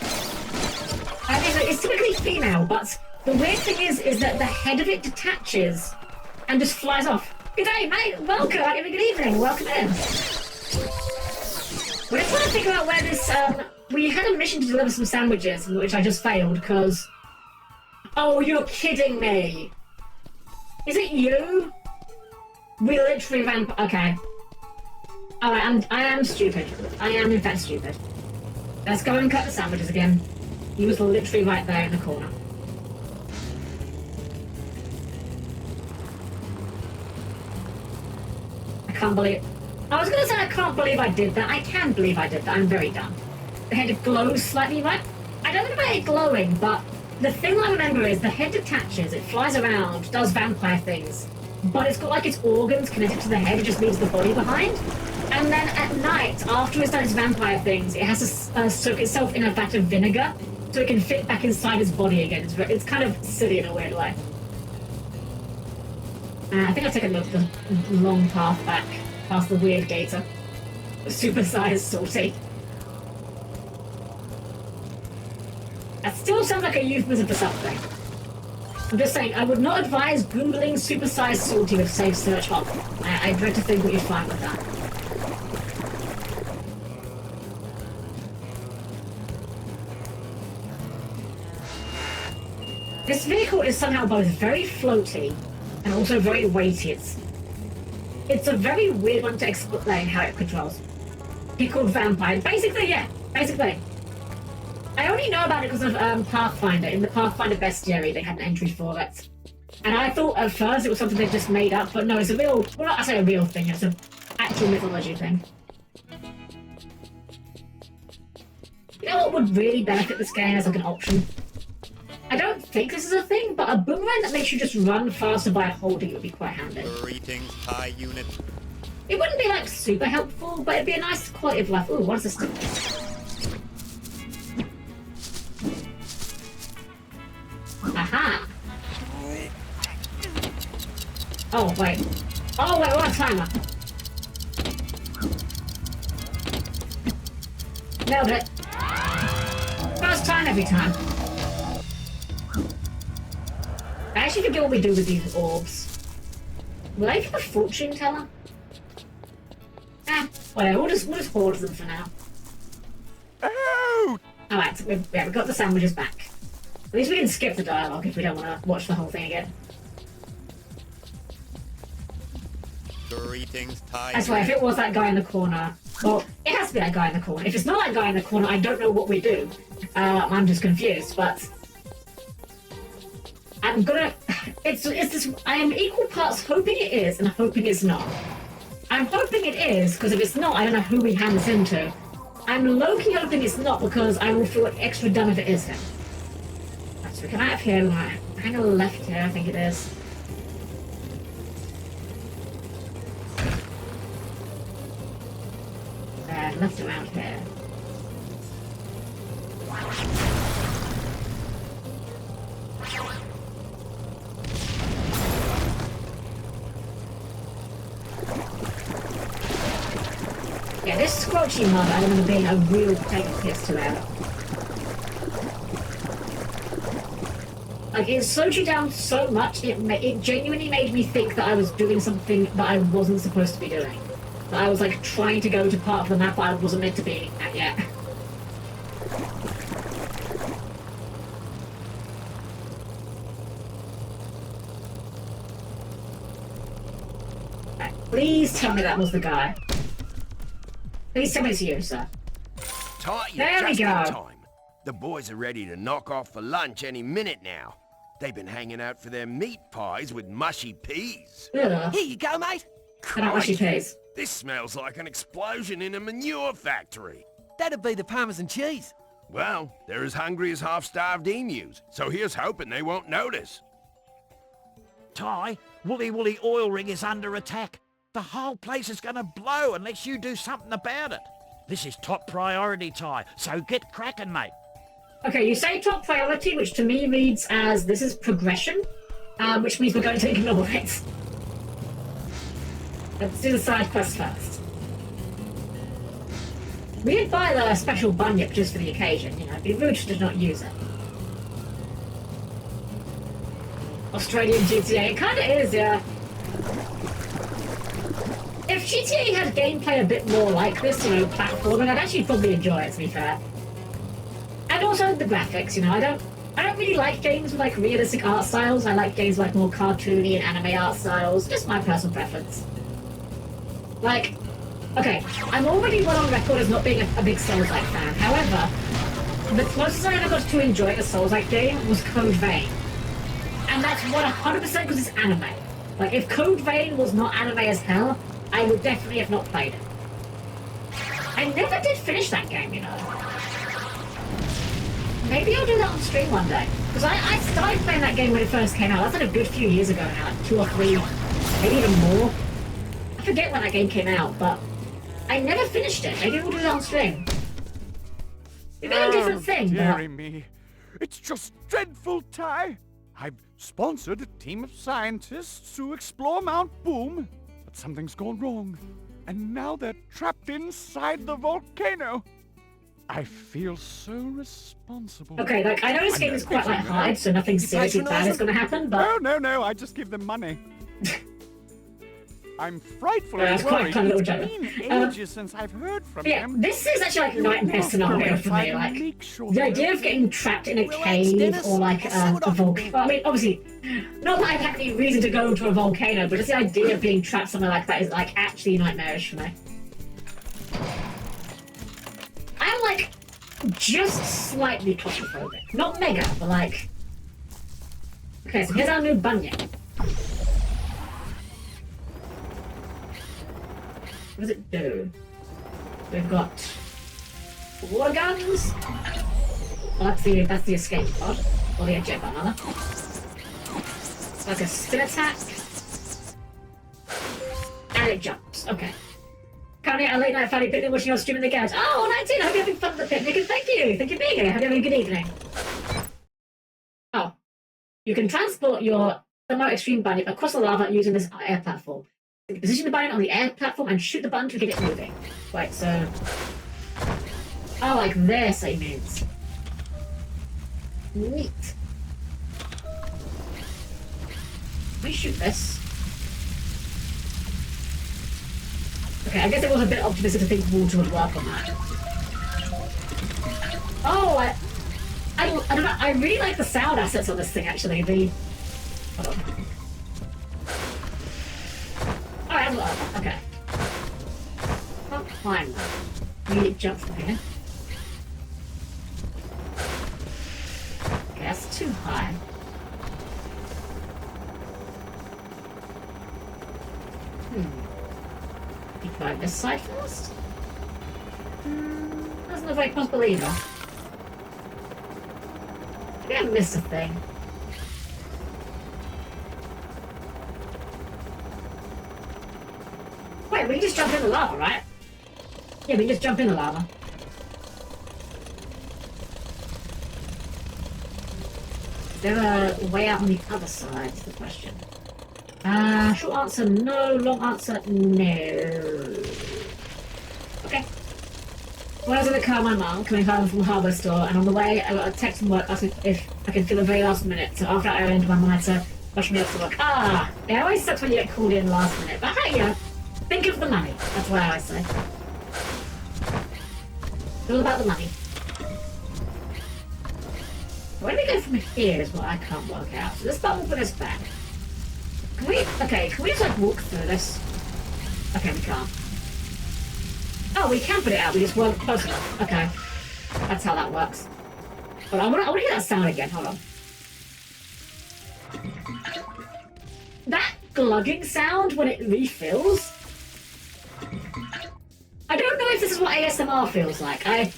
It's typically female, but The weird thing is that the head of it detaches and just flies off. Good day, mate. Welcome. Good evening. Welcome in. We're just trying to figure out where this. We had a mission to deliver some sandwiches, which I just failed because. Oh, you're kidding me. Is it you? We literally ran. Okay. Alright, I am stupid. I am in fact stupid. Let's go and cut the sandwiches again. He was literally right there in the corner. I can't believe... I was gonna say I can't believe I did that. I can believe I did that. I'm very dumb. The head glows slightly, right? I don't know about it glowing, but the thing I remember is the head detaches, it flies around, does vampire things, but it's got like its organs connected to the head, it just leaves the body behind. And then at night, after it's done its vampire things, it has to soak itself in a vat of vinegar so it can fit back inside its body again. It's kind of silly in a weird way. I think I've taken the long path back past the weird gator. The super-sized salty. That still sounds like a euphemism for something. I'm just saying, I would not advise Googling super-sized salty with safe search on. I dread to think what you'd find with that. This vehicle is somehow both very floaty and also very weighty. It's a very weird one to explain how it controls. Pickled vampire. Basically, yeah. Basically. I only know about it because of Pathfinder. In the Pathfinder Bestiary, they had an entry for it. And I thought at first it was something they just made up, but no, it's a real... Well, I say a real thing. It's an actual mythology thing. You know what would really benefit this game as like an option? I don't think this is a thing, but a boomerang that makes you just run faster by holding it would be quite handy. Greetings, TIE unit. It wouldn't be like super helpful, but it'd be a nice quality of life. Ooh, what's this thing? Aha! Oh wait, what a timer! Nailed it. First time every time. I actually forget what we do with these orbs. Will I get a fortune teller? Whatever, we'll just hoard them for now. Oh! Alright, so we've got the sandwiches back. At least we can skip the dialogue if we don't want to watch the whole thing again. Greetings, TIE. I swear, if it was that guy in the corner, well, it has to be that guy in the corner. If it's not that guy in the corner, I don't know what we do. I'm just confused, but... I'm gonna... It's this... I am equal parts hoping it is and hoping it's not. I'm hoping it is, because if it's not, I don't know who we hand this into. I'm low-key hoping it's not, because I will feel extra dumb if it is him. Right, so we come out of here, we hang a left here, I think it is. Left around here. Yeah, this squelchy mud I remember being a real pain in the piss to out. Like, it slowed you down so much, it genuinely made me think that I was doing something that I wasn't supposed to be doing. That I was, like, trying to go to part of the map I wasn't meant to be at yet. Right, please tell me that was the guy. Please tell me it's you, sir. There we go. Time. The boys are ready to knock off for lunch any minute now. They've been hanging out for their meat pies with mushy peas. Ugh. Here you go, mate. I don't mushy peas. This smells like an explosion in a manure factory. That'd be the Parmesan cheese. Well, they're as hungry as half-starved emus, so here's hoping they won't notice. Ty, Woolly Woolly oil rig is under attack. The whole place is gonna blow unless you do something about it. This is top priority, Ty, so get cracking, mate. Okay, you say top priority, which to me reads as this is progression, which means we're going to ignore it. Let's do the side quest first. We did buy the special bunyip just for the occasion, you know, it'd be rude to not use it. Australian GTA. It kind of is, yeah. If GTA had gameplay a bit more like this, you know, platforming, I'd actually probably enjoy it, to be fair. And also the graphics, you know, I don't really like games with like realistic art styles. I like games like more cartoony and anime art styles. Just my personal preference. Like, okay, I'm already well on record as not being a big Souls-like fan. However, the closest I ever got to enjoying a Souls-like game was Code Vein. And that's 100% because it's anime. Like, if Code Vein was not anime as hell, I would definitely have not played it. I never did finish that game, you know. Maybe I'll do that on stream one day. Because I started playing that game when it first came out. That's like a good few years ago now, like 2 or 3, maybe even more. I forget when that game came out, but I never finished it. Maybe we'll do that on stream. It's a different thing, dearie but... me. It's just dreadful, Ty. I've sponsored a team of scientists to explore Mount Boom, but something's gone wrong. And now they're trapped inside the volcano. I feel so responsible. Okay, like, I know this game is quite like hard, so nothing seriously bad is going to happen, but... No, I just give them money. I'm frightfully Yeah, it's quite worried. kind of It's little been joke. ages since I've heard from Yeah, them. this is actually like a nightmare scenario for me. Like, the idea of getting trapped in a cave or like a volcano. I mean, obviously, not that I have any reason to go to a volcano, but just the idea of being trapped somewhere like that is like actually nightmarish for me. I'm like just slightly claustrophobic. Not mega, but like. Okay, so here's our new bunion. What does it do? We've got water guns. Well, that's the escape pod, or the eject button, rather. Like a spin attack, and it jumps. Okay. Currently at a late night family picnic watching your stream in the garage. Oh, 19! I hope you're having fun at the picnic, and thank you for being here. Hope you're having a good evening. Oh, you can transport your thermo extreme bunion across the lava using this air platform. Position the bunion on the air platform and shoot the button to get it moving. Right, so... Oh, like this, I meant. Neat. Let me shoot this. Okay, I guess it was a bit optimistic to think water would work on that. Oh, I don't know. I really like the sound assets on this thing, actually. Hold on. Oh, okay. Can't climb that. Need to jump from here. Okay, that's too high. You climb this side first? Doesn't look like possible either. Maybe I missed a thing. Wait, we can just jump in the lava, right? Yeah, we can just jump in the lava. Is there a way out on the other side, is the question. Short answer, no. Long answer, no. Okay. When I was in the car with my mum, coming home from the hardware store, and on the way, I got a text from work asking if I could fill the very last minute. So after I earned my monitor, rush me off to work. It always sucks when you get called in last minute. But hey, think of the money. That's what I always say. It's all about the money. Where do we go from here is what I can't work out. So this button will put us back. Can we just like walk through this? Okay, we can't. Oh, we can put it out, we just weren't close enough. Okay. That's how that works. But I wanna hear that sound again, hold on. That glugging sound when it refills? I don't know if this is what ASMR feels like. I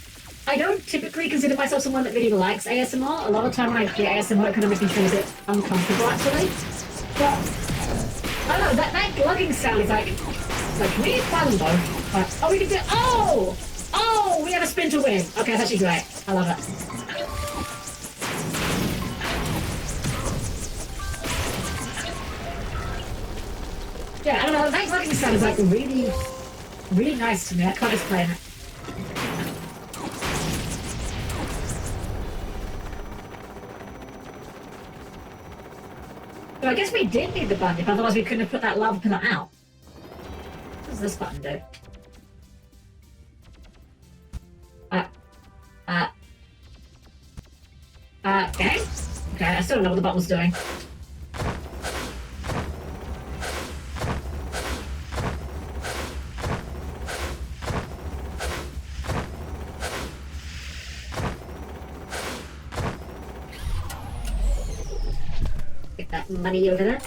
don't typically consider myself someone that really likes ASMR. A lot of time when I hear ASMR, it kind of makes me feel a bit uncomfortable, actually. But, I don't know, that glugging sound is like, can we find them both? Right. Oh, we can do it. Oh! Oh, we have a spin to win. Okay, that's actually great. I love it. Yeah, I don't know, that glugging sound is like really, really nice to me. I can't explain it. I guess we did need the button, otherwise we couldn't have put that lava pillar out. What does this button do? Okay. Okay, I still don't know what the button was doing. Get that money over there.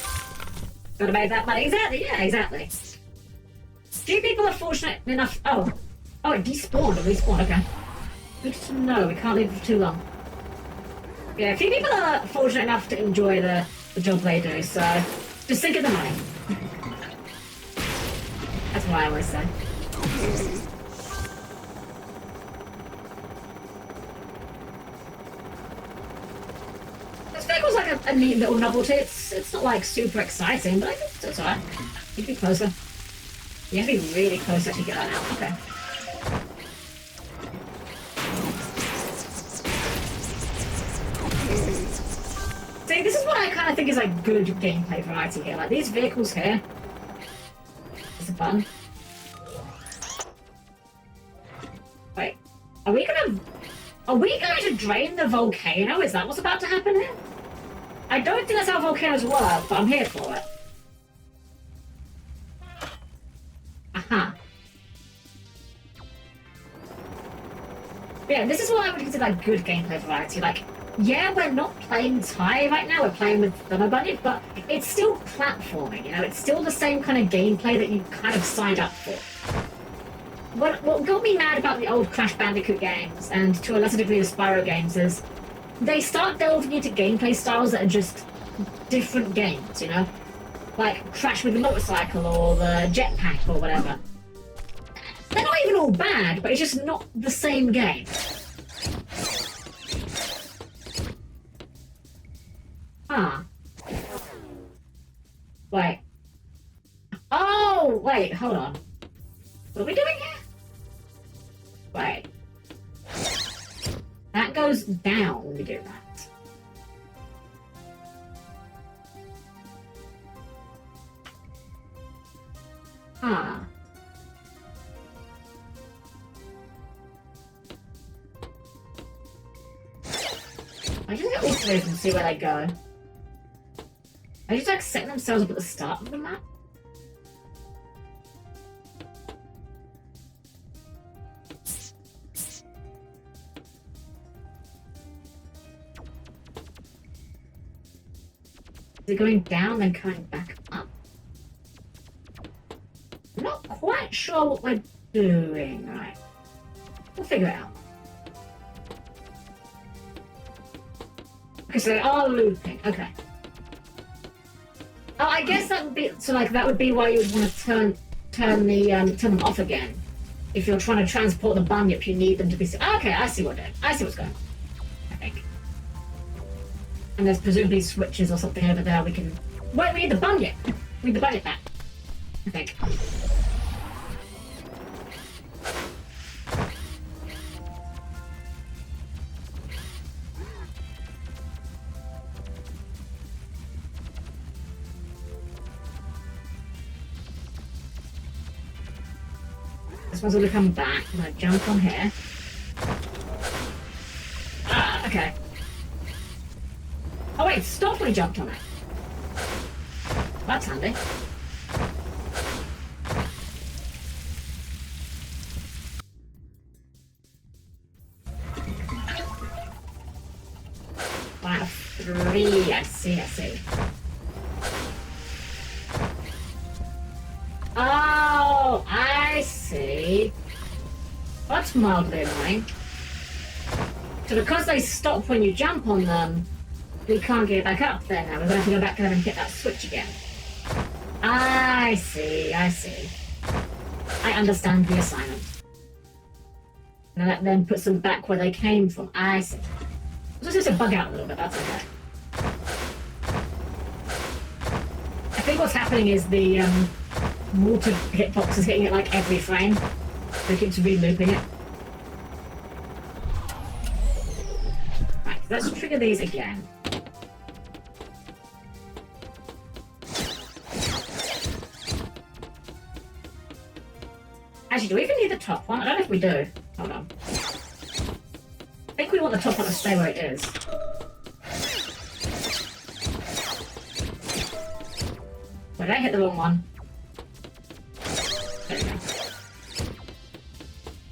Gotta make that money. Exactly, yeah, exactly. Few people are fortunate enough. Oh, it despawned. It respawned, okay. Good to know. We can't leave it for too long. Yeah, a few people are fortunate enough to enjoy the job they do, so just think of the money. That's what I always say. This vehicle's like a neat little novelty. It's not like super exciting, but I think it's alright. You can be closer. You have to be really close to actually get that out. Okay. See, this is what I kind of think is like good gameplay variety here. Like these vehicles here. There's a button. Wait, are we going to drain the volcano? Is that what's about to happen here? I don't think that's how volcanoes work, but I'm here for it. Aha. Yeah, this is what I would consider like good gameplay variety. Like, yeah, we're not playing Thai right now, we're playing with Thermo Bunny, but it's still platforming, you know? It's still the same kind of gameplay that you kind of signed up for. What got me mad about the old Crash Bandicoot games, and to a lesser degree the Spyro games, is they start delving into gameplay styles that are just different games, you know? Like Crash with the motorcycle or the jetpack or whatever. They're not even all bad, but it's just not the same game. Ah. Wait. Oh, wait, hold on. What are we doing here? Wait. That goes down when we do that. Ah. I just get all three of them and see where they go. They just like setting themselves up at the start of the map. Is it going down then coming back up? I'm not quite sure what we're doing. Right. We'll figure it out. Okay, so they are looping. Okay. Oh, I guess that would be so. Like that would be why you would want to turn them off again. If you're trying to transport the bunyip, you need them to be. Okay, I see what it is. I see what's going on. I think. And there's presumably switches or something over there we can... Wait, we need the bunyip! We need the bunyip back. I think. This one's gonna come back. I'm gonna jump on here. Ah, okay. Oh wait, stop when he jumped on it. That's handy. Wow, 3, I see. Oh, I see. That's mildly annoying. So because they stop when you jump on them, we can't get back up there now. We're gonna have to go back there and hit that switch again. I see. I understand the assignment. And that then puts them back where they came from. I see. It's just a bug out a little bit, that's okay. I think what's happening is the water hitbox is hitting it like every frame. So it keeps re-looping it. Right, let's trigger these again. Actually, do we even need the top one? I don't know if we do. Hold on. I think we want the top one to stay where it is. Wait, did I hit the wrong one? There we go. I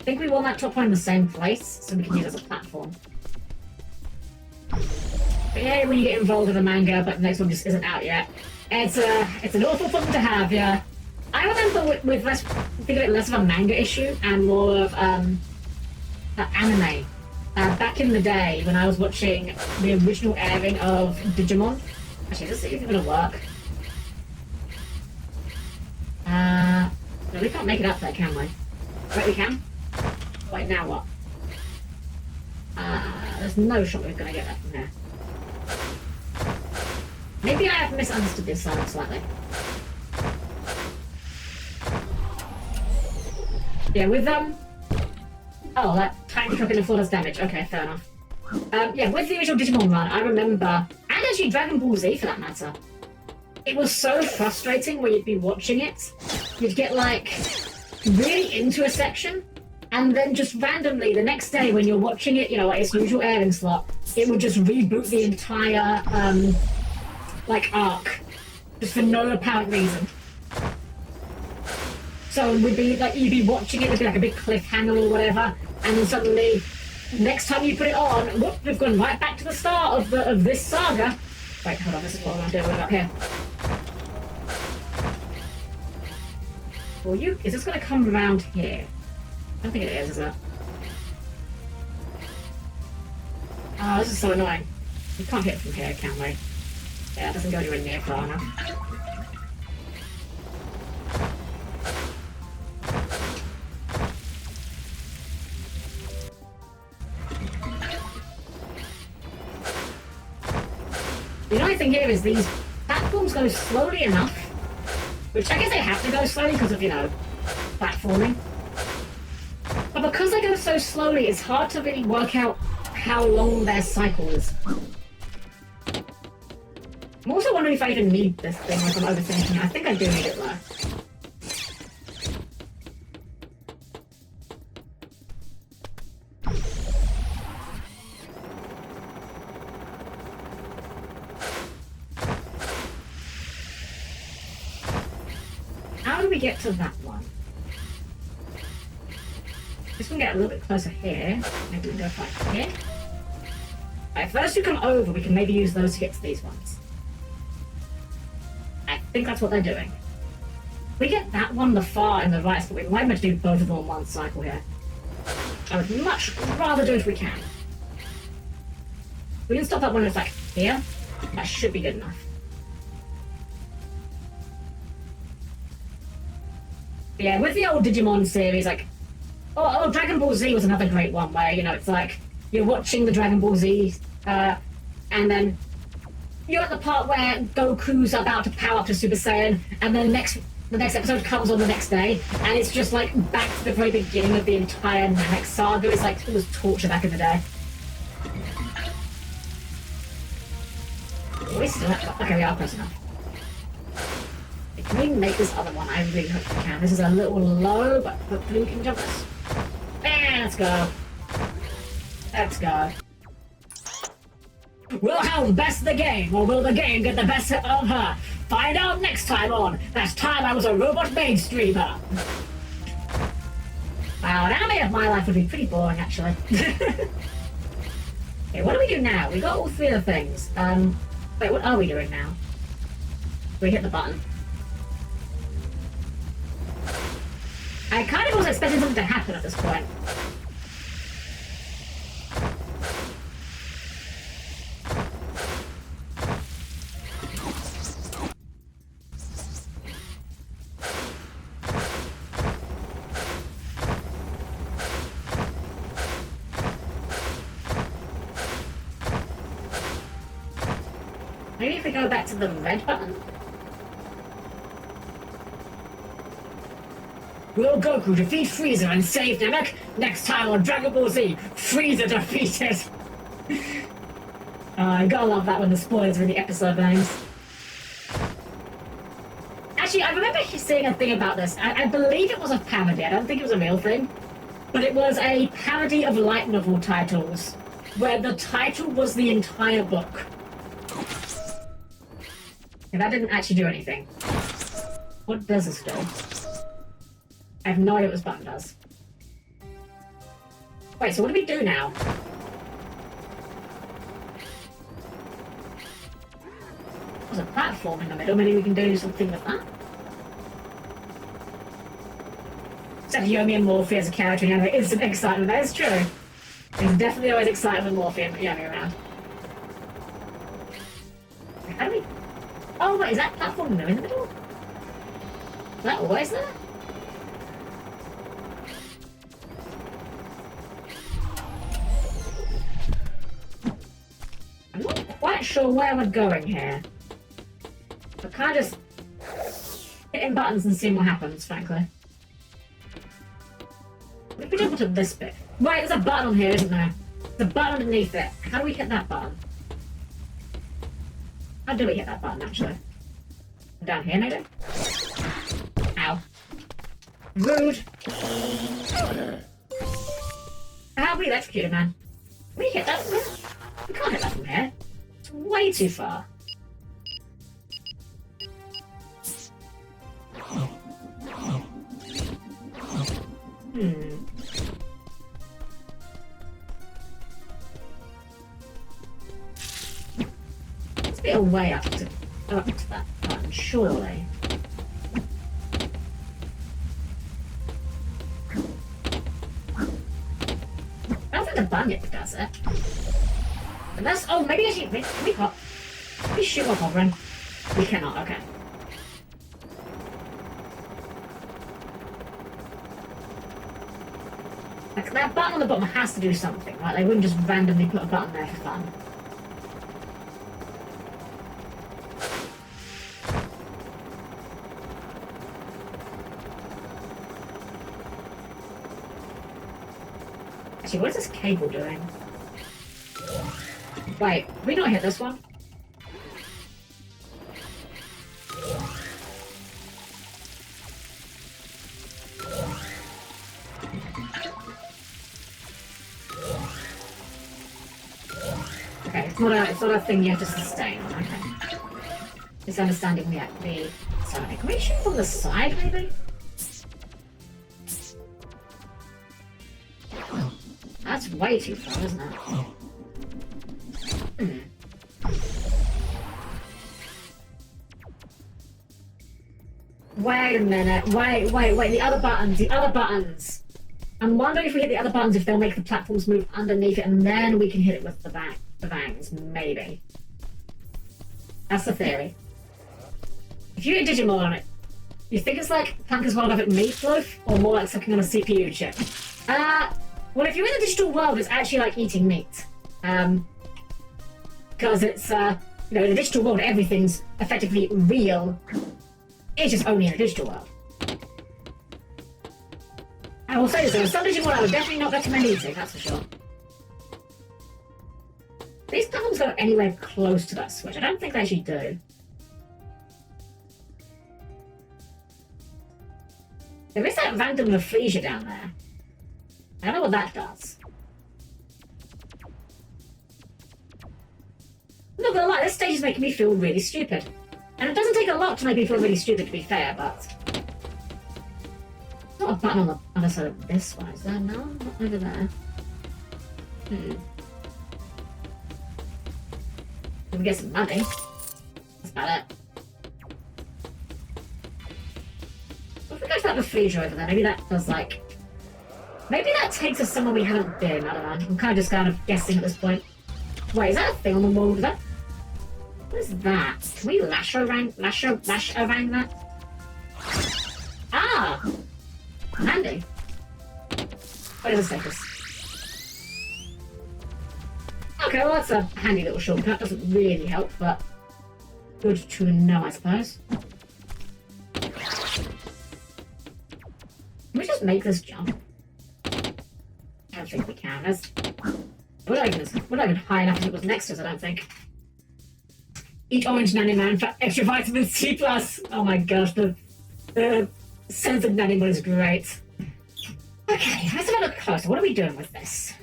think we want that top one in the same place, so we can use it as a platform. But yeah, when you get involved with a manga, but the next one just isn't out yet. It's an awful thing to have, yeah. I remember with less, think of it less of a manga issue and more of anime. Back in the day when I was watching the original airing of Digimon. Actually, is this even gonna work? No, we can't make it up there, can we? Wait, we can? Wait, now what? There's no shot we're gonna get that from there. Maybe I have misunderstood this slightly. Yeah, with oh, that tiny truck in the floor does damage. Okay, fair enough. Yeah, with the original Digimon run, I remember, and actually Dragon Ball Z for that matter, it was so frustrating when you'd be watching it. You'd get like really into a section, and then just randomly the next day when you're watching it, you know, like its usual airing slot, it would just reboot the entire like arc, just for no apparent reason. So we'd be like, you'd be watching it, there'd be like a big cliffhanger or whatever, and then suddenly, next time you put it on, whoop, we've gone right back to the start of this saga. Wait, hold on, this is what I'm doing up here. Well, is this going to come around here? I don't think it is it? Oh, this is so annoying. We can't hit from here, can we? Yeah, it doesn't go anywhere near far enough. The only thing here is these platforms go slowly enough, which I guess they have to go slowly because of, you know, platforming. But because they go so slowly, it's hard to really work out how long their cycle is. I'm also wondering if I even need this thing, like I'm overthinking it. I think I do need it though. How do we get to that one? Just gonna get a little bit closer here. Maybe we can go right here. Alright, first we come over, we can maybe use those to get to these ones. I think that's what they're doing. We get that one the far and the right, but we might have to do both of them on one cycle here. I would much rather do it if we can. We can stop that one that's like here. That should be good enough. But yeah, with the old Digimon series, like, oh, Dragon Ball Z was another great one where, you know, it's like you're watching the Dragon Ball Z, and then you're at the part where Goku's about to power up to Super Saiyan, and then the next episode comes on the next day, and it's just like back to the very beginning of the entire Namek saga. It's like it was torture back in the day. Okay, we are close enough. Can we make this other one? I really hope we can. This is a little low, but hopefully we can jump this. And let's go. Let's go. Will Helm best the game, or will the game get the best of her? Find out next time on That Time I Was a Robot Maid Streamer. Wow, an anime of my life would be pretty boring, actually. Okay, what do we do now? We got all three of the things. Wait, what are we doing now? We hit the button. I kind of was expecting something to happen at this point. Maybe if we go back to the red button? Will Goku defeat Frieza and save Namek? Next time on Dragon Ball Z, Frieza defeated! I gotta love that when the spoilers are in the episode names. Actually, Actually, I remember seeing a thing about this. I believe it was a parody. I don't think it was a real thing. But it was a parody of light novel titles, where the title was the entire book. And that didn't actually do anything. What does this do? I have no idea what this button does. Wait, so what do we do now? There's a platform in the middle. Maybe we can do something with that. Except Yomi and Morphe as a character in anime, instant excitement. That is true. It's definitely always exciting when Morphe and Yomi are around. How do we... Oh, wait, is that platform in the middle? Is that always there? I'm not quite sure where we're going here. I kind of just hitting buttons and seeing what happens, frankly. What if we jump to this bit? Right, there's a button on here, isn't there? There's a button underneath it. How do we hit that button? How do we hit that button, actually? Down here, maybe? Ow. Rude! How are we electrocuted, man? Can we hit that from here? We can't hit that from here. It's way too far. There's a bit of way up to that button, surely. I don't think the bunyip does it. Unless, oh, maybe actually, can we pop? Can we shoot while hovering? We cannot, okay. Like, that button on the bottom has to do something, right? They wouldn't just randomly put a button there for fun. Actually, what is this cable doing? Wait, did we not hit this one? Okay, it's not a thing you have to sustain on, okay. Just understanding the side. Can we shoot from the side, maybe? That's way too far, isn't it? Wait a minute. Wait. The other buttons. I'm wondering if we hit the other buttons, if they'll make the platforms move underneath it, and then we can hit it with the bangs. Maybe. That's the theory. If you hit Digimon on it, you think it's like Planker's holographic meatloaf, or more like sucking on a CPU chip? Well, if you're in the digital world, it's actually like eating meat. Because it's, in the digital world, everything's effectively real. It's just only in the digital world. I will say this, though, some Digimon I would definitely not recommend eating, that's for sure. These platforms go anywhere close to that switch. I don't think they actually do. There is that random Rafflesia down there. I don't know what that does. I'm not gonna lie, this stage is making me feel really stupid. And it doesn't take a lot to make me feel really stupid, to be fair, but... There's not a button on the other side of this one, is there? No, not over there. We can get some money. That's about it. What if we go to that Rafflesia over there? Maybe that does, like... Maybe that takes us somewhere we haven't been, I don't know. I'm kind of guessing at this point. Wait, is that a thing on the wall? Is that... What is that? Can we lash-o-rang that? Ah! Handy. What does this take us? Okay, well that's a handy little shortcut. Doesn't really help, but... Good to know, I suppose. Can we just make this jump? I don't think we can. We're not even high enough as it was next to us, I don't think. Eat orange Nanny Man for extra vitamin C+. Oh my gosh, the sense of Nanny Man is great. Okay, let's have a look closer. What are we doing with this?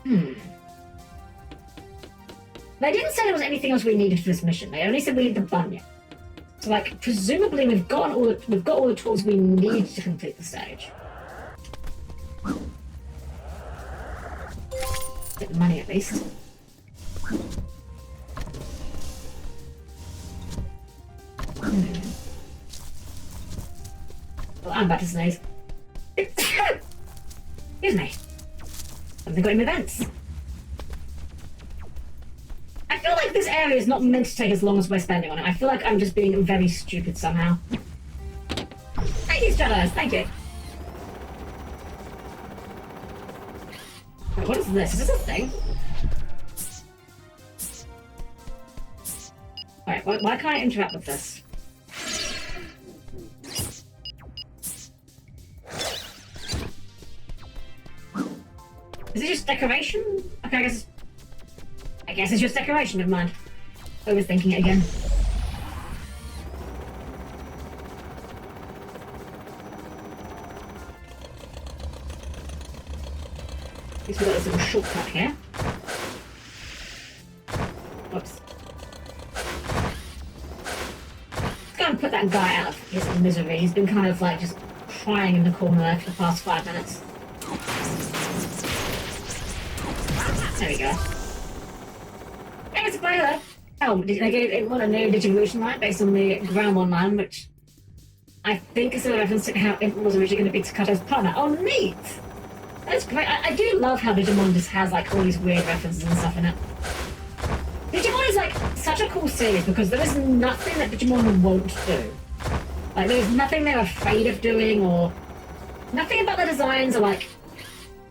They didn't say there was anything else we needed for this mission. They only said we need the bunyip. So, like, presumably we've got all the tools we need to complete the stage. Get the money at least. Well, I'm about to sneeze. Excuse me. Something got in my vents. I feel like this area is not meant to take as long as we're spending on it. I feel like I'm just being very stupid somehow. Thank you, Stratos. Thank you. Wait, what is this? Is this a thing? Alright, why can't I interact with this? Is it just decoration? Okay, I guess it's just decoration, never mind. Overthinking it again. At least we've got this little shortcut here. Whoops. Let's go and put that guy out of his misery. He's been kind of like just crying in the corner there for the past 5 minutes. There we go. Hey, it's a spoiler! Oh, they gave it one a new Digivolution light based on the Ground One line, which I think is a reference to how it was originally going to be Takato's partner. Oh, neat! That's great. I do love how Digimon just has like all these weird references and stuff in it. Digimon is like such a cool series because there is nothing that Digimon won't do. Like there's nothing they're afraid of doing, or nothing about the designs are like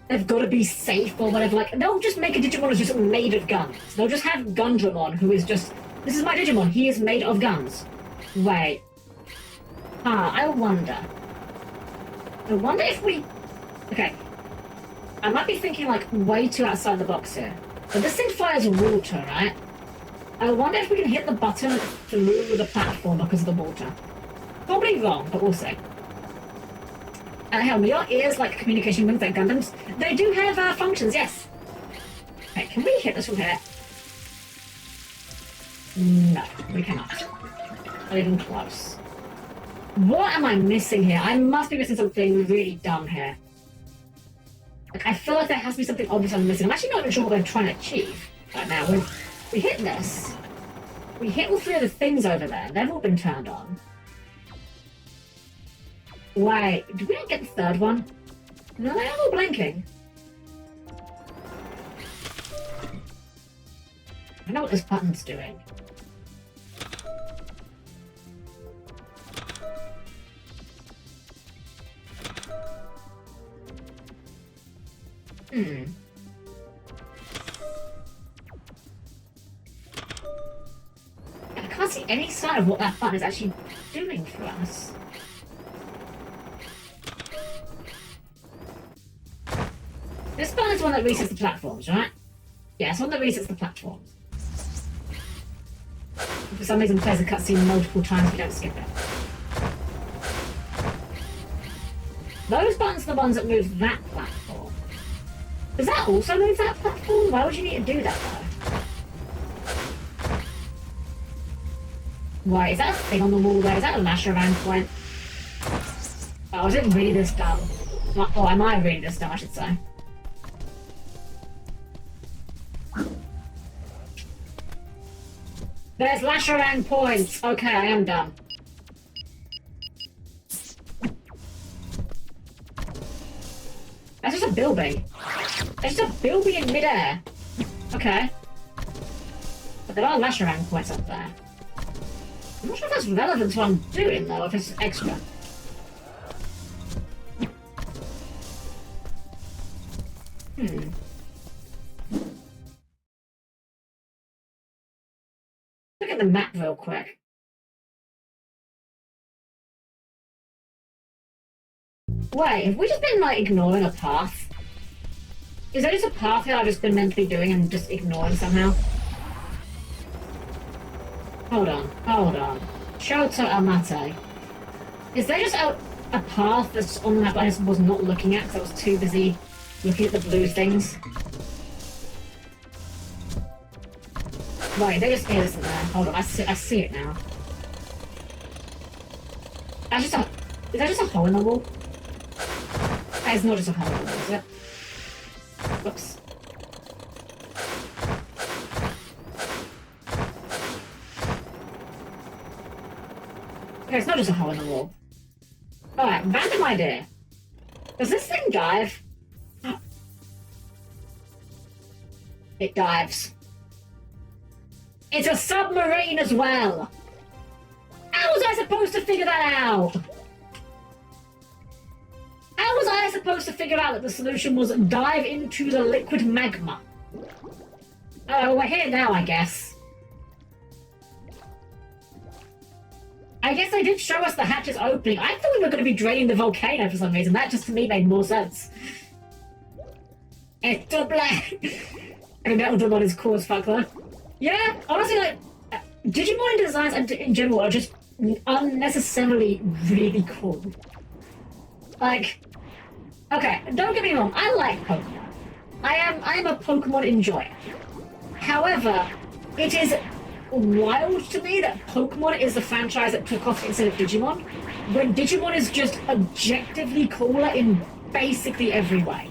they've got to be safe or whatever. Like they'll just make a Digimon that's just made of guns. They'll just have Gundramon, who is just, this is my Digimon. He is made of guns. Wait. I wonder if we. Okay. I might be thinking like way too outside the box here. But this thing fires water, right? I wonder if we can hit the button to move the platform because of the water. Probably wrong, but we'll see. Helm, your ears like communication rings like Gundams. They do have functions, yes. Okay, can we hit this from here? No, we cannot. Not even close. What am I missing here? I must be missing something really dumb here. Like, I feel like there has to be something obvious I'm missing. I'm actually not even sure what I'm trying to achieve right now. We hit this. We hit all 3 of the things over there. They've all been turned on. Wait, did we not get the 3rd one? No, they are all blinking. I know what this button's doing. I can't see any sign of what that button is actually doing for us. This button is one that resets the platforms, right? Yeah, it's one that resets the platforms. For some reason, plays a cutscene multiple times if you don't skip it. Those buttons are the ones that move that platform. Does that also move that platform? Why would you need to do that, though? Why, is that a thing on the wall there? Is that a lash around point? Oh, is it really this dumb? Oh, am I really this dumb, I should say? There's Lasherang points! Okay, I am done. That's just a Bilby. That's just a Bilby in midair. Okay. But there are Lasherang points up there. I'm not sure if that's relevant to what I'm doing, though, if it's extra. Look at the map real quick. Wait, have we just been, like, ignoring a path? Is there just a path here I've just been meant to be doing and just ignoring somehow? Hold on. Shoto Amate. Is there just a path that's on the map I just was not looking at because I was too busy looking at the blue things? Right, there just is, isn't there? Hold on, I see it now. Is that just a hole in the wall? That is not just a hole in the wall, is it? Whoops. Okay, it's not just a hole in the wall. Alright, random idea. Does this thing dive? It dives. It's a submarine as well! How was I supposed to figure that out? How was I supposed to figure out that the solution was dive into the liquid magma? Oh, we're here now, I guess. I guess they did show us the hatches opening. I thought we were going to be draining the volcano for some reason. That just to me made more sense. It's a black. I mean, Metal Dramon is cool as fuck though. Yeah, honestly, like, Digimon designs and in general are just unnecessarily really cool. Like, okay, don't get me wrong, I like Pokemon. I am a Pokemon enjoyer. However, it is wild to me that Pokemon is the franchise that took off instead of Digimon, when Digimon is just objectively cooler in basically every way.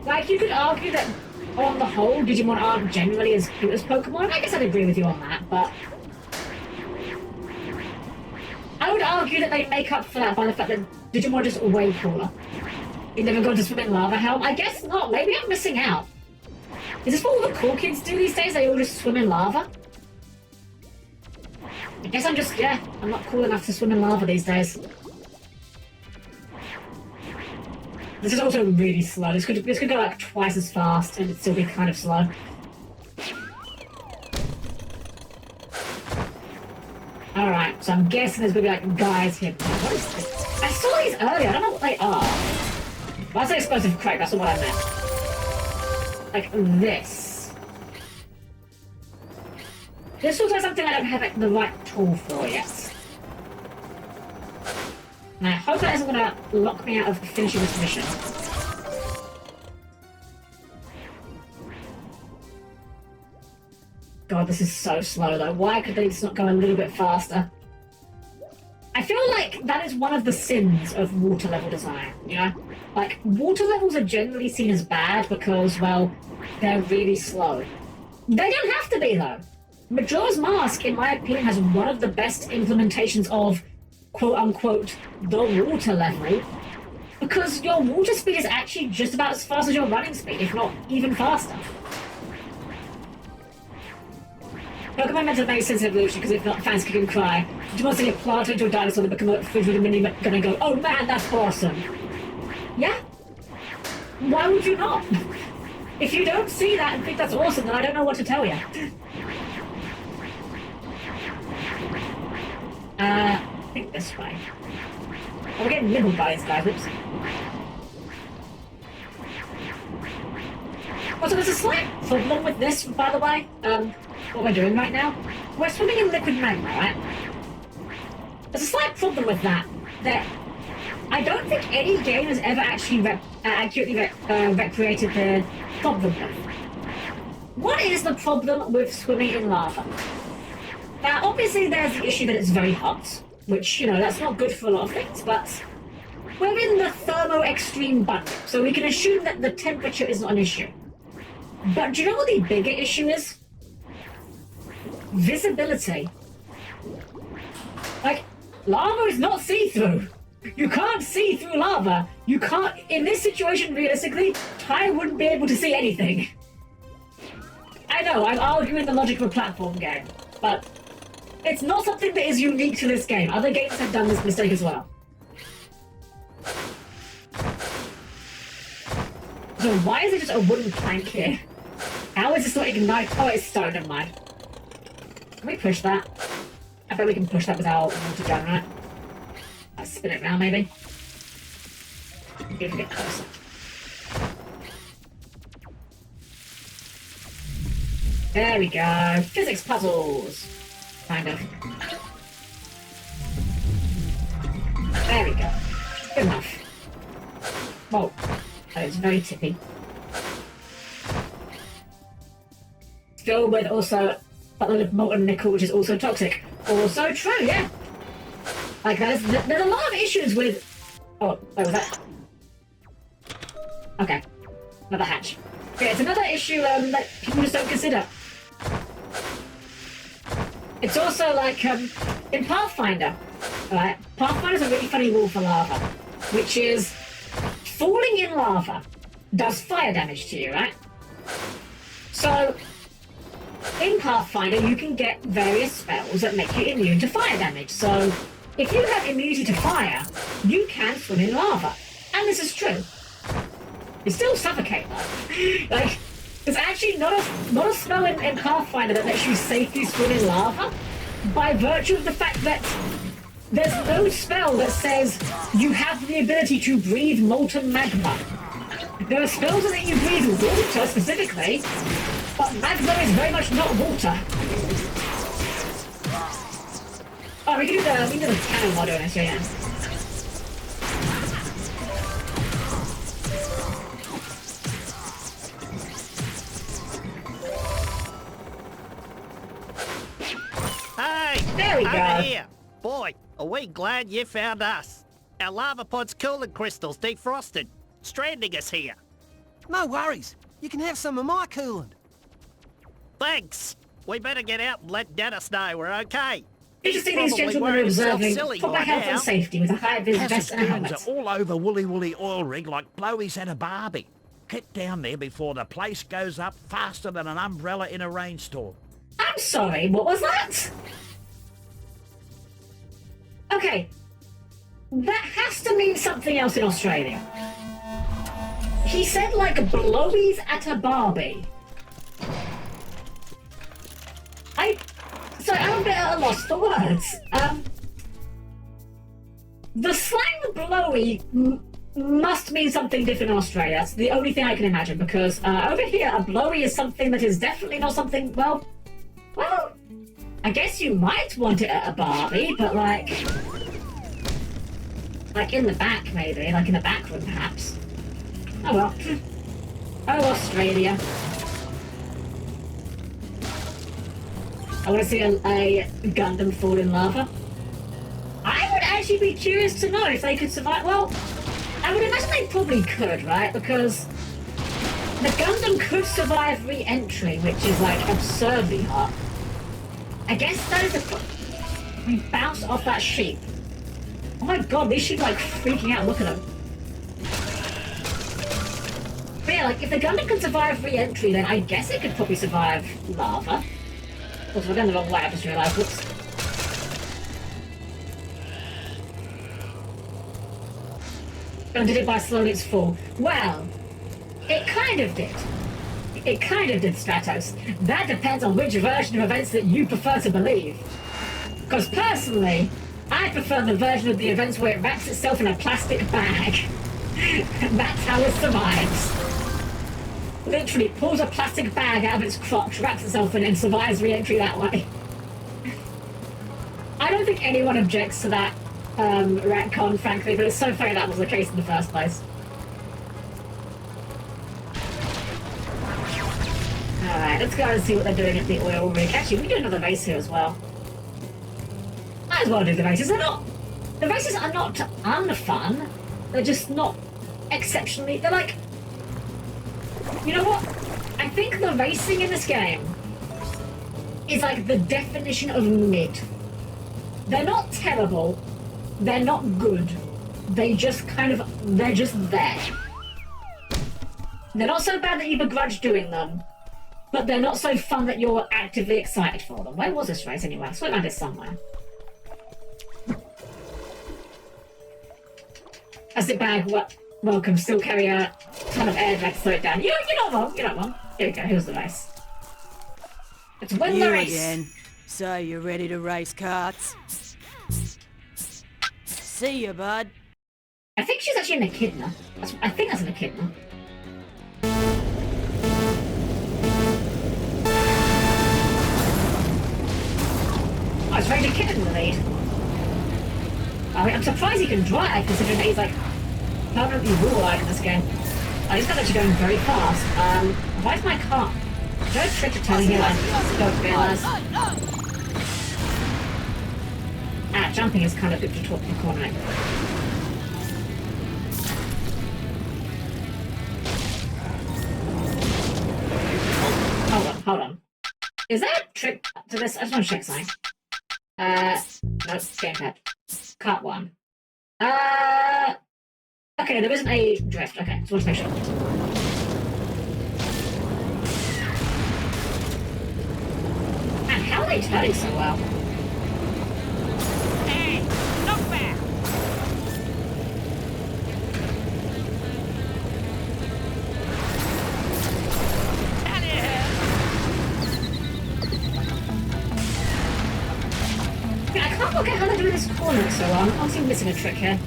Like, you could argue that on the whole, Digimon aren't generally as cute as Pokemon. I guess I'd agree with you on that, but I would argue that they make up for that by the fact that Digimon are just way cooler. You never got to swim in lava, Helm? I guess not. Maybe I'm missing out. Is this what all the cool kids do these days? They all just swim in lava? I guess I'm just, yeah, I'm not cool enough to swim in lava these days. This is also really slow. This could go like twice as fast and it'd still be kind of slow. Alright, so I'm guessing there's gonna be like guys here. What is this? I saw these earlier, I don't know what they are. Well, I say explosive crack, that's not what I meant. Like this. This looks like something I don't have like, the right tool for yet. And I hope that isn't gonna lock me out of finishing this mission. God, this is so slow though. Why could they just not go a little bit faster? I feel like that is one of the sins of water level design, you know? Like, water levels are generally seen as bad because, well, they're really slow. They don't have to be though. Majora's Mask, in my opinion, has one of the best implementations of quote-unquote, the water level, because your water speed is actually just about as fast as your running speed, if not even faster. Pokemon meant to make sense of evolution, because if not, fans can cry. Digimon sing a plant into a dinosaur and become a food with a mini gonna go, oh man, that's awesome. Yeah? Why would you not? If you don't see that and think that's awesome, then I don't know what to tell you. I think this way. Oh, we're getting nibbled by these guys, oops. Also, there's a slight problem with this, by the way. What we're doing right now. We're swimming in liquid magma, right? There's a slight problem with that. That I don't think any game has ever actually accurately recreated the problem with. What is the problem with swimming in lava? Now, obviously, there's the issue that it's very hot, which, you know, that's not good for a lot of things, but we're in the thermo-extreme bundle, so we can assume that the temperature is not an issue. But do you know what the bigger issue is? Visibility. Like, lava is not see-through. You can't see through lava. You can't, in this situation, realistically, Ty wouldn't be able to see anything. I know, I'm arguing the logic of a platform game, but it's not something that is unique to this game. Other games have done this mistake as well. So why is it just a wooden plank here? How is this not ignite? Oh, it's stone, never mind. Can we push that? I bet we can push that without water gun, right? Let's spin it around, maybe. Maybe we get closer. There we go. Physics puzzles. Kind of. There we go. Good enough. Whoa. That is very tippy. Filled with also buttered molten nickel, which is also toxic. Also true, yeah. Like, there's a lot of issues with... Oh, where was that? Okay. Another hatch. Okay, it's another issue that people just don't consider. It's also like, in Pathfinder, right? Pathfinder's a really funny rule for lava, which is falling in lava does fire damage to you, right? So, in Pathfinder, you can get various spells that make you immune to fire damage. So, if you have immunity to fire, you can swim in lava. And this is true. You still suffocate though. Like, there's actually not a spell in Pathfinder that lets you safely swim in lava, by virtue of the fact that there's no spell that says you have the ability to breathe molten magma. There are spells that let you breathe water specifically, but magma is very much not water. Oh, we can do the cannon while doing this, yeah. Hey! There we over go. Here. Boy, are we glad you found us. Our lava pod's cooling crystals defrosted, stranding us here. No worries. You can have some of my coolant. Thanks. We better get out and let Dennis know we're okay. Interesting these gentlemen are observing proper health and safety with a high-vis vest and a Spoons helmet. are all over Woolly Woolly oil rig like blowies at a barbie. Get down there before the place goes up faster than an umbrella in a rainstorm. I'm sorry, what was that? Okay. That has to mean something else in Australia. He said like blowies at a barbie. I'm a bit at a loss for words. The slang blowy must mean something different in Australia. That's the only thing I can imagine, because over here, a blowy is something that is definitely not something, well, I guess you might want it at a barbie, but like in the back maybe, like in the back room perhaps. Oh well. Oh, Australia. I want to see a Gundam fall in lava. I would actually be curious to know if they could survive. Well, I would imagine they probably could, right? Because the Gundam could survive re-entry, which is like absurdly hot. I guess that is a... We bounced off that sheep. Oh my god, these sheep are like freaking out. Look at them. But yeah, like if the Gundam can survive re-entry, then I guess it could probably survive lava. Of course, we're going the wrong way, I just realised. Whoops. And did it by slowing its fall? Well, it kind of did. It kind of did, Stratos. That depends on which version of events that you prefer to believe. Because personally, I prefer the version of the events where it wraps itself in a plastic bag. That's how it survives. Literally pulls a plastic bag out of its crotch, wraps itself in it, and survives re-entry that way. I don't think anyone objects to that retcon, frankly, but it's so funny that was the case in the first place. Alright, let's go and see what they're doing at the oil rig. Actually, we do another race here as well. Might as well do the races. The races are not unfun. They're just not exceptionally... They're like... You know what? I think the racing in this game is like the definition of mid. They're not terrible. They're not good. They just they're just there. They're not so bad that you begrudge doing them, but they're not so fun that you're actively excited for them. Where was this race anyway? I swear I found it somewhere. As the bag, welcome, still carry a ton of air drag to slow it down. You're not wrong, you're not wrong. Here we go, here's the race. Let's win the race! Again. So you're ready to race carts? See ya, bud. I think she's actually an echidna. I think that's an echidna. you kept him in the lead. I mean, I'm surprised he can drive, considering that he's like permanently rule-like in this game. He's got actually going very fast. Why is my car? Is there a trick to turning here? I don't realise. Jumping is kind of good to talk the corner. Hold on. Is there a trick to this? I just want to check something. No, gamepad. Cart 1. Okay, there isn't a drift. Okay, just want to make sure. Man, how are they turning so well? Hey, look back! Yeah, I can't work out how they're doing this corner so well. I'm obviously missing a trick here.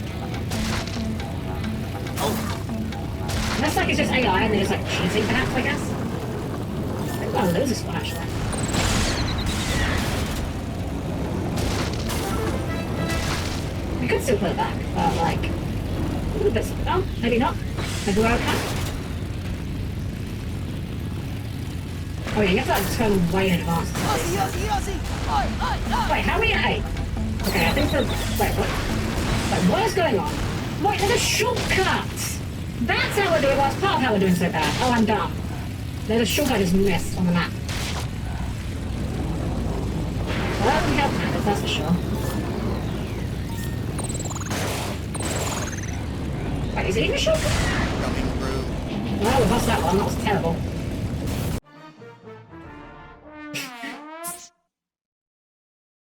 Unless like it's just AI and they're just like cheating perhaps, I guess. I think I'll lose this one actually. We could still put it back, but like a little bit. Oh, maybe not. Maybe we're okay. Oh yeah, you have to like turn way in advance. Wait, how are we at 8? Okay, I think we're... Wait, what? Wait, what is going on? Wait, there's a shortcut! That's how we're doing. Well, that's part of how we're doing so bad. Oh, I'm dumb. There's a shortcut I just missed on the map. Well, that doesn't help matters, that's for sure. Wait, is it even a shortcut? Coming through. Well, we lost that one. That was terrible.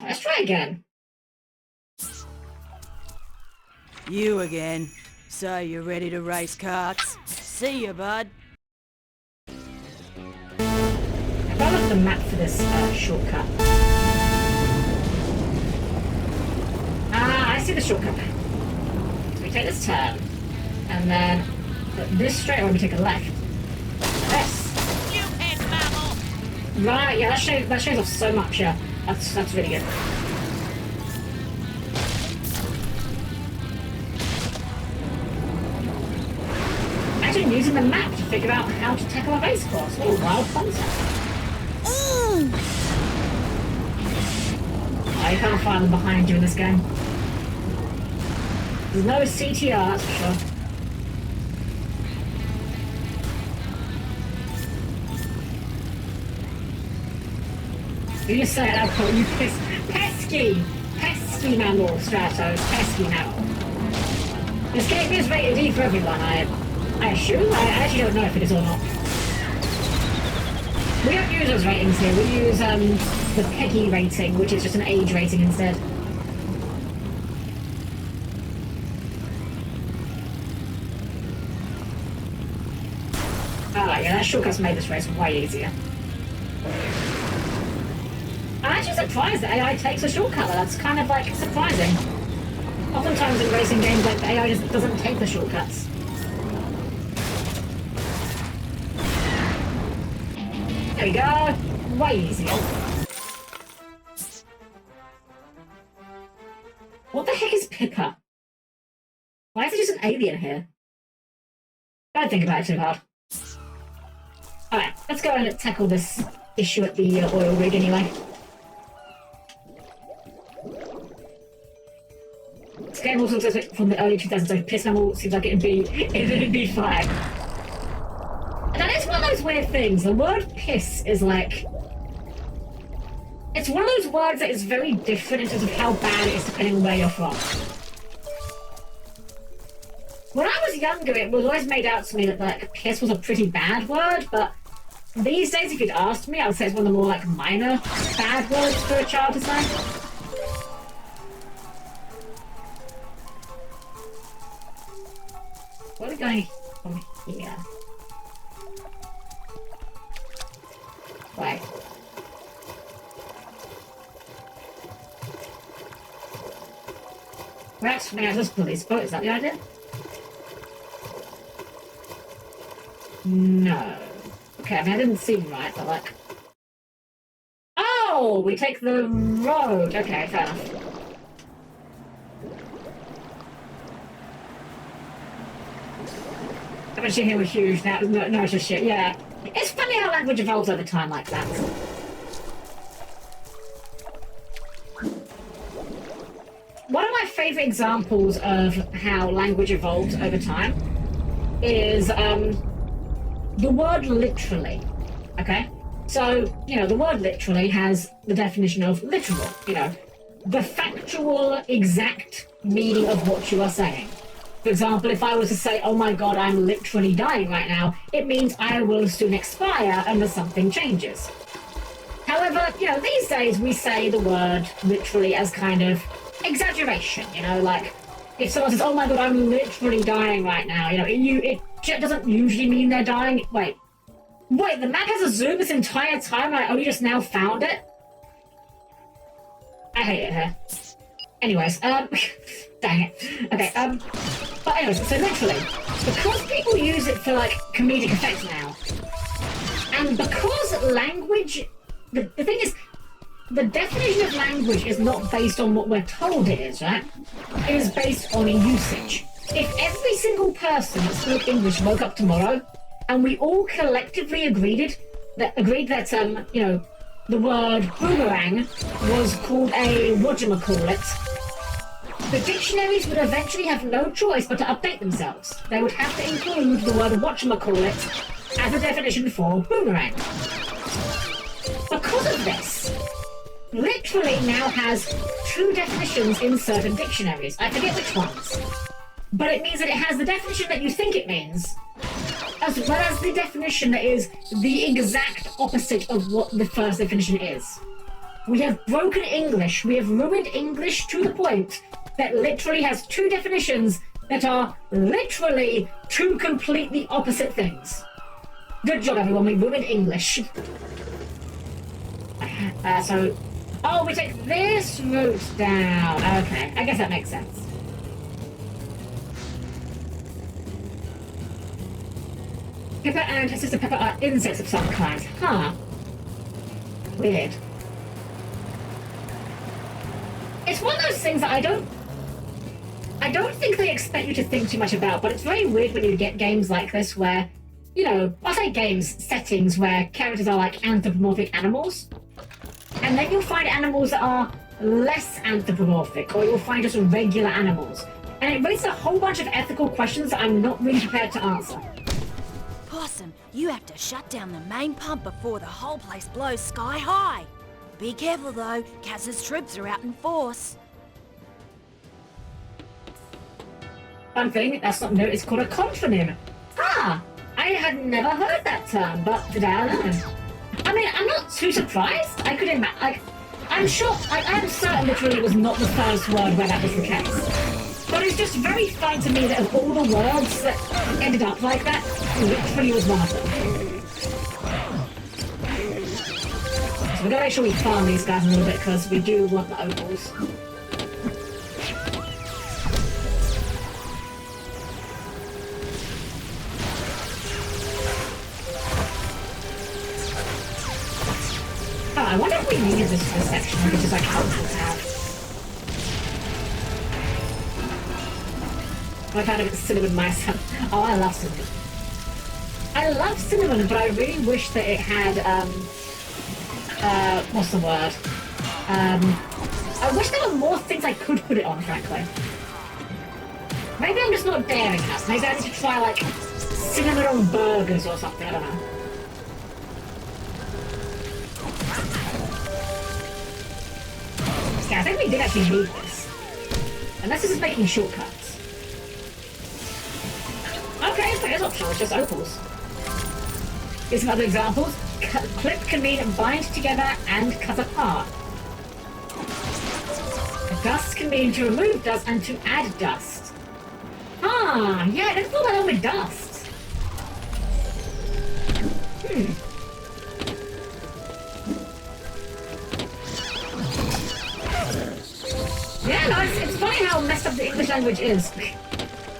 Let's try again. You again. So you're ready to race karts? See ya, bud. If I look at the map for this shortcut. I see the shortcut now. So we take this turn, and then this straight away we take a left. This. Stupid mammal! Right, yeah, that shows off so much, yeah. That's really good. Actually using the map to figure out how to tackle a race course. What a wild concept. Oh, you can't find them behind you in this game. There's no CTR, that's for sure. You just say it out, you pesky mammal, Stratos, pesky mammal. This game is rated E for everyone, I assume? I actually don't know if it is or not. We don't use those ratings here, we use the Peggy rating, which is just an age rating instead. Ah, yeah, that shortcut's made this race way easier. I'm actually surprised that AI takes a shortcut. That's kind of like surprising. Oftentimes in racing games, like the AI just doesn't take the shortcuts. There we go. Way easier. What the heck is Pippa? Why is it just an alien here? Don't think about it too hard. Alright, let's go and tackle this issue at the oil rig anyway. This game also looks like from the early 2000s, so Piss Mammal seems like it'd be fine. And that is one of those weird things. The word piss is like... It's one of those words that is very different in terms of how bad it is depending on where you're from. When I was younger, it was always made out to me that like piss was a pretty bad word, but these days if you'd asked me, I would say it's one of the more like minor bad words for a child to say. Where are we going from here? Wait. We're actually going to just police boat, is that the idea? No. Okay, I mean, I didn't seem right, but like... Oh, Oh, we take the road. Okay, fair enough. I bet you here we're huge now. No, it's just shit, yeah. It's funny how language evolves over time like that. One of my favourite examples of how language evolves over time is the word literally, okay? So, the word literally has the definition of literal, the factual, exact meaning of what you are saying. For example, if I was to say, oh my god, I'm literally dying right now, it means I will soon expire unless something changes. However, these days we say the word literally as kind of exaggeration, like if someone says, oh my god, I'm literally dying right now, it doesn't usually mean they're dying. Wait, the map has a zoom this entire time and I only just now found it? I hate it here. Anyways, dang it. Okay, but anyways, so literally, because people use it for, comedic effect now, and because language, the thing is, the definition of language is not based on what we're told it is, right? It is based on usage. If every single person that spoke English woke up tomorrow, and we all collectively agreed that, the word boomerang was called a whatchamacallit, the dictionaries would eventually have no choice but to update themselves. They would have to include the word whatchamacallit as a definition for boomerang. Because of this, literally now has two definitions in certain dictionaries. I forget which ones. But it means that it has the definition that you think it means, as well as the definition that is the exact opposite of what the first definition is. We have broken English. We have ruined English to the point that literally has two definitions that are literally two completely opposite things. Good job, everyone. We ruined English. Oh, we take this route down. Okay, I guess that makes sense. Pepper and her sister Pepper are insects of some kind. Huh. Weird. It's one of those things that I don't think they expect you to think too much about, but it's very weird when you get games like this where, I say games, settings where characters are like anthropomorphic animals, and then you'll find animals that are less anthropomorphic, or you'll find just regular animals. And it raises a whole bunch of ethical questions that I'm not really prepared to answer. Possum, you have to shut down the main pump before the whole place blows sky high. Be careful though, Kaz's troops are out in force. One thing, that's not new, it's called a contronym. Ah! I had never heard that term, but today I learned. I mean, I'm not too surprised. I could imagine, I'm sure, I'm certain literally it was not the first word where that was the case. But it's just very funny to me that of all the words that ended up like that, literally was one of them. So we're gonna make sure we farm these guys a little bit because we do want the opals. Oh, I wonder if we needed this for this section, which is helpful to have. I've had a bit of cinnamon myself. Oh, I love cinnamon. I love cinnamon, but I really wish that it had, what's the word? I wish there were more things I could put it on, frankly. Maybe I'm just not daring enough. Maybe I need to try, cinnamon on burgers or something, I don't know. Yeah, I think we did actually need this. Unless this is making shortcuts. Okay, so it's optional, it's just opals. Here's some other examples. Clip can mean bind together and cut apart. Dust can mean to remove dust and to add dust. Ah, yeah, I never thought about that with dust. Yeah, no, it's funny how messed up the English language is.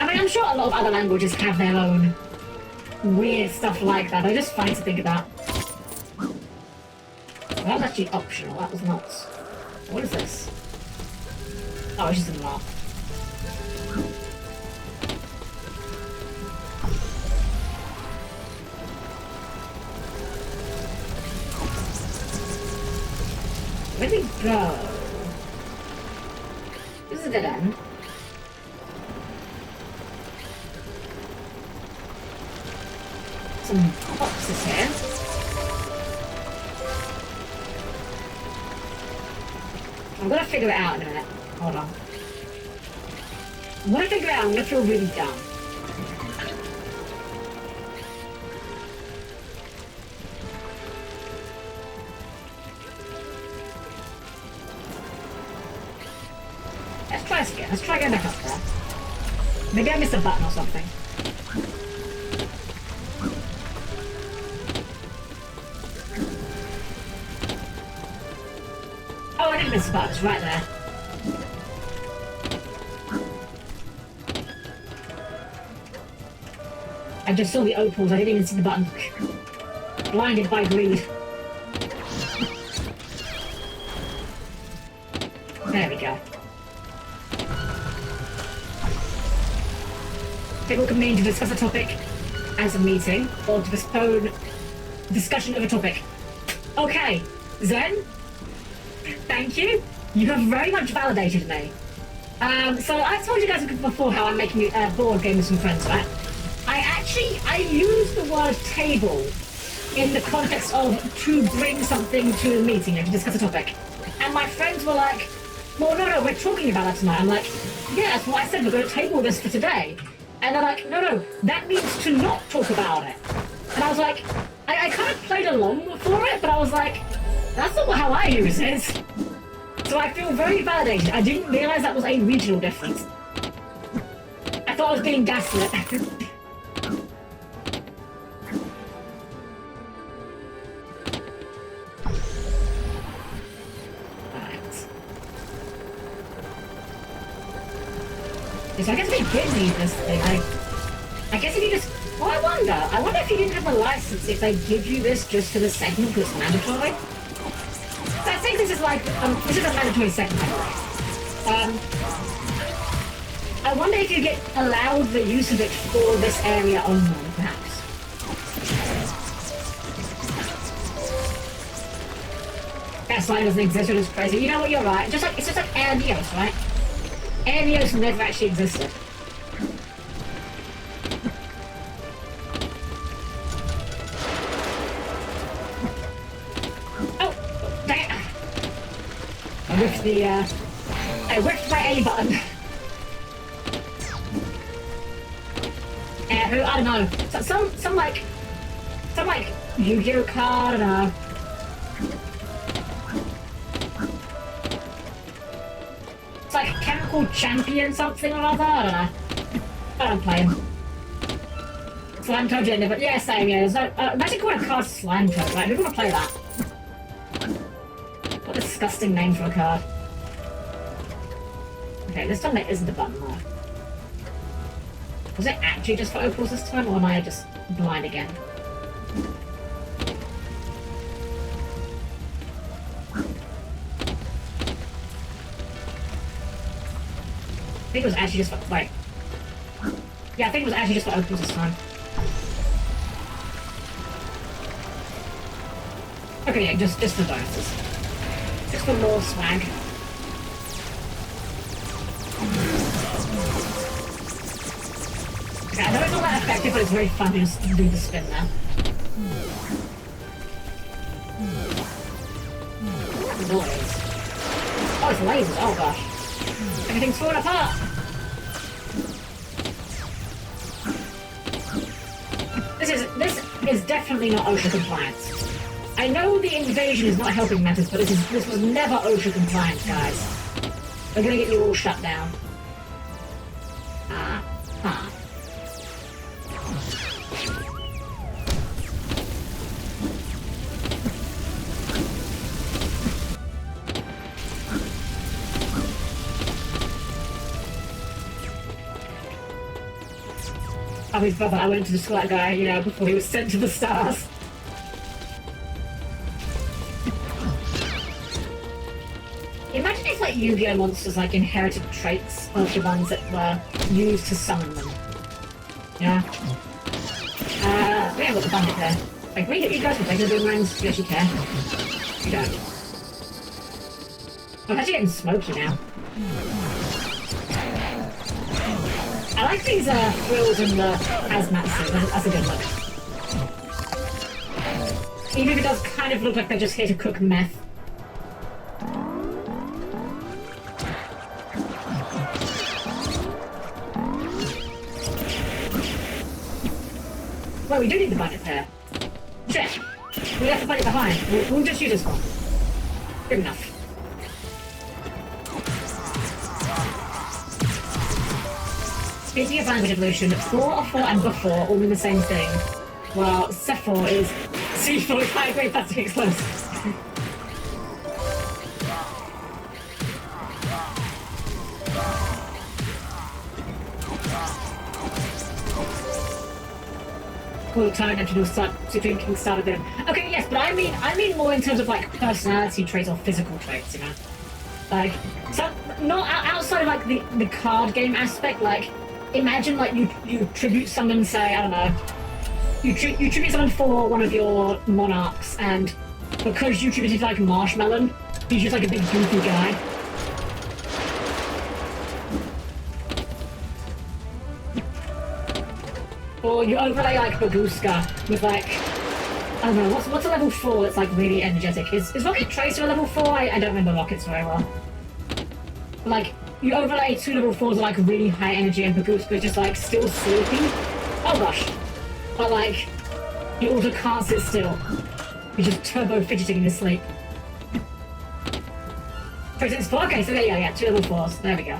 I mean, I'm sure a lot of other languages have their own weird stuff like that. They're just funny to think about. that was actually optional. That was not. What is this? Oh, it's just a map. Where did we go? This is a dead end. Some boxes here. I'm gonna figure it out in a minute. Hold on. I'm gonna figure it out. I'm gonna feel really dumb. Let's try this again. Let's try going back up there. Maybe I missed a button or something. Oh, I didn't miss a button. It's right there. I just saw the opals. I didn't even see the button. Blinded by greed. There we go. People can mean to discuss a topic as a meeting, or to postpone discussion of a topic. Okay, Zen, thank you. You have very much validated me. So I told you guys before how I'm making a board game with some friends, right? I use the word table in the context of to bring something to a meeting and to discuss a topic. And my friends were like, well, no, we're talking about that tonight. I'm like, yeah, that's what I said, we're going to table this for today. And they're like, no, that means to not talk about it. And I was like, I kind of played along for it, but I was like, that's not how I use it. So I feel very validated. I didn't realise that was a regional difference. I thought I was being gaslit. So I guess they did need this thing. I guess if you just... Well, I wonder if you didn't have a license, if they give you this just for the segment because it's mandatory. So I think this is like... this is a mandatory segment. I wonder if you get allowed the use of it for this area only, perhaps. That line doesn't exist, which is crazy. You know what, you're right. It's just like Aeneos, right? Aeneos never actually existed. Oh! Dang it! I whiffed my A button. I don't know. Some like Yu-Gi-Oh card, I don't know. It's like a chemical champion something or other, I don't know. I don't play him. Slime Toad never... Yeah, same, yeah. There's no... imagine calling a card Slime Toad, right? Who would want to play that? What a disgusting name for a card. Okay, this time there isn't a button though. Was it actually just for opals this time, or am I just blind again? I think it was actually just for... Wait. Yeah, I think it was actually just for opals this time. Okay, yeah, just for bonuses. Just for more swag. Okay, I know it's not that effective, but it's very fun to just do the spin now. Noise. Oh, it's lasers. Oh gosh. Everything's falling apart! This is definitely not OSHA compliance. I know the invasion is not helping matters, but this was never OSHA compliance, guys. We're gonna get you all shut down. Oh, his brother, I went to the squat guy, you know, before he was sent to the stars. Yu-Gi-Oh monsters like inherited traits of the ones that were used to summon them. Yeah. We haven't got the bandit there. Like, can we hit you guys with regular boomerangs? You actually care. You don't. I'm actually getting smoky now. I like these frills and the hazmat suit. That's a good look. Even if it does kind of look like they're just here to cook meth. Well, we do need the budget there. Shit. We left the budget behind. We'll just use this one. Good enough. Speaking of language evolution, 4, 4, and before all mean the same thing, while C4 is C4 is high-grade plastic explosives. Cool time to start to drinking started then. Okay, yes, but I mean more in terms of like personality traits or physical traits, you know? Like, so not outside of like the card game aspect. Like, imagine like you tribute someone, say, I don't know, you tribute someone for one of your monarchs, and because you tributed like Marshmallow, he's just like a big goofy guy. Or you overlay like Baguska with like, I don't know, what's a level 4 that's like really energetic? Is Rocket Tracer a level 4? I don't remember Rockets very well. But, like, you overlay 2 level 4s with like really high energy, and Baguska is just like still sleepy. Oh gosh. But like, you also can't sit still. You're just turbo fidgeting in his sleep. For instance, okay, so there you go, yeah, 2 level 4s. There we go.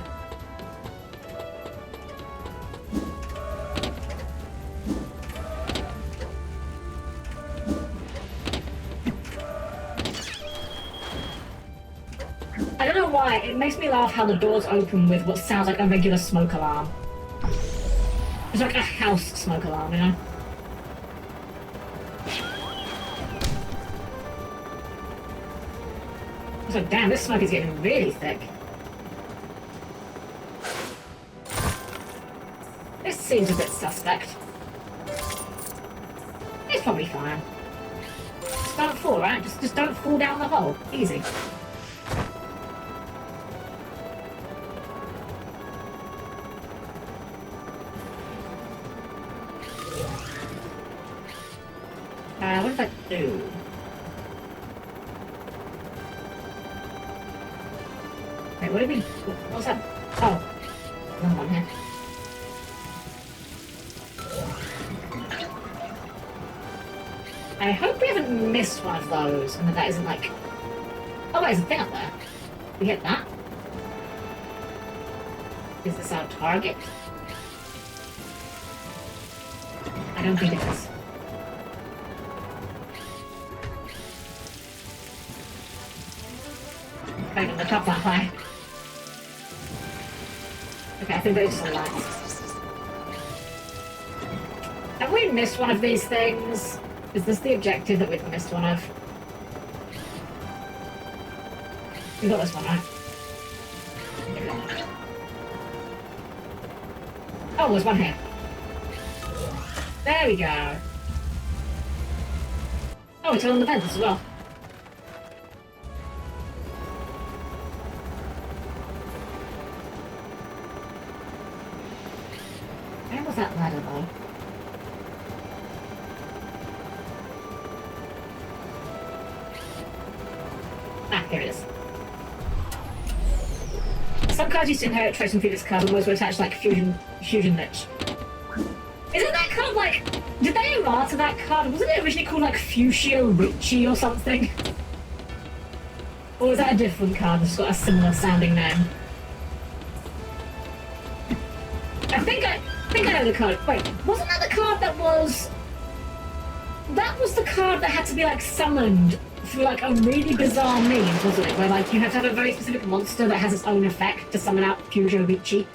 I don't know why, it makes me laugh how the doors open with what sounds like a regular smoke alarm. It's like a house smoke alarm, you know? It's like, damn, this smoke is getting really thick. This seems a bit suspect. It's probably fine. Just don't fall, right? Just don't fall down the hole. Easy. What does that do? Wait, what did we... What's that? Oh. Another one here. I hope we haven't missed one of those, and that isn't like... Oh, there's a thing up there. We hit that. Is this our target? I don't think it is. Hang on, the top's not high. Okay, I think they're just aligned. Have we missed one of these things? Is this the objective that we've missed one of? We got this one, right? Oh, there's one here. There we go. Oh, it's on the vents as well. Where was that ladder, though? Ah, here it is. Some cards used to inherit traits from previous cards, and most were attached like Fusion Lich. Isn't that card like... Did they errata that card? Wasn't it originally called like Fuchsia Richie or something? Or is that a different card that's got a similar sounding name? I think I know the card. Wait, wasn't that the card that was... That was the card that had to be like summoned through like a really bizarre means, wasn't it? Where like you have to have a very specific monster that has its own effect to summon out Fuchsia Richie.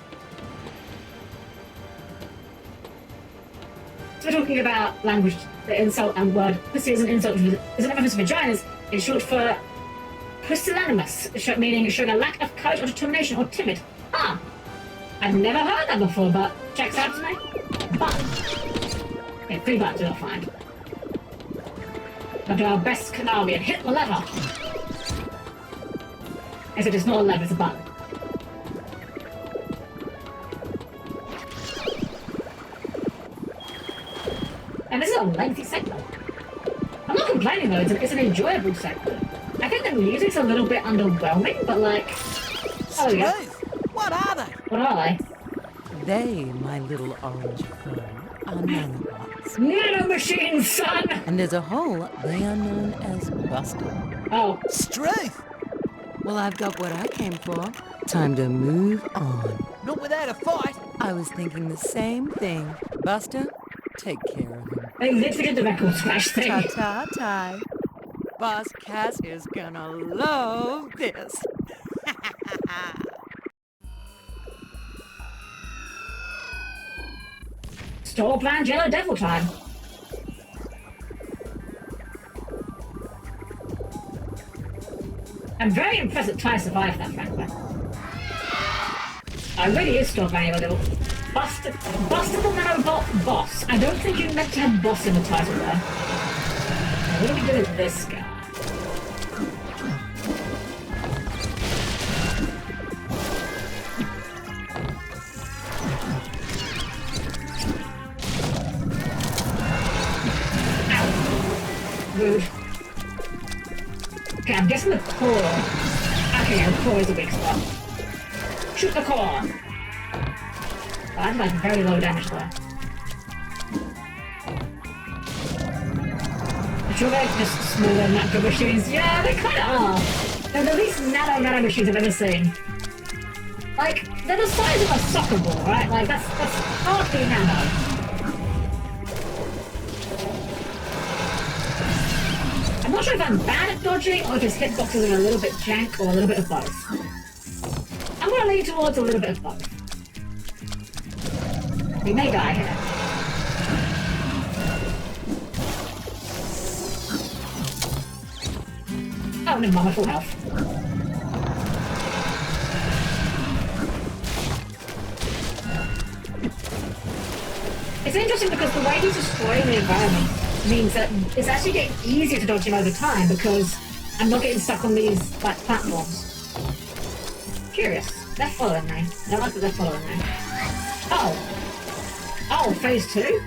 So we're talking about language, the insult and word. This is an insult, is an reference to vaginas. It's short for Pusillanimous, meaning showing a lack of courage or determination or timid. Ah! I've never heard that before, but checks out to me. Button. Okay, 3 buttons we'll find. We'll do our best Konami and hit the lever. As it is not a lever, it's a button. And this is a lengthy segment. I'm not complaining though, it's an enjoyable segment. I think the music's a little bit underwhelming, but like... Oh, yeah. What are they? What are they? They, my little orange friend, are nanobots. Nano machines, son! And as a whole, they are known as Buster. Oh. Struth! Well, I've got what I came for. Time to move on. Not without a fight. I was thinking the same thing. Buster, take care of him. They literally did the record scratch thing. Ta-ta-ta. Boss Cass is gonna love this. Store brand Yellow Devil time. I'm very impressed that Ty survived that, frankly. I really is store brand Yellow Devil. Buster the Nanobot Boss. I don't think you meant to have boss in the title there. Now, what do we do with this guy? Rude. Okay, I'm guessing the core. Okay, yeah, the core is a big spot. Shoot the core! Oh, that's like very low damage there. The Truvek just smaller macro machines. Yeah, they kind of are. They're the least nano machines I've ever seen. Like, they're the size of a soccer ball, right? Like, that's hardly nano. I'm not sure if I'm bad at dodging or if his hitboxes are a little bit jank or a little bit of both. I'm going to lean towards a little bit of both. We may die here. Oh, no, I'm at full health. It's interesting because the way he's destroying the environment means that it's actually getting easier to dodge him over time because I'm not getting stuck on these like platforms. Curious. They're following me. I like that they're following me. Oh. Oh, phase 2?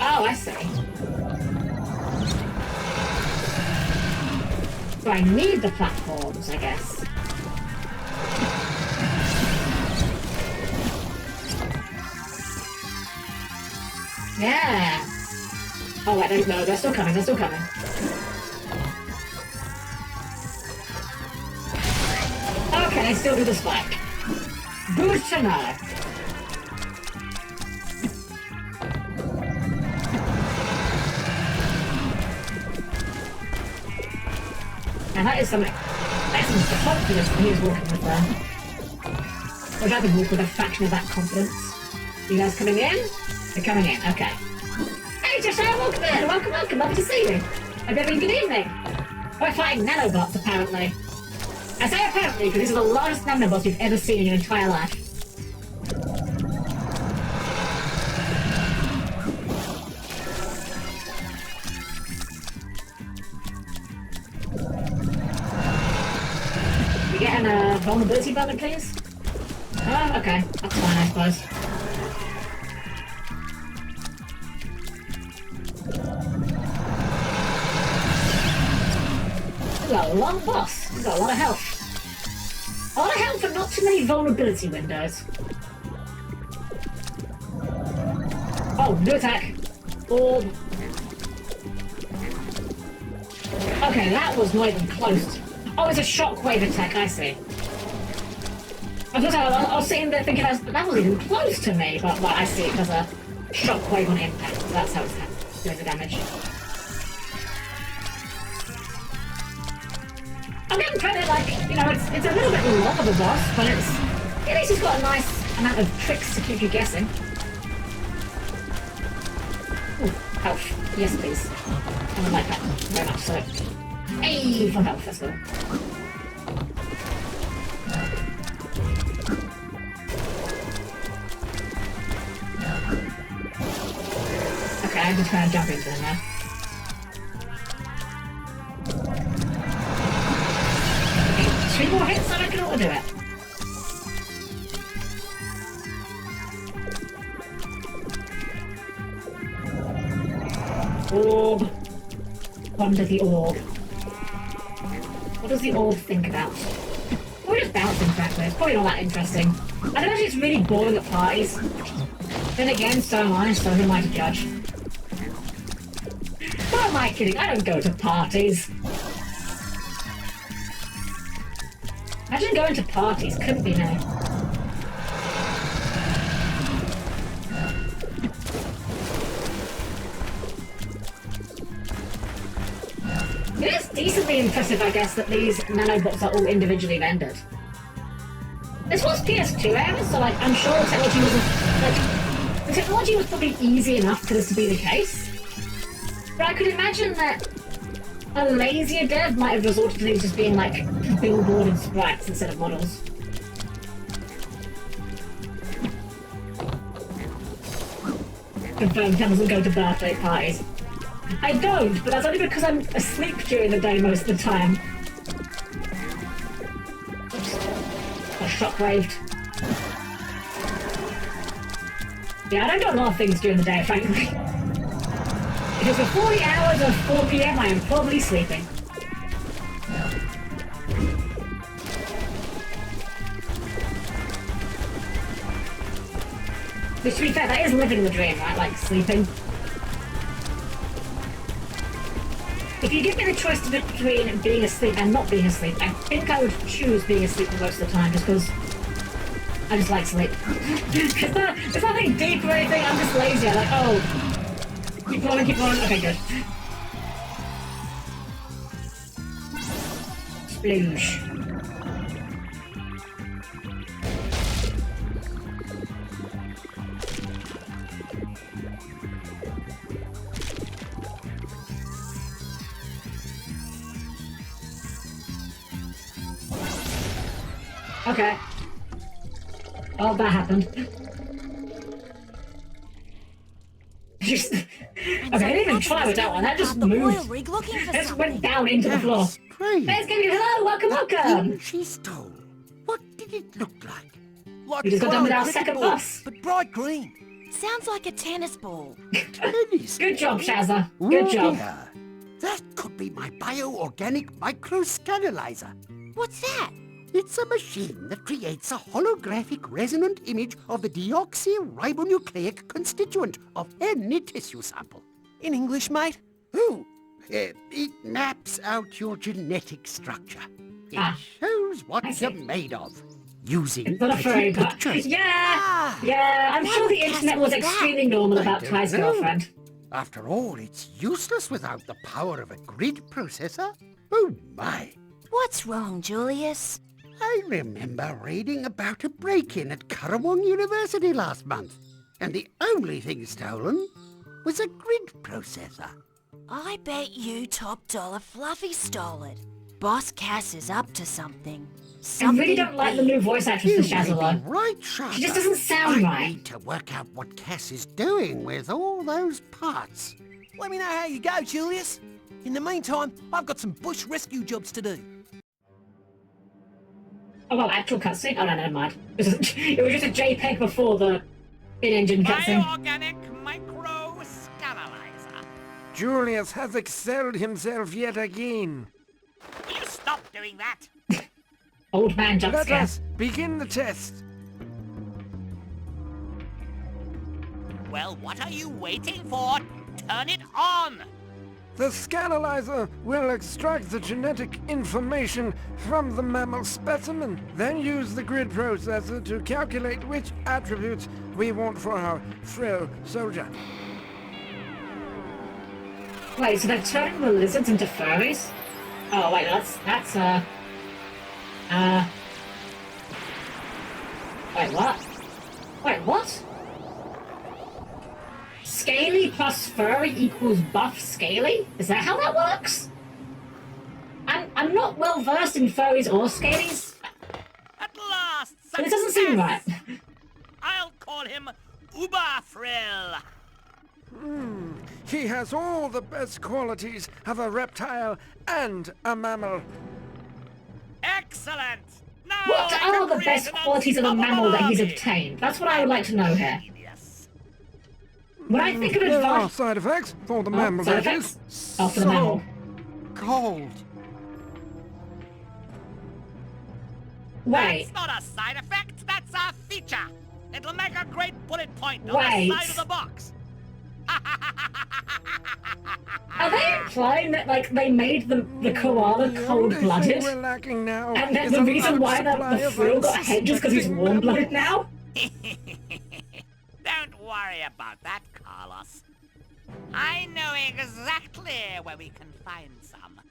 Oh, I see. So I need the platforms, I guess. Yeah. Oh wait, no, they're still coming, they're still coming. Okay, they still do the spike. Good to know. Now that is something, that's some confidence that he was walking with there. Or if I could walk with a fraction of that confidence. You guys coming in? They're coming in, okay. Hey Joshua, welcome in! Welcome, lovely to see you. Hope you're having a good evening. We're fighting nanobots, apparently. I say apparently because these are the largest nanobots you've ever seen in your entire life. We getting a vulnerability button, please? Oh, okay. That's fine, I suppose. We've got a long boss. We've got a lot of health. A lot of health and not too many vulnerability windows. Oh, new attack. Orb. Okay, that was not even close. Oh, it's a shockwave attack, I see. I was sitting there thinking that wasn't even close to me, but I see it as a shockwave on impact. So that's how it's doing the damage. I'm getting credit, like, you know, it's a little bit long of a boss, but at least it's got a nice amount of tricks to keep you guessing. Ooh. Health. Yes, please. I would like that very much so. Hey, for health, let's go. Okay, I'm just trying to jump into them now. Okay, 2 more hits and I can auto-do it. Orb. Wander the orb. What does the orb think about? We're just bouncing back there. It's probably not that interesting. I imagine it's really boring at parties. Then again, so am I, so who am I to judge? Who am I kidding? I don't go to parties. Imagine going to parties. Couldn't be no. It is decently impressive, I guess, that these nanobots are all individually rendered. This was PS2 era, so like I'm sure the technology the technology was probably easy enough for this to be the case. But I could imagine that a lazier dev might have resorted to these just being like billboarded sprites instead of models. Confirmed Ken doesn't go to birthday parties. I don't, but that's only because I'm asleep during the day most of the time. Oops. Got shockwaveded. Yeah, I don't do a lot of things during the day, frankly. If it's before the hours of 4 PM, I am probably sleeping. Which, to be fair, that is living the dream, right? Like, sleeping. If you give me the choice between being asleep and not being asleep, I think I would choose being asleep most of the time, just because I just like sleep. There's nothing deep or anything, I'm just lazy. I'm like, oh, keep going, okay, good. Sploosh. Okay. Oh, that happened. Just... Okay, I didn't even try with that one. That just moved. It just went down into the floor. Let's give you hello, welcome. She stole. What did it look like? Like You just got done with our cricket second ball, bus. but bright green. Sounds like a tennis ball. Good job, Shazza. Good job. Yeah. That could be my bioorganic microscanalizer. What's that? It's a machine that creates a holographic resonant image of the deoxyribonucleic constituent of any tissue sample. In English, mate? Oh, it maps out your genetic structure. It shows what you're made of. Using Not afraid, but pictures. Yeah, I'm sure the internet was extremely normal about Ty's girlfriend. After all, it's useless without the power of a grid processor. Oh my. What's wrong, Julius? I remember reading about a break-in at Currawong University last month, and the only thing stolen was a grid processor. I bet you top dollar Fluffy stole it. Boss Cass is up to something. I really don't like the new voice actress for Shazza, though. Right, Shazza. She just doesn't sound I right. need to work out what Cass is doing with all those parts. Let me know how you go, Julius. In the meantime, I've got some bush rescue jobs to do. Oh, well, actual cutscene? Oh, no, never mind. It was just a JPEG before the in-engine cutscene. Bioorganic microscanalizer. Julius has excelled himself yet again. Will you stop doing that? Old man jump Let scare. us begin the test. Well, what are you waiting for? Turn it on! The scanalizer will extract the genetic information from the mammal specimen, then use the grid processor to calculate which attributes we want for our frail soldier. Wait, so they're turning the lizards into furries? Oh, wait, that's wait, what? Wait, what? scaly plus furry equals buff scaly? Is that how that works? I'm not well versed in furries or scalies. At last, But it doesn't seem right. I'll call him Uberfrill. He has all the best qualities of a reptile and a mammal. Excellent! Now What are the best qualities of a mammal that he's obtained? That's what I would like to know here. When I think of There are advice... side effects for the mammal, side that effects? is. Oh, for the mammal. Cold. Wait. That's not a side effect, that's a feature. It'll make a great bullet point on Wait. the side of the box. Are they implying that, like, they made the koala cold-blooded? We're lacking now. And then is the a reason why supply the of frill got head just because he's warm-blooded now? Don't worry about that, Carlos. I know exactly where we can find some.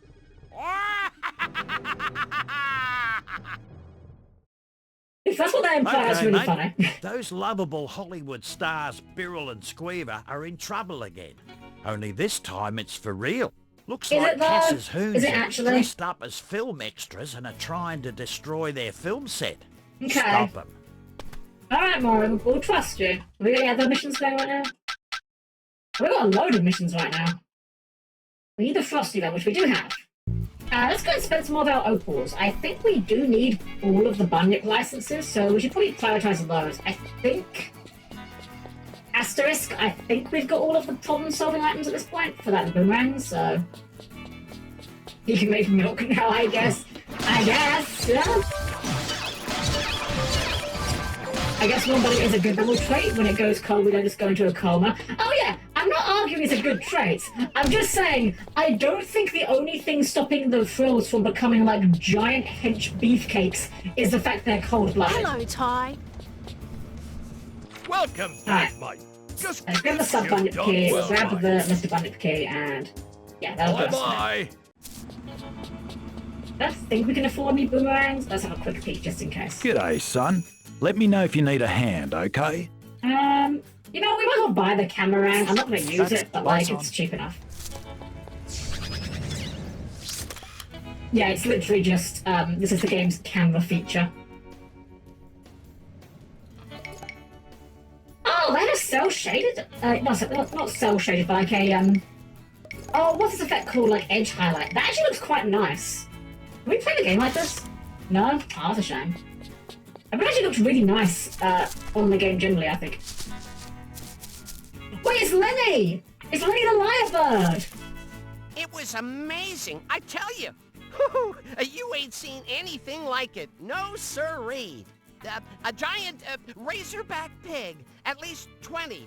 If that's what they imply, that's really mate. funny. Those lovable Hollywood stars Birrell and Squeaver are in trouble again. Only this time it's for real. Looks Is like it though? Cass's hoons Is it are actually? dressed up as film extras and are trying to destroy their film set. Okay. Stop them. Alright, Maureen, we'll trust you. Have we got any other missions going right now? We've got a load of missions right now. We need the Frosty then, which we do have. Let's go and spend some more of our opals. I think we do need all of the Bunyip licenses, so we should probably prioritize those. I think... Asterisk, I think we've got all of the problem-solving items at this point for that boomerang, so... You can make milk now, I guess. Yeah. I guess one body is a good little trait. When it goes cold, we don't just go into a coma. Oh yeah, I'm not arguing it's a good trait. I'm just saying, I don't think the only thing stopping the frills from becoming like giant hench beefcakes is the fact they're cold-blooded. Hello, Ty. Welcome back, mate. Just Let's grab the missed sub you, Bunyip don't key, worry. grab the Mr. Bunyip key, and yeah, that'll do us. Bye-bye. I don't think we can afford any boomerangs. Let's have a quick peek just in case. G'day, son. Let me know if you need a hand, okay? You know, we might as well buy the Camarang. I'm not going to use it, but like, Lights it's cheap enough. Yeah, it's literally just, this is the game's camera feature. Oh, that is cel-shaded? Not cel-shaded, but like a, oh, what's this effect called? Like edge highlight. That actually looks quite nice. Can we play the game like this? No? Oh, that's a shame. It actually looks really nice on the game generally, I think. Wait, it's Lenny! It's Lenny the Lyrebird! It was amazing, I tell you. You ain't seen anything like it. No sirree. A giant razorback pig, at least 20.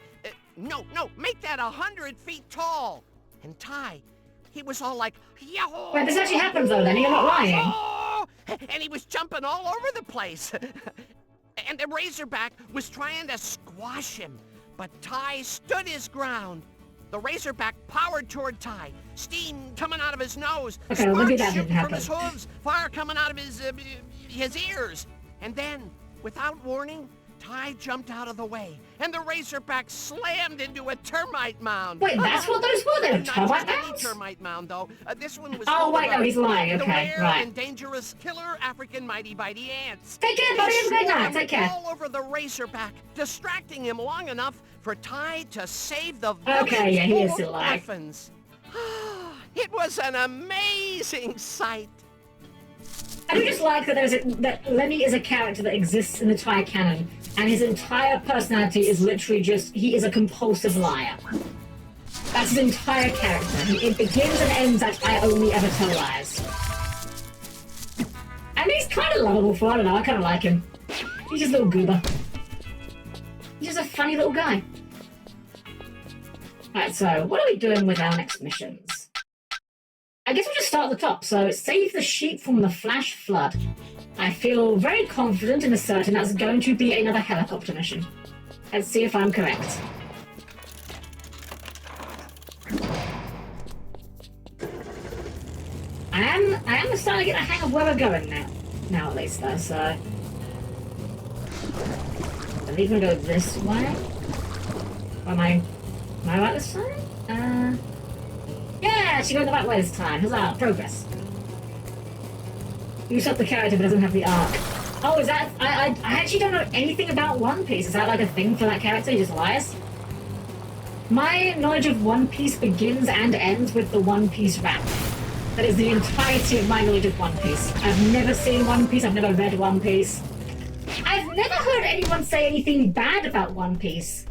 No, make that 100 feet tall. And Ty, he was all like, yo! Wait, this actually happens though, Lenny, you're not lying. And he was jumping all over the place. And the razorback was trying to squash him. But Ty stood his ground. The razorback powered toward Ty. Steam coming out of his nose. Okay, well, maybe that Sparks didn't shooting from happen. his hooves. Fire coming out of his ears. And then, without warning, Ty jumped out of the way, and the razorback slammed into a termite mound. Wait, that's what those were? They were Not termite just any mounds? termite mound, though. This one was Oh, full wait, of, no, he's lying. the Okay, rare right. and dangerous killer African mighty bitey ants. Take care, They buddy. Have a great night. swarmed Take care. all over the razorback, distracting him long enough for Ty to save the Okay, yeah, he is full still of lying. orphans. It was an amazing sight. I do just like that that Lenny is a character that exists in the Thai canon, and his entire personality is literally just, he is a compulsive liar. That's his entire character. It begins and ends at, I only ever tell lies. And he's kind of lovable for, I don't know, I kind of like him. He's just a little goober. He's just a funny little guy. Alright, so what are we doing with our next missions? I guess we'll just start at the top. So, save the sheep from the flash flood. I feel very confident and certain that's going to be another helicopter mission. Let's see if I'm correct. I am starting to get a hang of where we're going now. Now at least though, so... I think we're gonna go this way. Or am I Am I right this time? Yeah, she went the right way this time. Huzzah, progress. You set the character but doesn't have the arc. Oh, is that... I actually don't know anything about One Piece. Is that like a thing for that character? He just lies? My knowledge of One Piece begins and ends with the One Piece rap. That is the entirety of my knowledge of One Piece. I've never seen One Piece, I've never read One Piece. I've never heard anyone say anything bad about One Piece.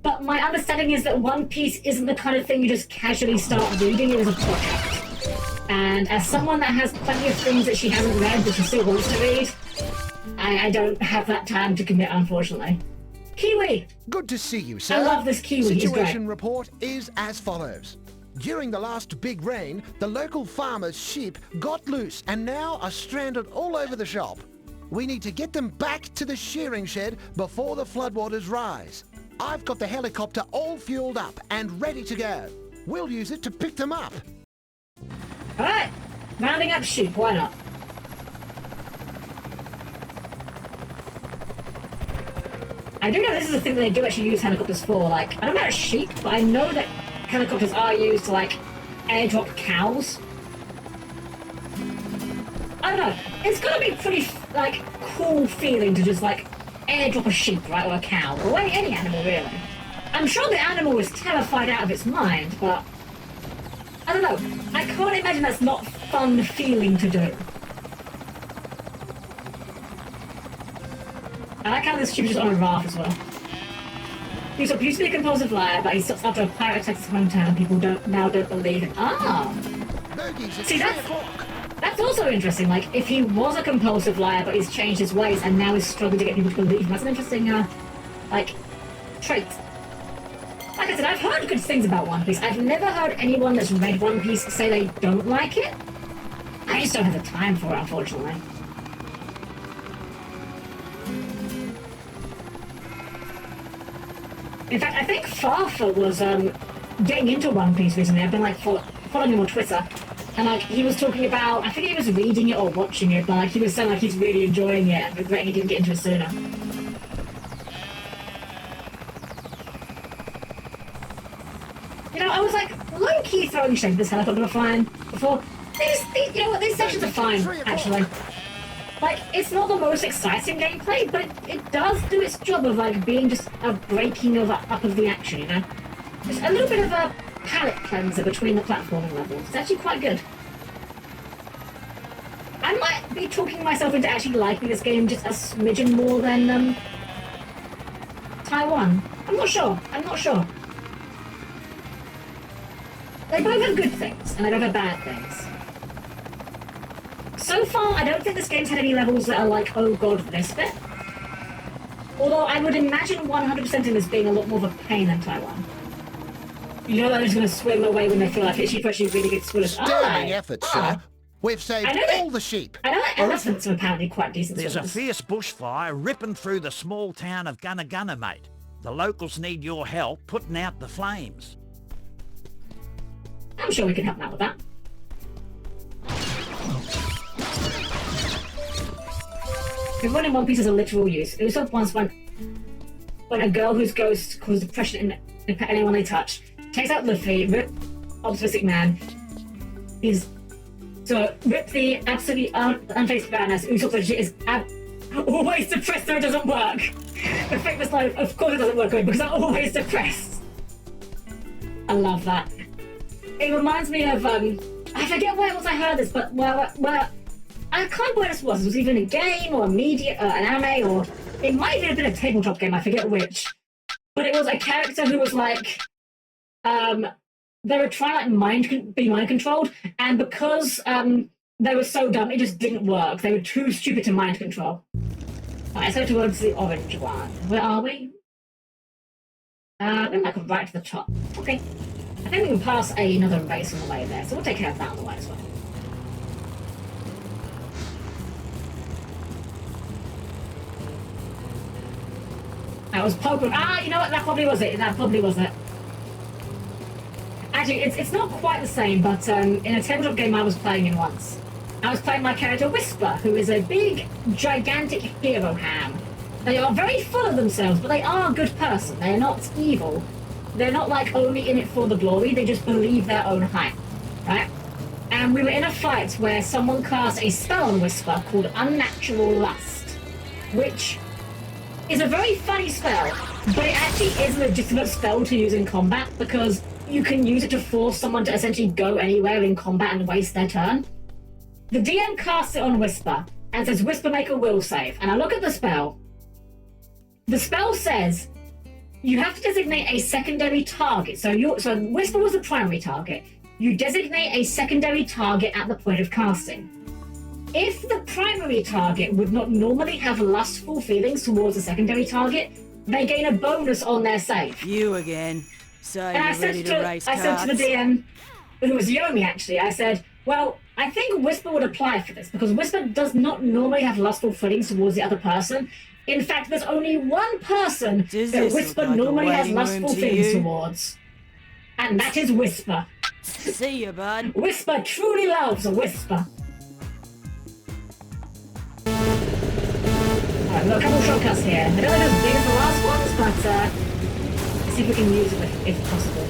But my understanding is that One Piece isn't the kind of thing you just casually start reading, it is a project. And as someone that has plenty of things that she hasn't read but she still wants to read, I don't have that time to commit, unfortunately. Kiwi! Good to see you, sir. I love this Kiwi, he's great. Situation report is as follows. During the last big rain, the local farmer's sheep got loose and now are stranded all over the shop. We need to get them back to the shearing shed before the floodwaters rise. I've got the helicopter all fueled up and ready to go. We'll use it to pick them up. Alright, rounding up sheep, why not? I do know this is a thing that they do actually use helicopters for, like, I don't know about sheep, but I know that helicopters are used to, like, airdrop cows. I don't know, it's gotta be pretty, like, cool feeling to just, like, airdrop a sheep, right, or a cow, or any animal, really. I'm sure the animal was terrified out of its mind, but... I don't know, I can't imagine that's not fun feeling to do. I like how this sheep is just on a raft as well. He's used to be a compulsive liar, but he stops after a pirate attacks his hometown. People now don't believe him. Ah! See, that's also interesting. Like, if he was a compulsive liar, but he's changed his ways and now he's struggling to get people to believe him. That's an interesting, like, trait. Like I said, I've heard good things about One Piece. I've never heard anyone that's read One Piece say they don't like it. I just don't have the time for it, unfortunately. In fact, I think Farfa was getting into One Piece recently. I've been like following him on Twitter, and like he was talking about, I think he was reading it or watching it, but like he was saying like he's really enjoying it and regretting he didn't get into it sooner. You know, I was like low-key throwing shade at this helicopter flying before. These, you know what? These sections are fine, actually. Like, it's not the most exciting gameplay, but it does do its job of, like, being just a breaking up of the action, you know? Just a little bit of a palate cleanser between the platforming levels. It's actually quite good. I might be talking myself into actually liking this game just a smidgen more than, Taiwan. I'm not sure. They both have good things, and they both have bad things. So far, I don't think this game's had any levels that are like, oh god, this bit. Although I would imagine 100% in this being a lot more of a pain than Taiwan. You know they're just going to swim away when they feel like it's actually really good swimmers. Sterling effort, sir. We've saved all the sheep. I know that elephants are apparently quite decent There's swimmers. a fierce bushfire ripping through the small town of Gunna Gunna, mate. The locals need your help putting out the flames. I'm sure we can help them out with that. Everyone in One Piece has a literal use. Usopp once when a girl whose ghost causes depression in anyone they touch, takes out Luffy, rip optimistic man. Rip the absolutely unfaced badness. Usopp's legit is always depressed so it doesn't work. The famous line, of course it doesn't work because I'm always depressed. I love that. It reminds me of, I forget where it was I heard this, but where I can't remember where this was. It was either in a game or an anime, or it might have been a tabletop game, I forget which. But it was a character who was like, they were trying to be mind controlled, and because they were so dumb, it just didn't work. They were too stupid to mind control. Alright, let's go towards the orange one. Where are we? We're like right to the top. Okay. I think we can pass another race on the way there, so we'll take care of that on the way as well. That was Pokemon. Ah, you know what? That probably was it. Actually, it's not quite the same, but in a tabletop game I was playing in once, I was playing my character Whisper, who is a big, gigantic hero ham. They are very full of themselves, but they are a good person. They are not evil. They're not like only in it for the glory, they just believe their own hype, right? And we were in a fight where someone cast a spell on Whisper called Unnatural Lust, which is a very funny spell, but it actually is a legitimate spell to use in combat because you can use it to force someone to essentially go anywhere in combat and waste their turn. The DM casts it on Whisper and says, Whisper, make a will save. And I look at the spell. The spell says you have to designate a secondary target. So Whisper was the primary target. You designate a secondary target at the point of casting. If the primary target would not normally have lustful feelings towards a secondary target, they gain a bonus on their save. You again. So And you're ready to race I said to the DM, who was Yomi actually, I said, well, I think Whisper would apply for this because Whisper does not normally have lustful feelings towards the other person. In fact, there's only one person that Whisper normally has lustful feelings towards. And that is Whisper. See you, bud. Whisper truly loves a Whisper. Alright, we've got a couple shortcuts here. I don't know if it's as big as the last ones, but let's see if we can use them if possible.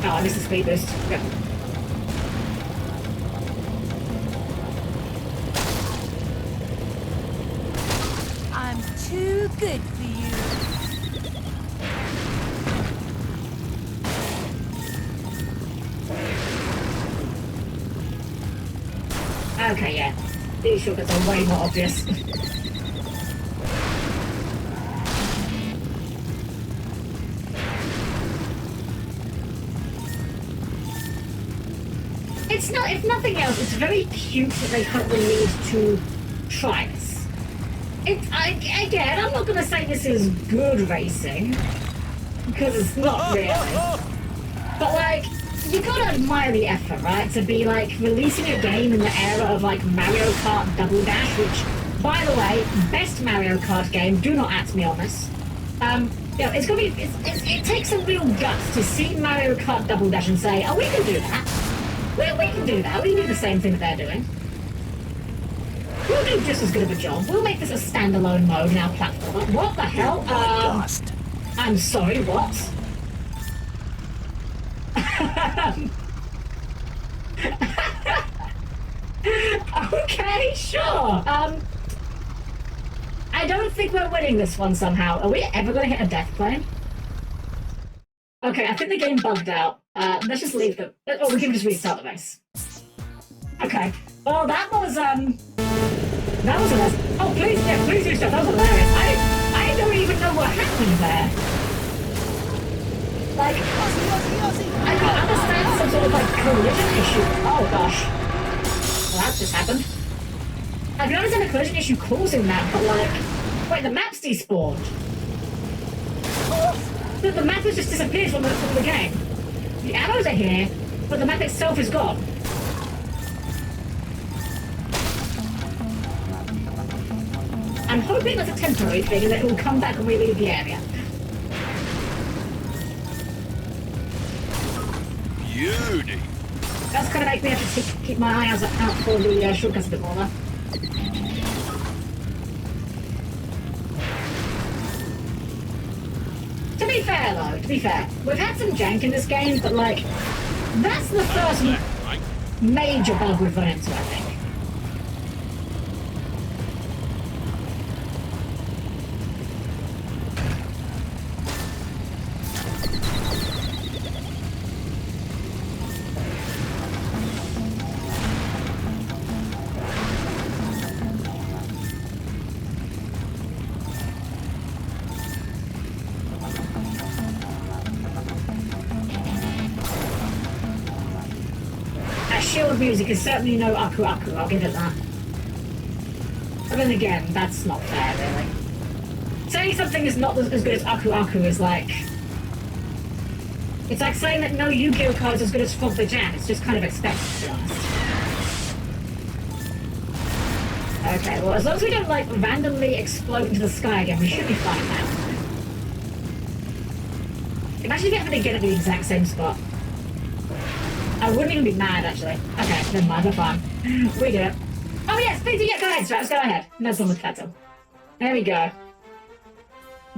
Oh, I missed the speed boost. Go. I'm too good for you. Okay, yeah. These shortcuts are way more obvious. It's not, if nothing else, it's very cute that they felt the need to try this. Again, I'm not going to say this is good racing, because it's not really. But, like, you gotta admire the effort, right? To be, like, releasing a game in the era of, like, Mario Kart Double Dash, which, by the way, best Mario Kart game, do not at me on this. You know, it's gonna be, it takes some real guts to see Mario Kart Double Dash and say, oh, we can do that. We can do that. We can do the same thing that they're doing. We'll do just as good of a job. We'll make this a standalone mode in our platform. What the hell? I'm sorry, what? Okay, sure. I don't think we're winning this one somehow. Are we ever going to hit a death plane? Okay, I think the game bugged out. Let's just leave them. Oh, we can just restart the race. Okay. Well, that was a mess. Oh, please do stuff. That was hilarious. I don't even know what happened there. Like, I can understand some sort of, like, collision issue. Oh, gosh. Well, that just happened. I can understand a collision issue causing that, but, like... Wait, the map's despawned. The map has just disappeared from the game. The arrows are here, but the map itself is gone. I'm hoping that's a temporary thing and that it will come back when we leave the area. Beauty. That's gonna make me have to keep my eyes out for the shortcuts a bit more, though. To be fair, we've had some jank in this game, but, like, that's the first major bug we've run into, I think. Shield music is certainly no Aku Aku, I'll give it that. But then again, that's not fair, really. Saying something is not as good as Aku Aku is like... It's like saying that no Yu-Gi-Oh card is as good as Frog the Jam. It's just kind of expected, to be honest. Okay, well, as long as we don't, like, randomly explode into the sky again, we should be fine now. Imagine if we happen to get at the exact same spot. I wouldn't even be mad, actually. Okay, never mind, we're fine. We do it. Oh, yes, please, yeah, go ahead, Straps, go ahead. No problem with that, There we go.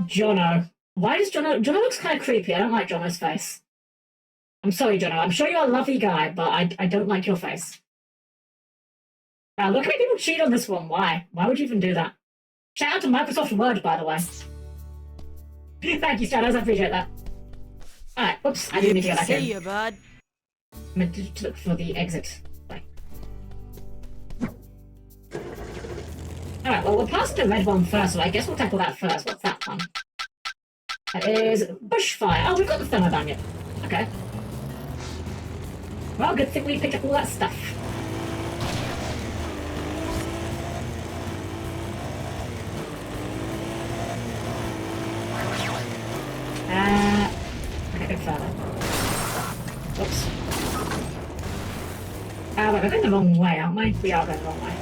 Jono. Why does Jono... Jono looks kind of creepy. I don't like Jono's face. I'm sorry, Jono. I'm sure you're a lovely guy, but I don't like your face. Look how many people cheat on this one. Why? Why would you even do that? Shout out to Microsoft Word, by the way. Thank you, Shadows. I appreciate that. Alright, whoops. I didn't mean to go back in. See you, bud. I meant to look for the exit. Bye. Alright, well, we're past the red one first, so I guess we'll tackle that first. What's that one? That is bushfire. Oh, we've got the thermoband yet. Okay. Well, good thing we picked up all that stuff. Okay, go further. Oops. Wait, we're going the wrong way, aren't we? We are going the wrong way.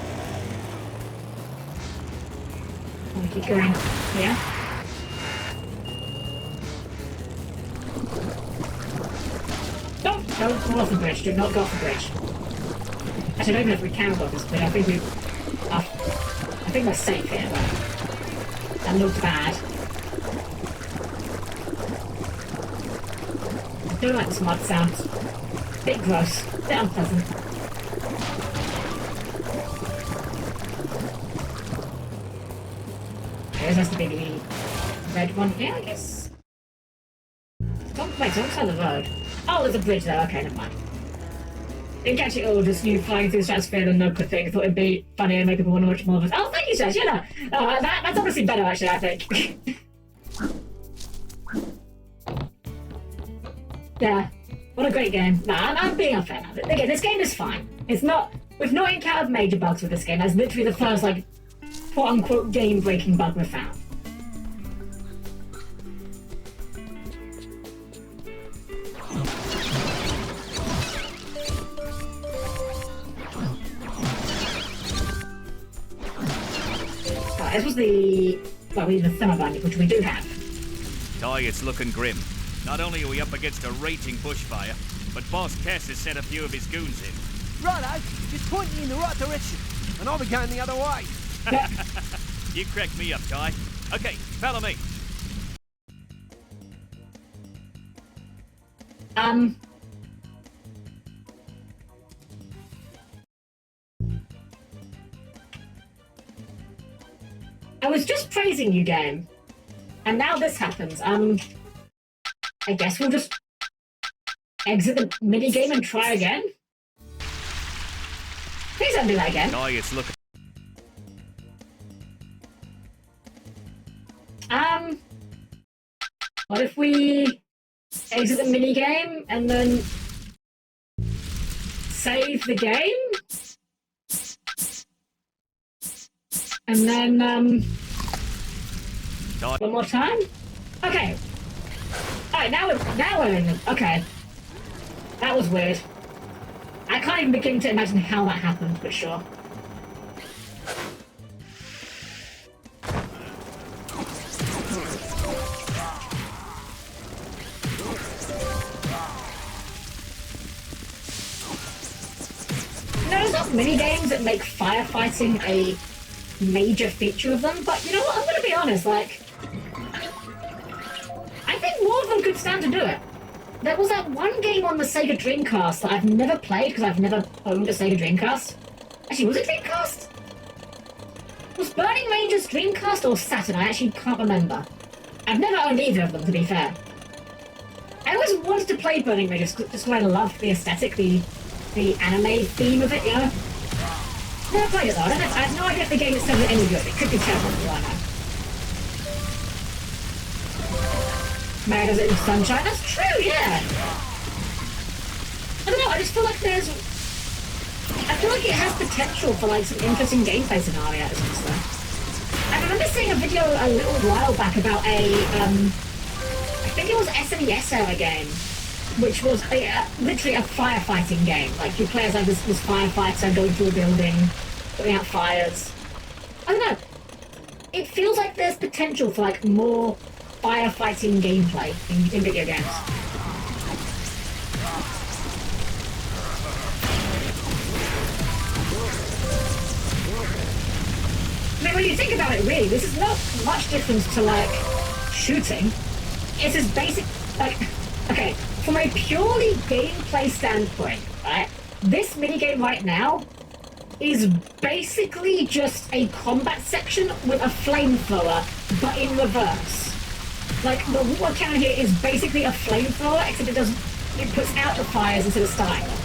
We keep going here. Don't go off the bridge. Do not go off the bridge. Actually, I don't even know if we can go off this bridge. I think we're safe here, but that looked bad. I don't like this mud sound. Bit gross. Bit unpleasant. There's has to be the red one here, I guess. Wait, so what's on the road? Oh, there's a bridge there. Okay, never mind. In catch it all, just you flying through the stratosphere and no good thing. I thought it'd be funny and make people want to watch more of us. Oh, thank you, Josh. Yeah, no. That's obviously better, actually, I think. Yeah. What a great game. Nah, I'm being unfair now. Again, this game is fine. It's not... We've not encountered major bugs with this game. That's literally the first, like, quote-unquote game-breaking bug we've found. Right, this was the... Well, we need the thermoband, which we do have. It's looking grim. Not only are we up against a raging bushfire, but Boss Cass has sent a few of his goons in. Righto, just point me in the right direction, and I'll be going the other way. You cracked me up, Ty. Okay, follow me. I was just praising you, game. And now this happens. I guess we'll just exit the minigame and try again. Please don't do that again. It's looking... What if we exit the minigame and then save the game? And then, one more time? Okay. Alright, now we're in. Okay. That was weird. I can't even begin to imagine how that happened, but sure. There's not many games that make firefighting a major feature of them, but you know what, I'm gonna be honest, like, I think more of them could stand to do it. There was that one game on the Sega Dreamcast that I've never played because I've never owned a Sega Dreamcast. Actually, was it Dreamcast? Was Burning Rangers Dreamcast or Saturn? I actually can't remember. I've never owned either of them, to be fair. I always wanted to play Burning Rangers just because I loved the aesthetic, the anime theme of it, you know? Never played it though. I have no idea if the game itself is any good. It could be terrible for all I know. Mary does it in sunshine. That's true, yeah. I don't know. I just feel like I feel like it has potential for like some interesting gameplay scenarios and stuff. I remember seeing a video a little while back about I think it was SNES era game, which was literally a firefighting game. Like, you play as like this firefighter going through a building, putting out fires. I don't know. It feels like there's potential for like more firefighting gameplay in video games. I mean, when you think about it, really, this is not much different to, like, shooting. It's as basic, like, okay, from a purely gameplay standpoint, right, this minigame right now is basically just a combat section with a flamethrower, but in reverse. Like, the water cannon here is basically a flamethrower, except it puts out the fires instead of starting them.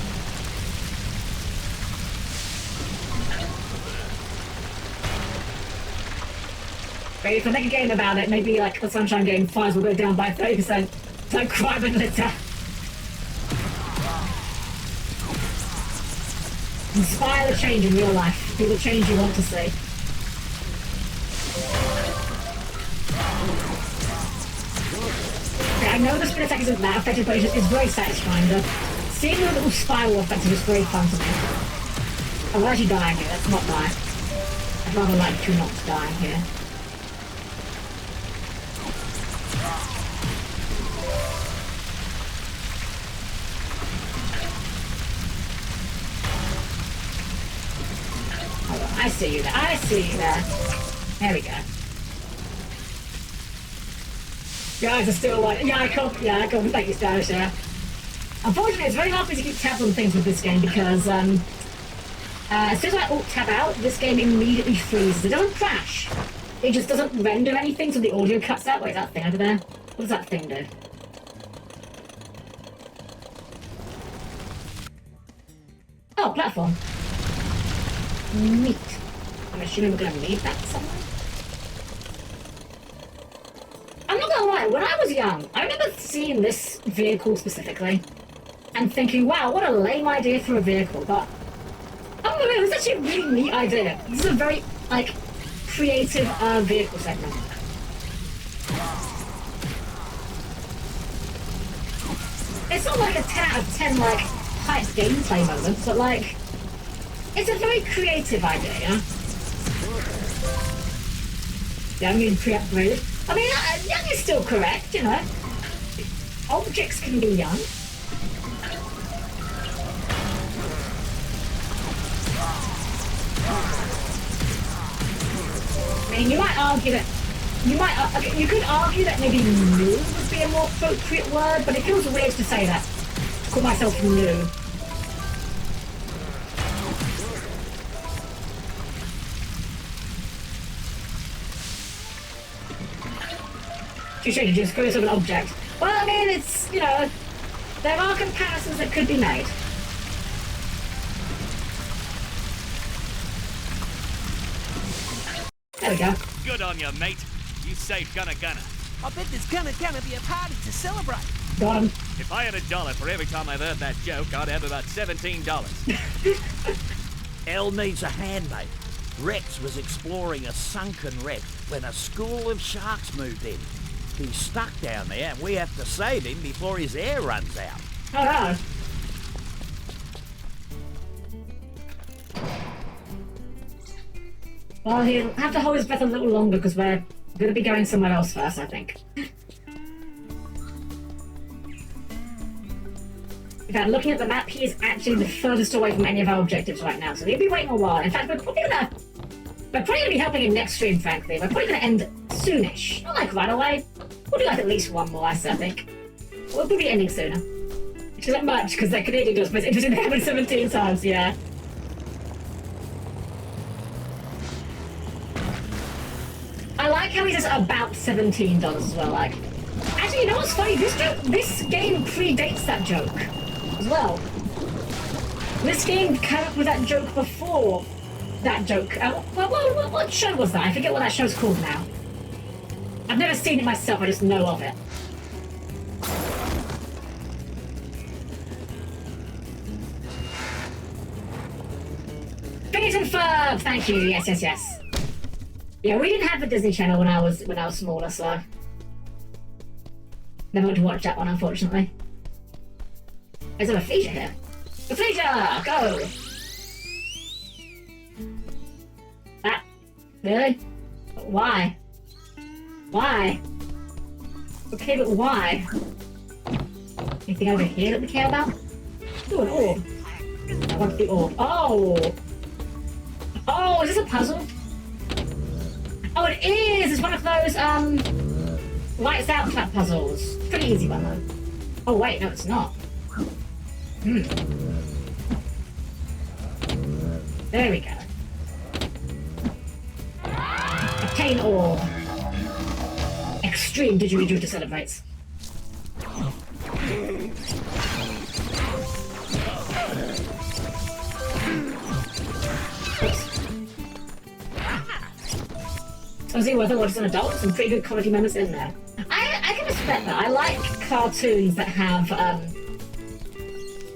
But if I make a game about it, maybe like the Sunshine game, fires will go down by 30%. Don't cry, but litter. Inspire the change in real life. Be the change you want to see. Okay, I know the spin attack isn't that effective, but it's very satisfying. Seeing the little spiral effect is just very fun to me. Oh, why is he dying here? Let's not die. I'd rather like you not to die here. Hold on, I see you there. I see you there. There we go. Guys are still like, yeah, I can't take this damage there. Unfortunately, it's very hard for me to keep tabs on things with this game because as soon as I alt-tab out, this game immediately freezes. It doesn't crash. It just doesn't render anything, so the audio cuts out. Wait, that thing over there? What does that thing do? Oh, platform. Neat. I'm assuming we're going to need that somewhere. I'm not gonna lie, when I was young, I remember seeing this vehicle specifically and thinking, wow, what a lame idea for a vehicle, but oh no, it was actually a really neat idea. This is a very, like, creative vehicle segment. It's not like a 10 out of 10, like, hype gameplay moment, but, like, it's a very creative idea, you know? Yeah, I'm getting pre-upgraded. I mean, young is still correct, you know. Objects can be young. I mean, you might argue that... okay, you could argue that maybe new would be a more appropriate word, but it feels weird to say that. To call myself new. You just call yourself an object. Well, I mean, it's, you know, there are comparisons that could be made. There we go. Good on you, mate. You saved Gunna. I bet there's gonna be a party to celebrate. Got him. If I had $1 for every time I've heard that joke, I'd have about $17. Elle needs a hand, mate. Rex was exploring a sunken wreck when a school of sharks moved in. He's stuck down there and we have to save him before his air runs out. Oh no. Well, he'll have to hold his breath a little longer because we're going to be going somewhere else first, I think. In fact, looking at the map, he is actually the furthest away from any of our objectives right now, so he'll be waiting a while. In fact, we're probably going to be helping him next stream, frankly. We're probably going to end soonish. Not like right away. We'll do like at least one more, I think. We'll be ending sooner. Which isn't much, because they're Canadian does, but it's interesting to happen 17 times, yeah. I like how he says about $17 as well, like. Actually, you know what's funny? This game predates that joke as well. This game came up with that joke before that joke. What show was that? I forget what that show's called now. I've never seen it myself, I just know of it. Finish and Ferb! Thank you, yes. Yeah, we didn't have the Disney Channel when I was smaller, so never got to watch that one, unfortunately. Is there a feature here? The feature! Go! Ah, really? Why? Why? Okay, but why? Anything over here that we care about? Ooh, an orb. I want the orb. Oh! Oh, is this a puzzle? Oh, it is! It's one of those, lights out clap puzzles. Pretty easy one, though. Oh, wait, no, it's not. There we go. Obtain orb. Extreme didgeridoo celebrates. So see whether it's an adult, some pretty good comedy moments in there. I can respect that. I like cartoons that have,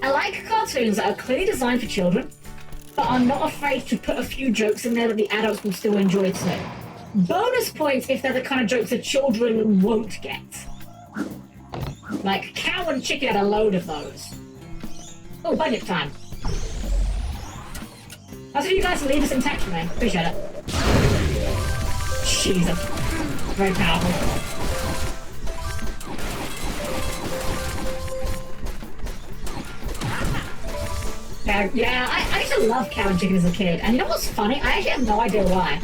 I like cartoons that are clearly designed for children, but are not afraid to put a few jokes in there that the adults will still enjoy too. Bonus points if they're the kind of jokes that children won't get. Like Cow and Chicken had a load of those. Oh, budget time. That's what you guys leave us intact for me. Appreciate it. Jesus. Very powerful. Yeah, I used to love Cow and Chicken as a kid, and you know what's funny? I actually have no idea why.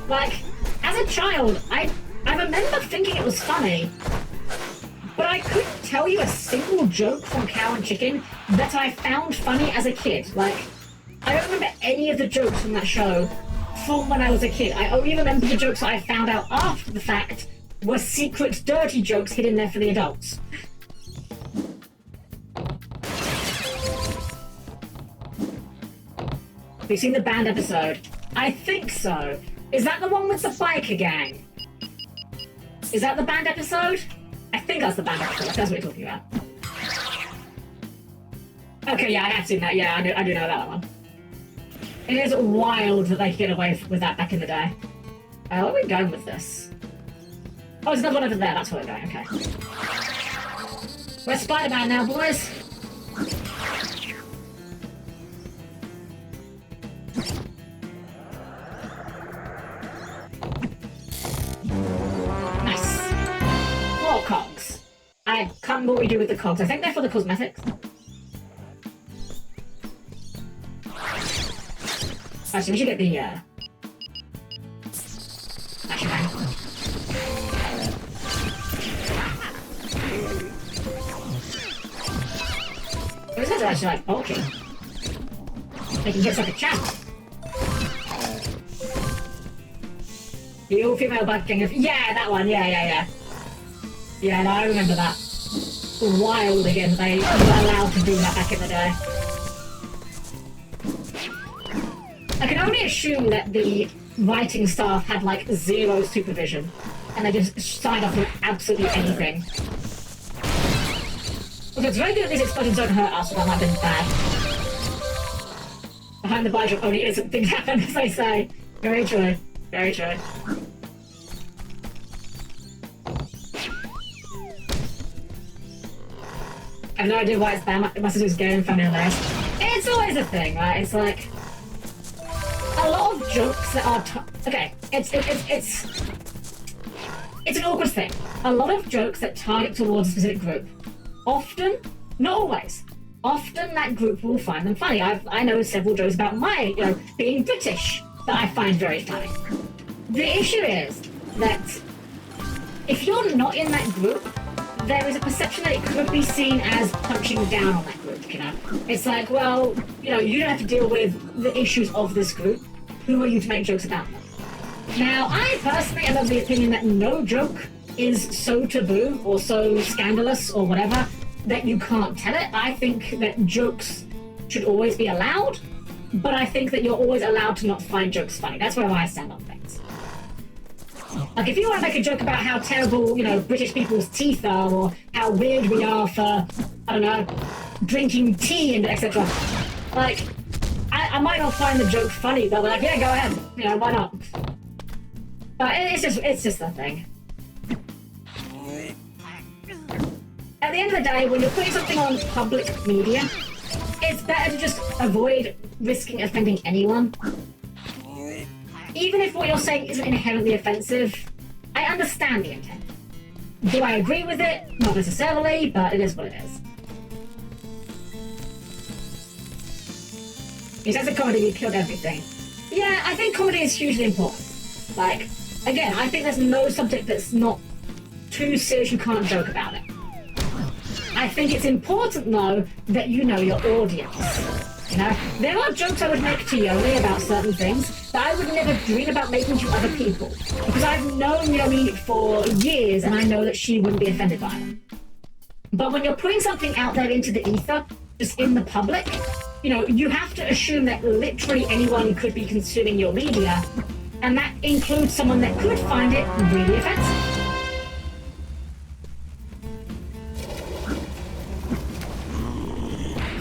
Like, as a child, I remember thinking it was funny, but I couldn't tell you a single joke from Cow and Chicken that I found funny as a kid. Like, I don't remember any of the jokes from that show from when I was a kid. I only remember the jokes that I found out after the fact were secret dirty jokes hidden there for the adults. Have you seen the band episode? I think so. Is that the one with the biker gang? Is that the band episode? I think that's the band episode. That's what you're talking about. Okay, yeah, I have seen that. Yeah, I do know that one. It is wild that they could get away with that back in the day. Where are we going with this? Oh, there's another one over there. That's where we're going. Okay. We're Spider-Man now, boys. Nice. More cogs. I can't remember what we do with the cogs. I think they're for the cosmetics. Actually, we should get the, flashbang. Those heads are actually, like, bulky. They can get like a champ. The all-female bug king of... Yeah, that one. Yeah, no, I remember that. Wild again. They were allowed to do that back in the day. I can only assume that the writing staff had, like, zero supervision. And they just signed off on absolutely anything. Also, it's very good that these explosions don't hurt us, so that might have been bad. Behind the bar job, only innocent things happen, as they say. Very true. Very true. I have no idea why it's bad. It must have just going funny on there. It's always a thing, right? It's like a lot of jokes that are okay. It's an awkward thing. A lot of jokes that target towards a specific group. Often, not always. Often that group will find them funny. I know several jokes about my, being British that I find very funny. The issue is that if you're not in that group, there is a perception that it could be seen as punching down on that group, It's like, well, you don't have to deal with the issues of this group. Who are you to make jokes about them? Now, I personally am of the opinion that no joke is so taboo or so scandalous or whatever that you can't tell it. I think that jokes should always be allowed, but I think that you're always allowed to not find jokes funny. That's where I stand on things. Like, if you want to make a joke about how terrible, British people's teeth are, or how weird we are for, I don't know, drinking tea and etc. Like, I might not find the joke funny, but like, yeah, go ahead. Why not? But it's just a thing. At the end of the day, when you're putting something on public media, it's better to just avoid risking offending anyone. Even if what you're saying isn't inherently offensive, I understand the intent. Do I agree with it? Not necessarily, but it is what it is. He says a comedy, you killed everything. Yeah, I think comedy is hugely important. Like, again, I think there's no subject that's not too serious you can't joke about it. I think it's important, though, that you know your audience. You know, there are jokes I would make to Yoli about certain things, but I would never dream about making to other people. Because I've known Yoli for years, and I know that she wouldn't be offended by them. But when you're putting something out there into the ether, just in the public, you know, you have to assume that literally anyone could be consuming your media, and that includes someone that could find it really offensive.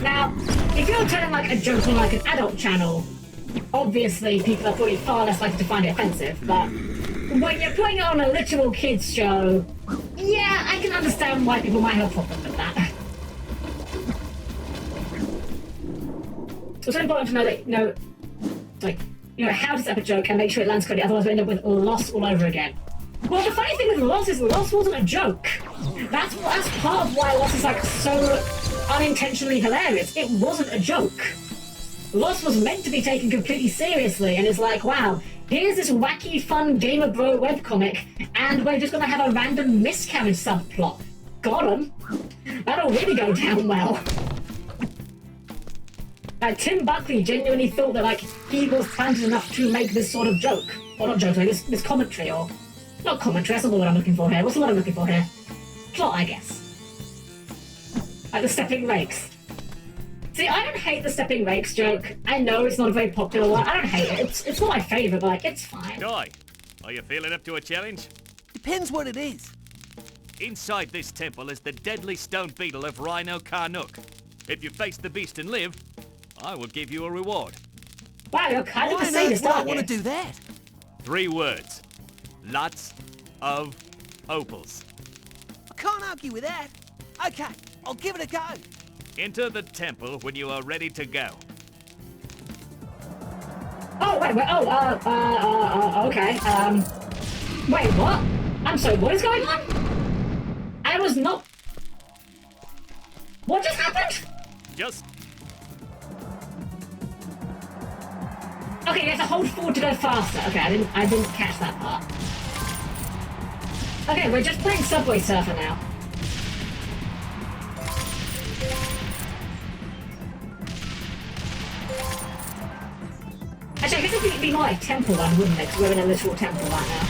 Now, if you're telling like a joke on like an adult channel, obviously people are probably far less likely to find it offensive, but when you're putting it on a literal kids show, yeah, I can understand why people might have a problem with that. It's also important to know that, how to set up a joke and make sure it lands correctly, otherwise we end up with loss all over again. Well, the funny thing with loss is loss wasn't a joke. That's part of why loss is like so unintentionally hilarious. It wasn't a joke. Loss was meant to be taken completely seriously, and it's like, wow, here's this wacky, fun Gamer Bro webcomic, and we're just gonna have a random miscarriage subplot. Got 'em. That'll really go down well. Tim Buckley genuinely thought that, like, he was talented enough to make this sort of joke. Or not joke, sorry, this commentary, or... Not commentary, that's not the word I'm looking for here. What's the word I'm looking for here? Plot, I guess. Like the stepping rakes. See, I don't hate the stepping rakes joke. I know it's not a very popular one. I don't hate it. It's not my favourite, but, like, it's fine. Guy, are you feeling up to a challenge? Depends what it is. Inside this temple is the deadly stone beetle of Rhino Karnook. If you face the beast and live, I will give you a reward. Wow, you're kind of a sadist, aren't you? I want to do that. 3 words. Lots of opals. I can't argue with that. Okay, I'll give it a go. Enter the temple when you are ready to go. Oh, wait, okay, wait, what? I'm sorry, what is going on? I was not... What just happened? Just... Okay, you have to hold forward to go faster. Okay, I didn't catch that part. Okay, we're just playing Subway Surfer now. Actually, I guess it'd be more like Temple Run, wouldn't it? Because we're in a literal temple right now.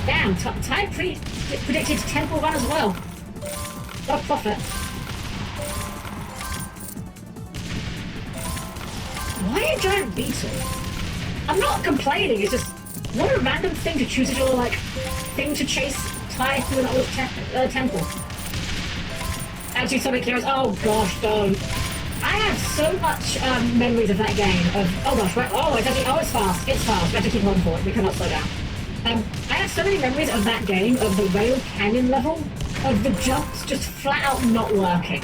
Damn, Ty predicted Temple Run as well. What a profit. Why a giant beetle? I'm not complaining, it's just... What a random thing to choose as your, like, thing to chase Ty through an old temple. Anti-Sonic Heroes, oh gosh, don't. I have so much memories of that game, of, oh gosh, it's fast, we have to keep on for it, we cannot slow down. I have so many memories of that game, of the Rail Canyon level, of the jumps just flat out not working.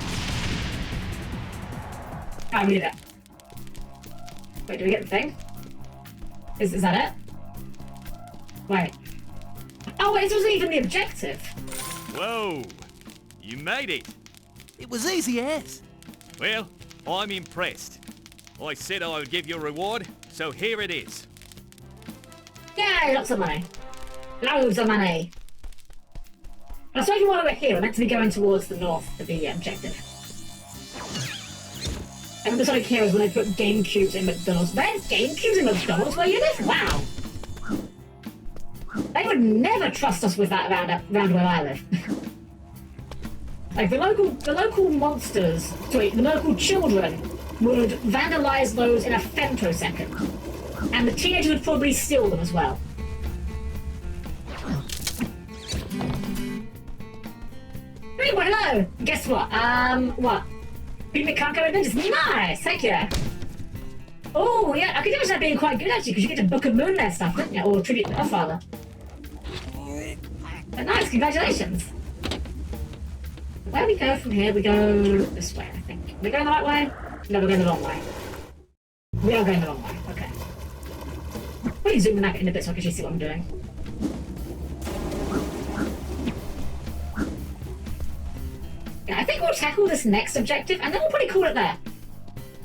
I read it. Wait, do we get the thing? Is that it? Wait. Oh wait, this wasn't even the objective. Whoa! You made it! It was easy as. Well, I'm impressed. I said I would give you a reward, so here it is. Yay, lots of money. Loads of money. I was wondering why we're here. We're meant to be going towards the north for the objective. I remember Sonic Heroes when they put GameCubes in McDonald's. There's GameCubes in McDonald's where you live? Wow! They would never trust us with that around where I live. Like, the local monsters, the local children would vandalize those in a femtosecond. And the teenagers would probably steal them as well. Hey, well, hello! Guess what? What? Picnic can't go Adventures. Nice! Thank you! Oh, yeah, I could imagine that being quite good, actually, because you get to Book of Moon there stuff, don't you? Or Tribute to Father. But nice, congratulations! Where we go from here? We go this way, I think. Are we going the right way? No, we're going the wrong way. We are going the wrong way, okay. Let me zoom in that in a bit so I can actually see what I'm doing. Yeah, I think we'll tackle this next objective, and then we'll probably call it there.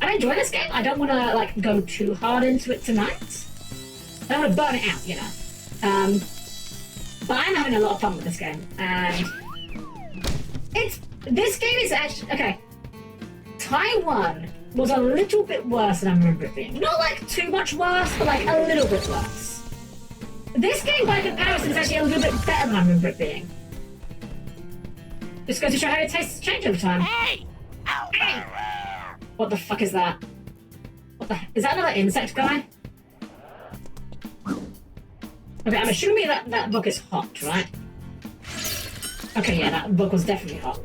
I enjoy this game. I don't want to like go too hard into it tonight. I don't want to burn it out, you know. But I'm having a lot of fun with this game, and this game is actually okay. Taiwan was a little bit worse than I remember it being. Not like too much worse, but like a little bit worse. This game, by comparison, is actually a little bit better than I remember it being. Just goes to show how your tastes change over time. Hey! Hey! What the fuck is that? What the? Is that another insect guy? Okay, I'm assuming that book is hot, right? Okay, yeah, that book was definitely hot.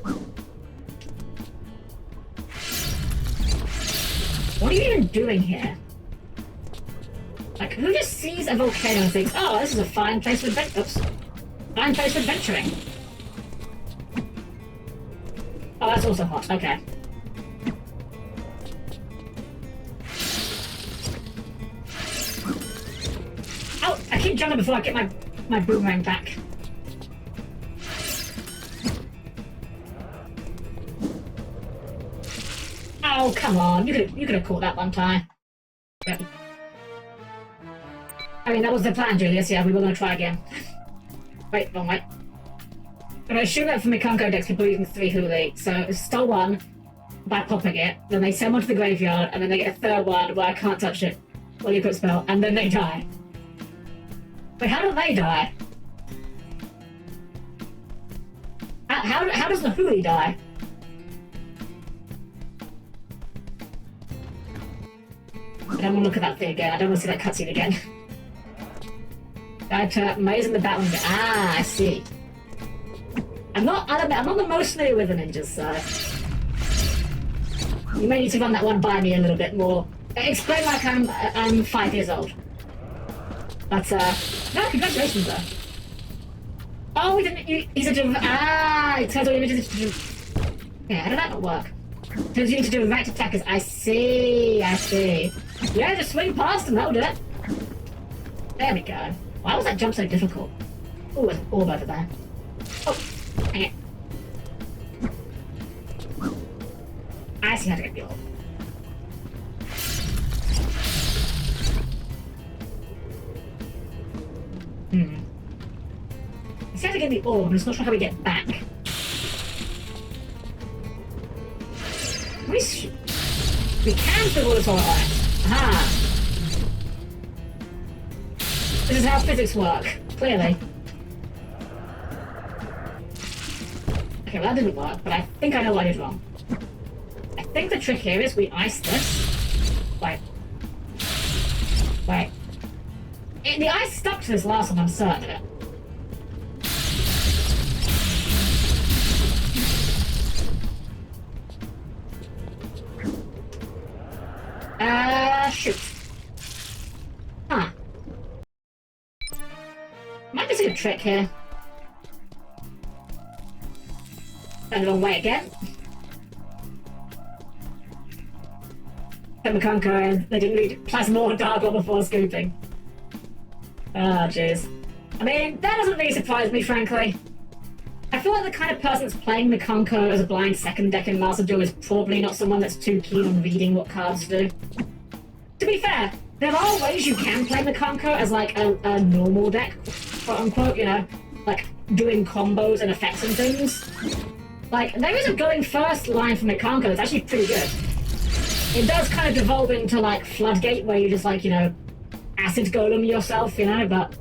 What are you even doing here? Like, who just sees a volcano and thinks, oh, this is a fine place for fine place for adventuring? Oh, that's also hot. Okay. Oh, I keep jumping before I get my boomerang back. Oh, come on. You could have caught that one time. Yep. I mean, that was the plan, Julius. Yeah, we were going to try again. Wait, wrong way. But I assume that for Mikanko decks, people are using 3 Huli. So, stole one by popping it, then they send one to the graveyard, and then they get a third one where I can't touch it while you put spell, and then they die. Wait, how do they die? How does the Huli die? I don't want to look at that thing again. I don't want to see that cutscene again. Amazing the battle. Ah, I see. I'm not the most familiar with the ninjas, so you may need to run that one by me a little bit more. Explain like I'm 5 years old. But no, congratulations though. Oh, he's a it turns out you need to do. Yeah, how did that not work? Turns you need to do right attackers. I see. Yeah, just swing past him, that'll do it. There we go. Why was that jump so difficult? Oh, there's an orb over there. Oh, hang it. I see how to get the orb. I see how to get the orb, I'm just not sure how we get back. We can still all this all right. Aha! This is how physics work, clearly. Okay, well that didn't work, but I think I know what I did wrong. I think the trick here is we ice this. Wait. The ice stuck to this last one, I'm certain of it. Shoot. Huh. Might be a trick here. Going the wrong way again. Helm-Chan and they didn't read Plasma or Dargle before scooping. Oh, jeez. I mean, that doesn't really surprise me, frankly. I feel like the kind of person that's playing Mikanko as a blind second deck in Master Duel is probably not someone that's too keen on reading what cards do. To be fair, there are ways you can play Mikanko as like a normal deck, quote unquote, you know, like doing combos and effects and things. Like, there is a going first line for Mikanko that's actually pretty good. It does kind of devolve into like Floodgate, where you just like, you know, acid golem yourself, you know, but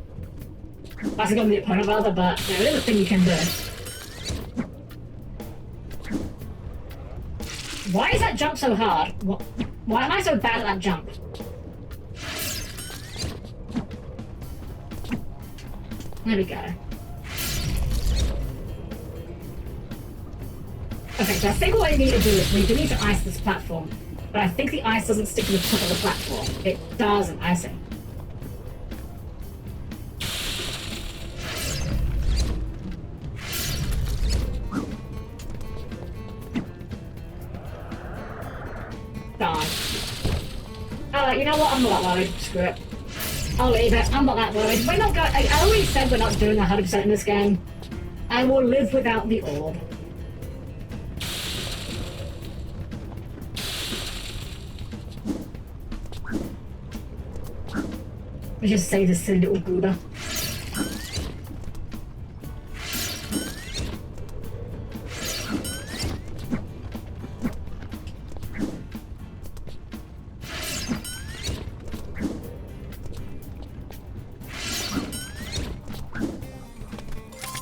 acid golem the opponent rather, but you know, it is a thing you can do. Why is that jump so hard? Why am I so bad at that jump? There we go. Okay, so I think what I need to do is we do need to ice this platform, but I think the ice doesn't stick to the top of the platform. It doesn't, I see. Darn. Alright, you know what? I'm not that worried. Screw it. I'll leave it. I'm not that worried. We're not going. I already said we're not doing 100% in this game. I will live without the orb. me just save this silly little goober.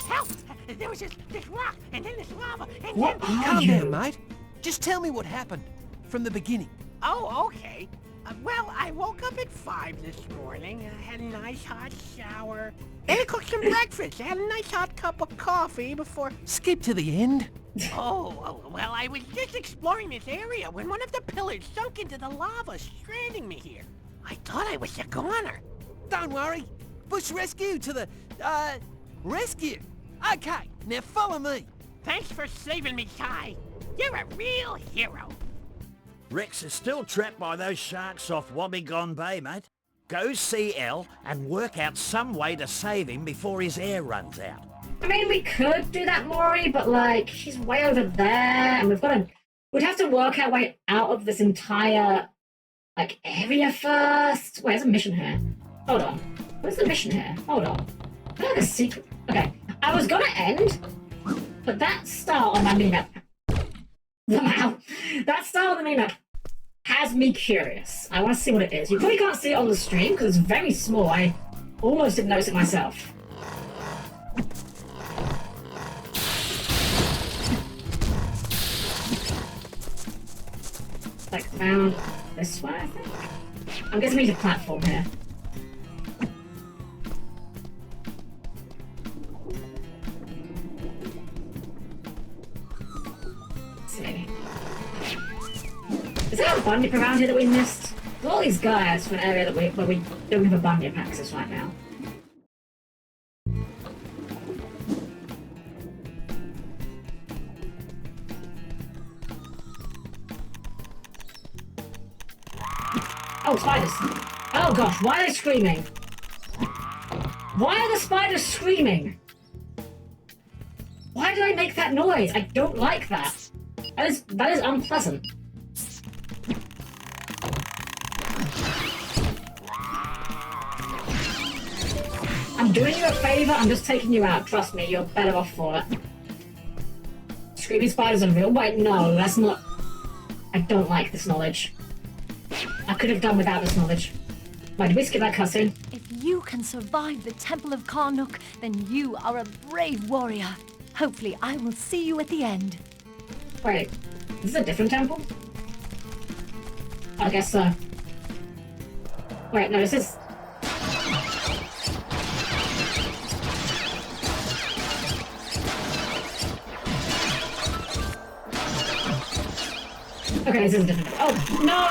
Help! There was this rock, and then this lava, and What then... are Calm you? down, mate. Just tell me what happened. From the beginning. Oh, okay. Well, I woke up at 5 this morning. I had a nice hot shower. Then I cooked some breakfast. I had a nice hot cup of coffee before... Skip to the end. Well, I was just exploring this area when one of the pillars sunk into the lava, stranding me here. I thought I was a goner. Don't worry. Bush rescue to the, rescue. Okay, now follow me. Thanks for saving me, Ty. You're a real hero. Rex is still trapped by those sharks off Wobbegong Bay, mate. Go see Elle and work out some way to save him before his air runs out. I mean, we could do that, Maury, but like, he's way over there, and we'd have to work our way out of this entire, like, area first. Wait, there's a mission here. Hold on. Where's the mission here? Hold on. I have a secret. Okay, I was gonna end, but that star on my minimap. Wow, that star on the minimap has me curious. I want to see what it is. You probably can't see it on the stream because it's very small. I almost didn't notice it myself. Like round this way, I think. I'm guessing we need a platform here. Let's see. Is there a bunyip around here that we missed? There's all these guys from an area that where we don't have a bunyip access right now. Oh, spiders. Oh gosh, why are they screaming? Why are the spiders screaming? Why did I make that noise? I don't like that. That is unpleasant. I'm doing you a favor, I'm just taking you out. Trust me, you're better off for it. Screaming spiders are real? Wait, no, that's not... I don't like this knowledge. I could have done without this knowledge. Wait, did we skip that cutscene? If you can survive the Temple of Karnuk, then you are a brave warrior. Hopefully I will see you at the end. Wait, is this a different temple? I guess so. Wait, no, this is... Okay, this is a different... Oh, no!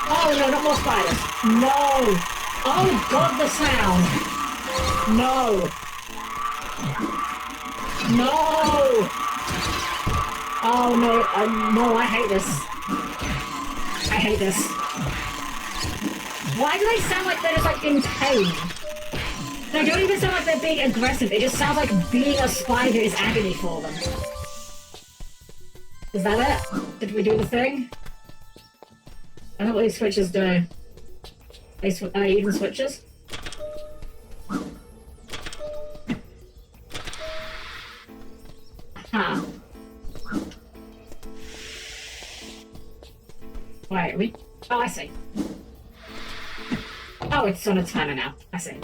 Oh, no, not more spiders. No! Oh, God, the sound! No! No! Oh, no, no, I hate this. I hate this. Why do they sound like they're just, like, in pain? They don't even sound like they're being aggressive. It just sounds like being a spider is agony for them. Is that it? Did we do the thing? I don't know what these switches do. They even switches? Huh. Wait, we... Oh, I see. Oh, it's on a timer now. I see.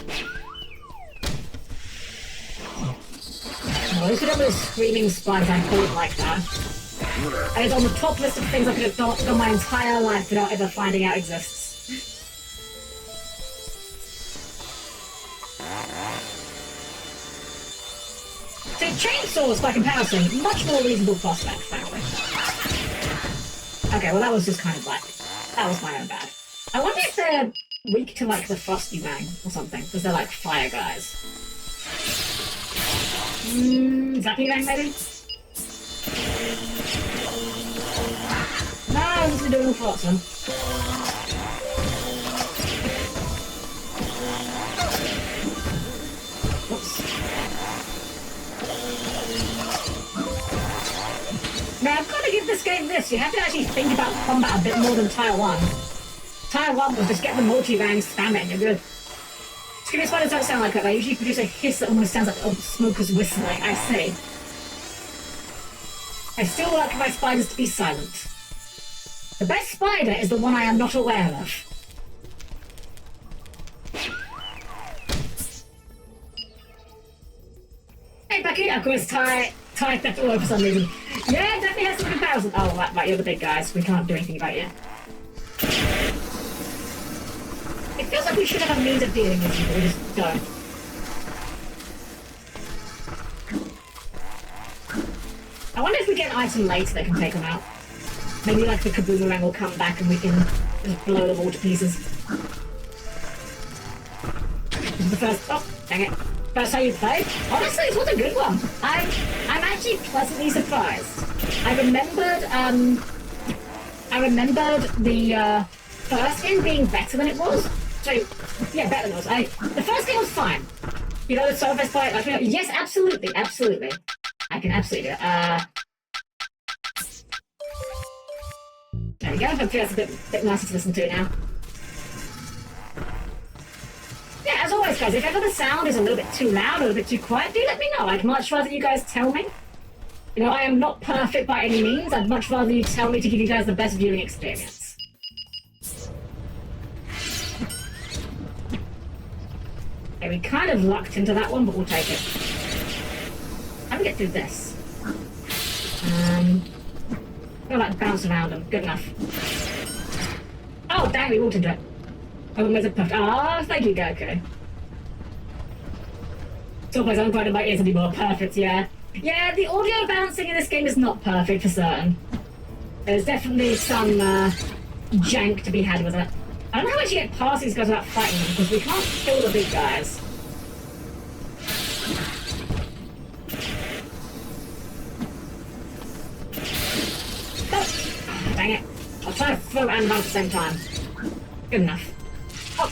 Well, at least we don't have screaming spiders. I don't like that. And it's on the top list of things I could have done my entire life without ever finding out exists. See, chainsaws, by comparison, much more reasonable prospect, frankly. Okay, well that was just kind of like... That was my own bad. I wonder if they're weak to, like, the Frosty Bang or something, because they're, like, fire guys. Zappy Bang, maybe? No, this is doing all sorts of them. Now, I've got to give this game this. You have to actually think about combat a bit more than Tier 1. Tier 1 was just get the multi-rang, spam it, and you're good. Screaming spiders don't sound like that. They usually produce a hiss that almost sounds like smokers whistling. I see. I still like my spiders to be silent. The best spider is the one I am not aware of. Hey Becky, of course Ty theft all over for some reason. Yeah, definitely has some comparison. Oh, right, you're the big guys. We can't do anything about you. It feels like we should have a means of dealing with you, but we just don't. I wonder if we get an item later that can take them out. Maybe like the kaboomerang will come back and we can just blow them all to pieces. This is the first... Oh, dang it. First time you played? Honestly, this was a good one. I'm actually pleasantly surprised. I remembered the first game being better than it was. So, yeah, better than it was. The first game was fine. You know, the surface fight, like, yes, absolutely, absolutely. I can absolutely do it. There we go. Hopefully that's a bit nicer to listen to now. Yeah, as always, guys, if ever the sound is a little bit too loud or a bit too quiet, do let me know. I'd much rather you guys tell me. You know, I am not perfect by any means. I'd much rather you tell me to give you guys the best viewing experience. Okay, we kind of lucked into that one, but we'll take it. How do we get through this? Oh, like bounce around them. Good enough. Oh, dang, we walked into it. Oh, there's a puff. Ah, thank you, Goku. Talk my own part of my ears anymore. Perfect, yeah. Yeah, the audio bouncing in this game is not perfect for certain. There's definitely some jank to be had with it. I don't know how much you get past these guys without fighting them, because we can't kill the big guys. Oh, dang it. I'll try to throw and run at the same time. Good enough. Oh.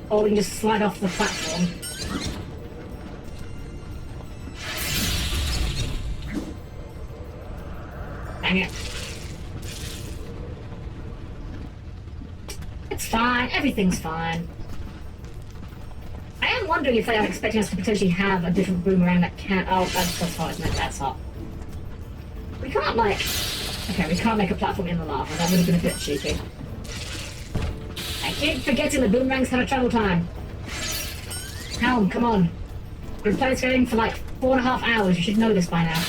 Or we can just slide off the platform. Dang it. It's fine. Everything's fine. I am wondering if they are expecting us to potentially have a different boomerang that can't... Oh, that's hot, isn't it? That's hot. We can't, like... Okay, we can't make a platform in the lava. That would have been a bit cheeky. I keep forgetting the boomerangs have a travel time. Helm, come on. We've been playing this game for like 4.5 hours. You should know this by now.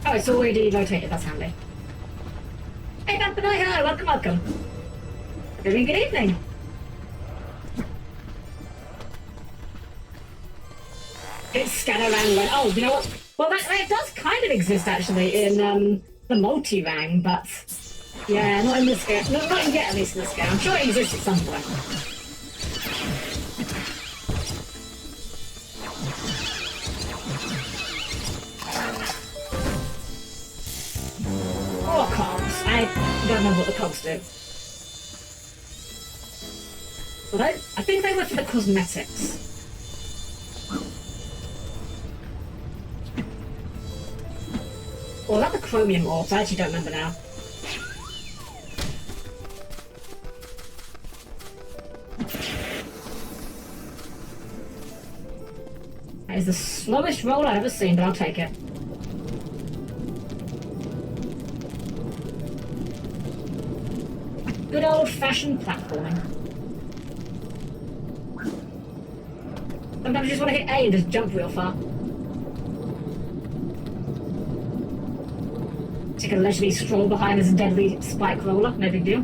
Oh, it's already rotated. That's handy. Hey, Bampanoi, hello. Welcome, welcome. Good evening. It's scatter around. Oh, you know what? Well, that does kind of exist actually in the multi-rang, but yeah, not in this game. No, not yet, at least in this game. I'm sure it exists at some point. Oh, cogs. I don't know what the cogs do. But I think they were for the cosmetics. Or was that the chromium orbs? I actually don't remember now. That is the slowest roll I've ever seen, but I'll take it. Good old-fashioned platforming. Sometimes you just want to hit A and just jump real far. Take a leisurely stroll behind this deadly spike roller, no big deal.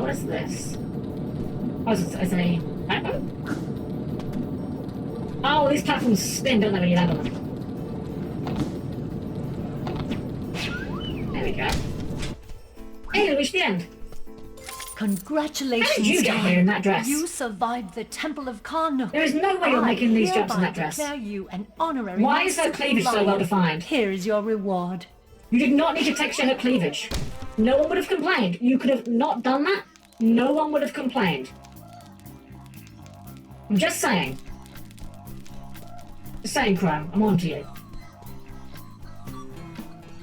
What is this? Oh, it's a platform? Oh, these platforms spin, don't they, when you land on them? There we go. Hey, we reached the end. Congratulations, How did you get here in that dress? You survived the Temple of Karnak. There is no way you're making these jumps in that dress. I declare you an honorary. Why is her cleavage so well defined? Here is your reward. You did not need to texture her cleavage. No one would have complained. You could have not done that. No one would have complained. I'm just saying. Just saying, Chrome. I'm on to you.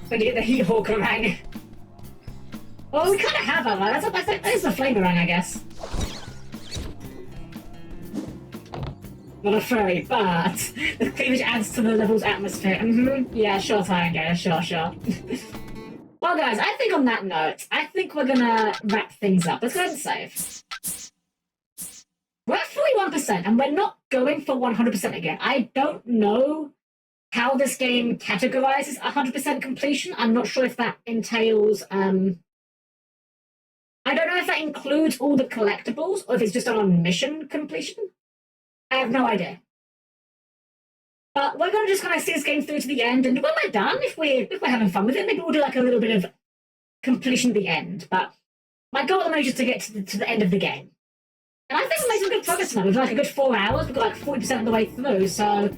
When you get the heat hawk rang. Well, we kind of have that. That's the flavorang, I guess. Not a furry, but the cleavage adds to the level's atmosphere. Yeah, sure, Tiger. Sure. Well, guys, I think on that note, I think we're gonna wrap things up. Let's go ahead and save. We're at 41%, and we're not going for 100% again. I don't know how this game categorizes 100% completion. I'm not sure if that entails, I don't know if that includes all the collectibles, or if it's just on mission completion. I have no idea. But we're going to just kind of see this game through to the end, and when we're done, if we're having fun with it, maybe we'll do like a little bit of completion at the end. But my goal at the moment is just to get to the end of the game. And I think we made some good progress tonight. We've got like a good 4 hours. We've got like 40% of the way through, so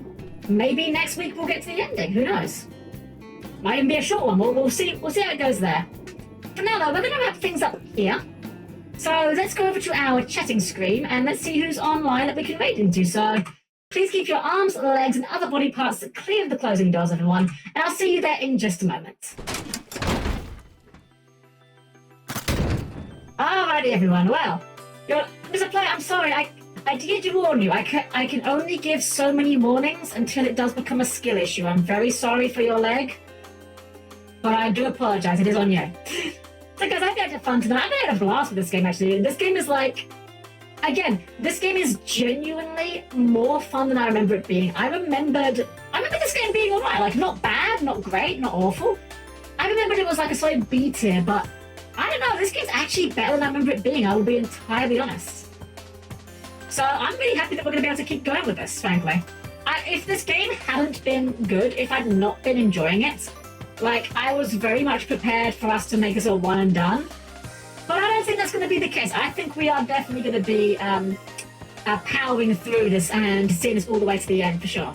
maybe next week we'll get to the ending. Who knows? Might even be a short one. We'll see how it goes there. For now, though, we're going to wrap things up here. So let's go over to our chatting screen and let's see who's online that we can raid into. So please keep your arms, legs, and other body parts clear of the closing doors, everyone. And I'll see you there in just a moment. Alrighty, everyone. Well, Mr. Player, I'm sorry. I did warn you. I can only give so many warnings until it does become a skill issue. I'm very sorry for your leg, but I do apologize. It is on you. So guys, I've had fun tonight. I've had a blast with this game, actually. This game is like, again, this game is genuinely more fun than I remember it being. I remember this game being alright. Like, not bad, not great, not awful. I remembered it was like a solid B tier, but I don't know, this game's actually better than I remember it being, I will be entirely honest. So I'm really happy that we're going to be able to keep going with this, frankly. If this game hadn't been good, if I'd not been enjoying it, like, I was very much prepared for us to make this a one and done. But I don't think that's going to be the case. I think we are definitely going to be powering through this and seeing this all the way to the end, for sure.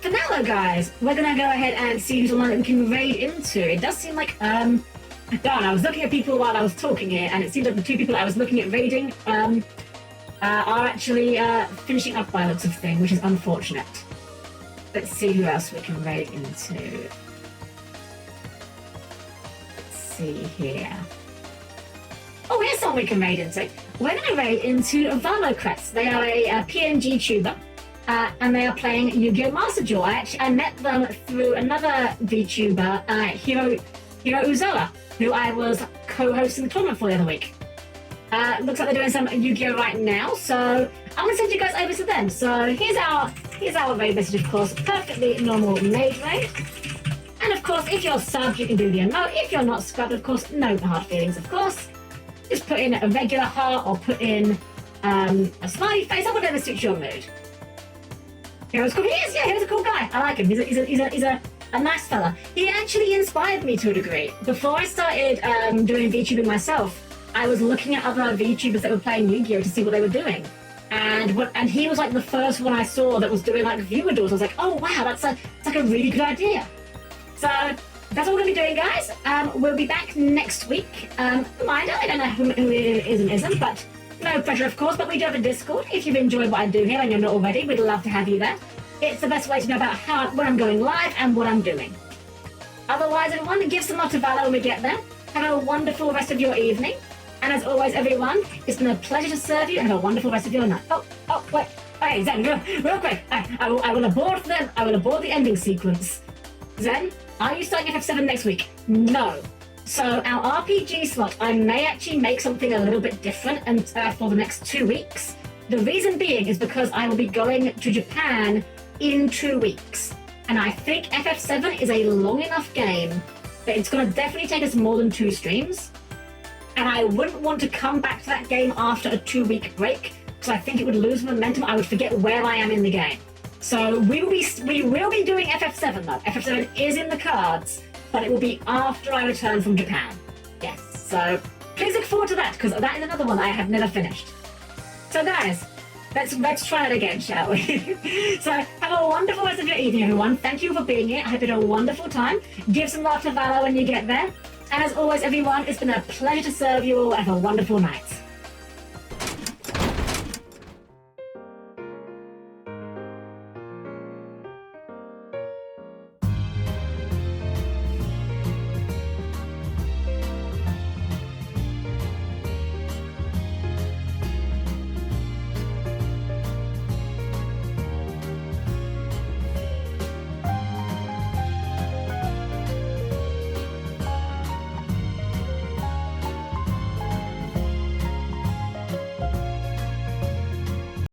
For now, though, guys, we're going to go ahead and see who's online that we can raid into. It does seem like, I was looking at people while I was talking here, and it seems like the two people I was looking at raiding are actually finishing up by looks of thing, which is unfortunate. Let's see who else we can raid into. Let's see here. Oh, here's someone we can raid into. We're going to raid into Valocrest. They are a PNG tuber, and they are playing Yu-Gi-Oh! Master Duel. I met them through another VTuber, Hiro Uzoa, who I was co-hosting the tournament for the other week. Looks like they're doing some Yu-Gi-Oh! Right now, so I'm going to send you guys over to them. So here's our raid message, of course. Perfectly normal maid raid. And of course, if you're subbed, you can do the emote. If you're not scrubbed, of course, no hard feelings, of course. Just put in a regular heart or put in a smiley face or whatever suits your mood. Hero's cool. Hero's a cool guy. I like him. He's a nice fella. He actually inspired me to a degree. Before I started doing VTubing myself, I was looking at other VTubers that were playing Yu-Gi-Oh! To see what they were doing. And he was like the first one I saw that was doing like viewer duels. I was like, oh wow, that's like a really good idea. So that's what we're gonna be doing, guys. We'll be back next week. I don't know who is and isn't, but no pressure, of course. But we do have a Discord. If you've enjoyed what I do here and you're not already, we'd love to have you there. It's the best way to know about when I'm going live and what I'm doing. Otherwise, everyone, give some love to Valor when we get there. Have a wonderful rest of your evening. And as always, everyone, it's been a pleasure to serve you and have a wonderful rest of your night. Oh, wait. Hey, Zen, real quick. I will abort the ending sequence. Zen, are you starting FF7 next week? No. So our RPG slot, I may actually make something a little bit different and for the next 2 weeks. The reason being is because I will be going to Japan in 2 weeks. And I think FF7 is a long enough game that it's going to definitely take us more than 2 streams. And I wouldn't want to come back to that game after a 2-week break, because I think it would lose momentum. I would forget where I am in the game. So we will be doing FF7 though. FF7 is in the cards, but it will be after I return from Japan. Yes, so please look forward to that, because that is another one I have never finished. So guys, let's try it again, shall we? So have a wonderful rest of your evening, everyone. Thank you for being here. I hope you had a wonderful time. Give some love to Valor when you get there. And as always, everyone, it's been a pleasure to serve you all. Have a wonderful night.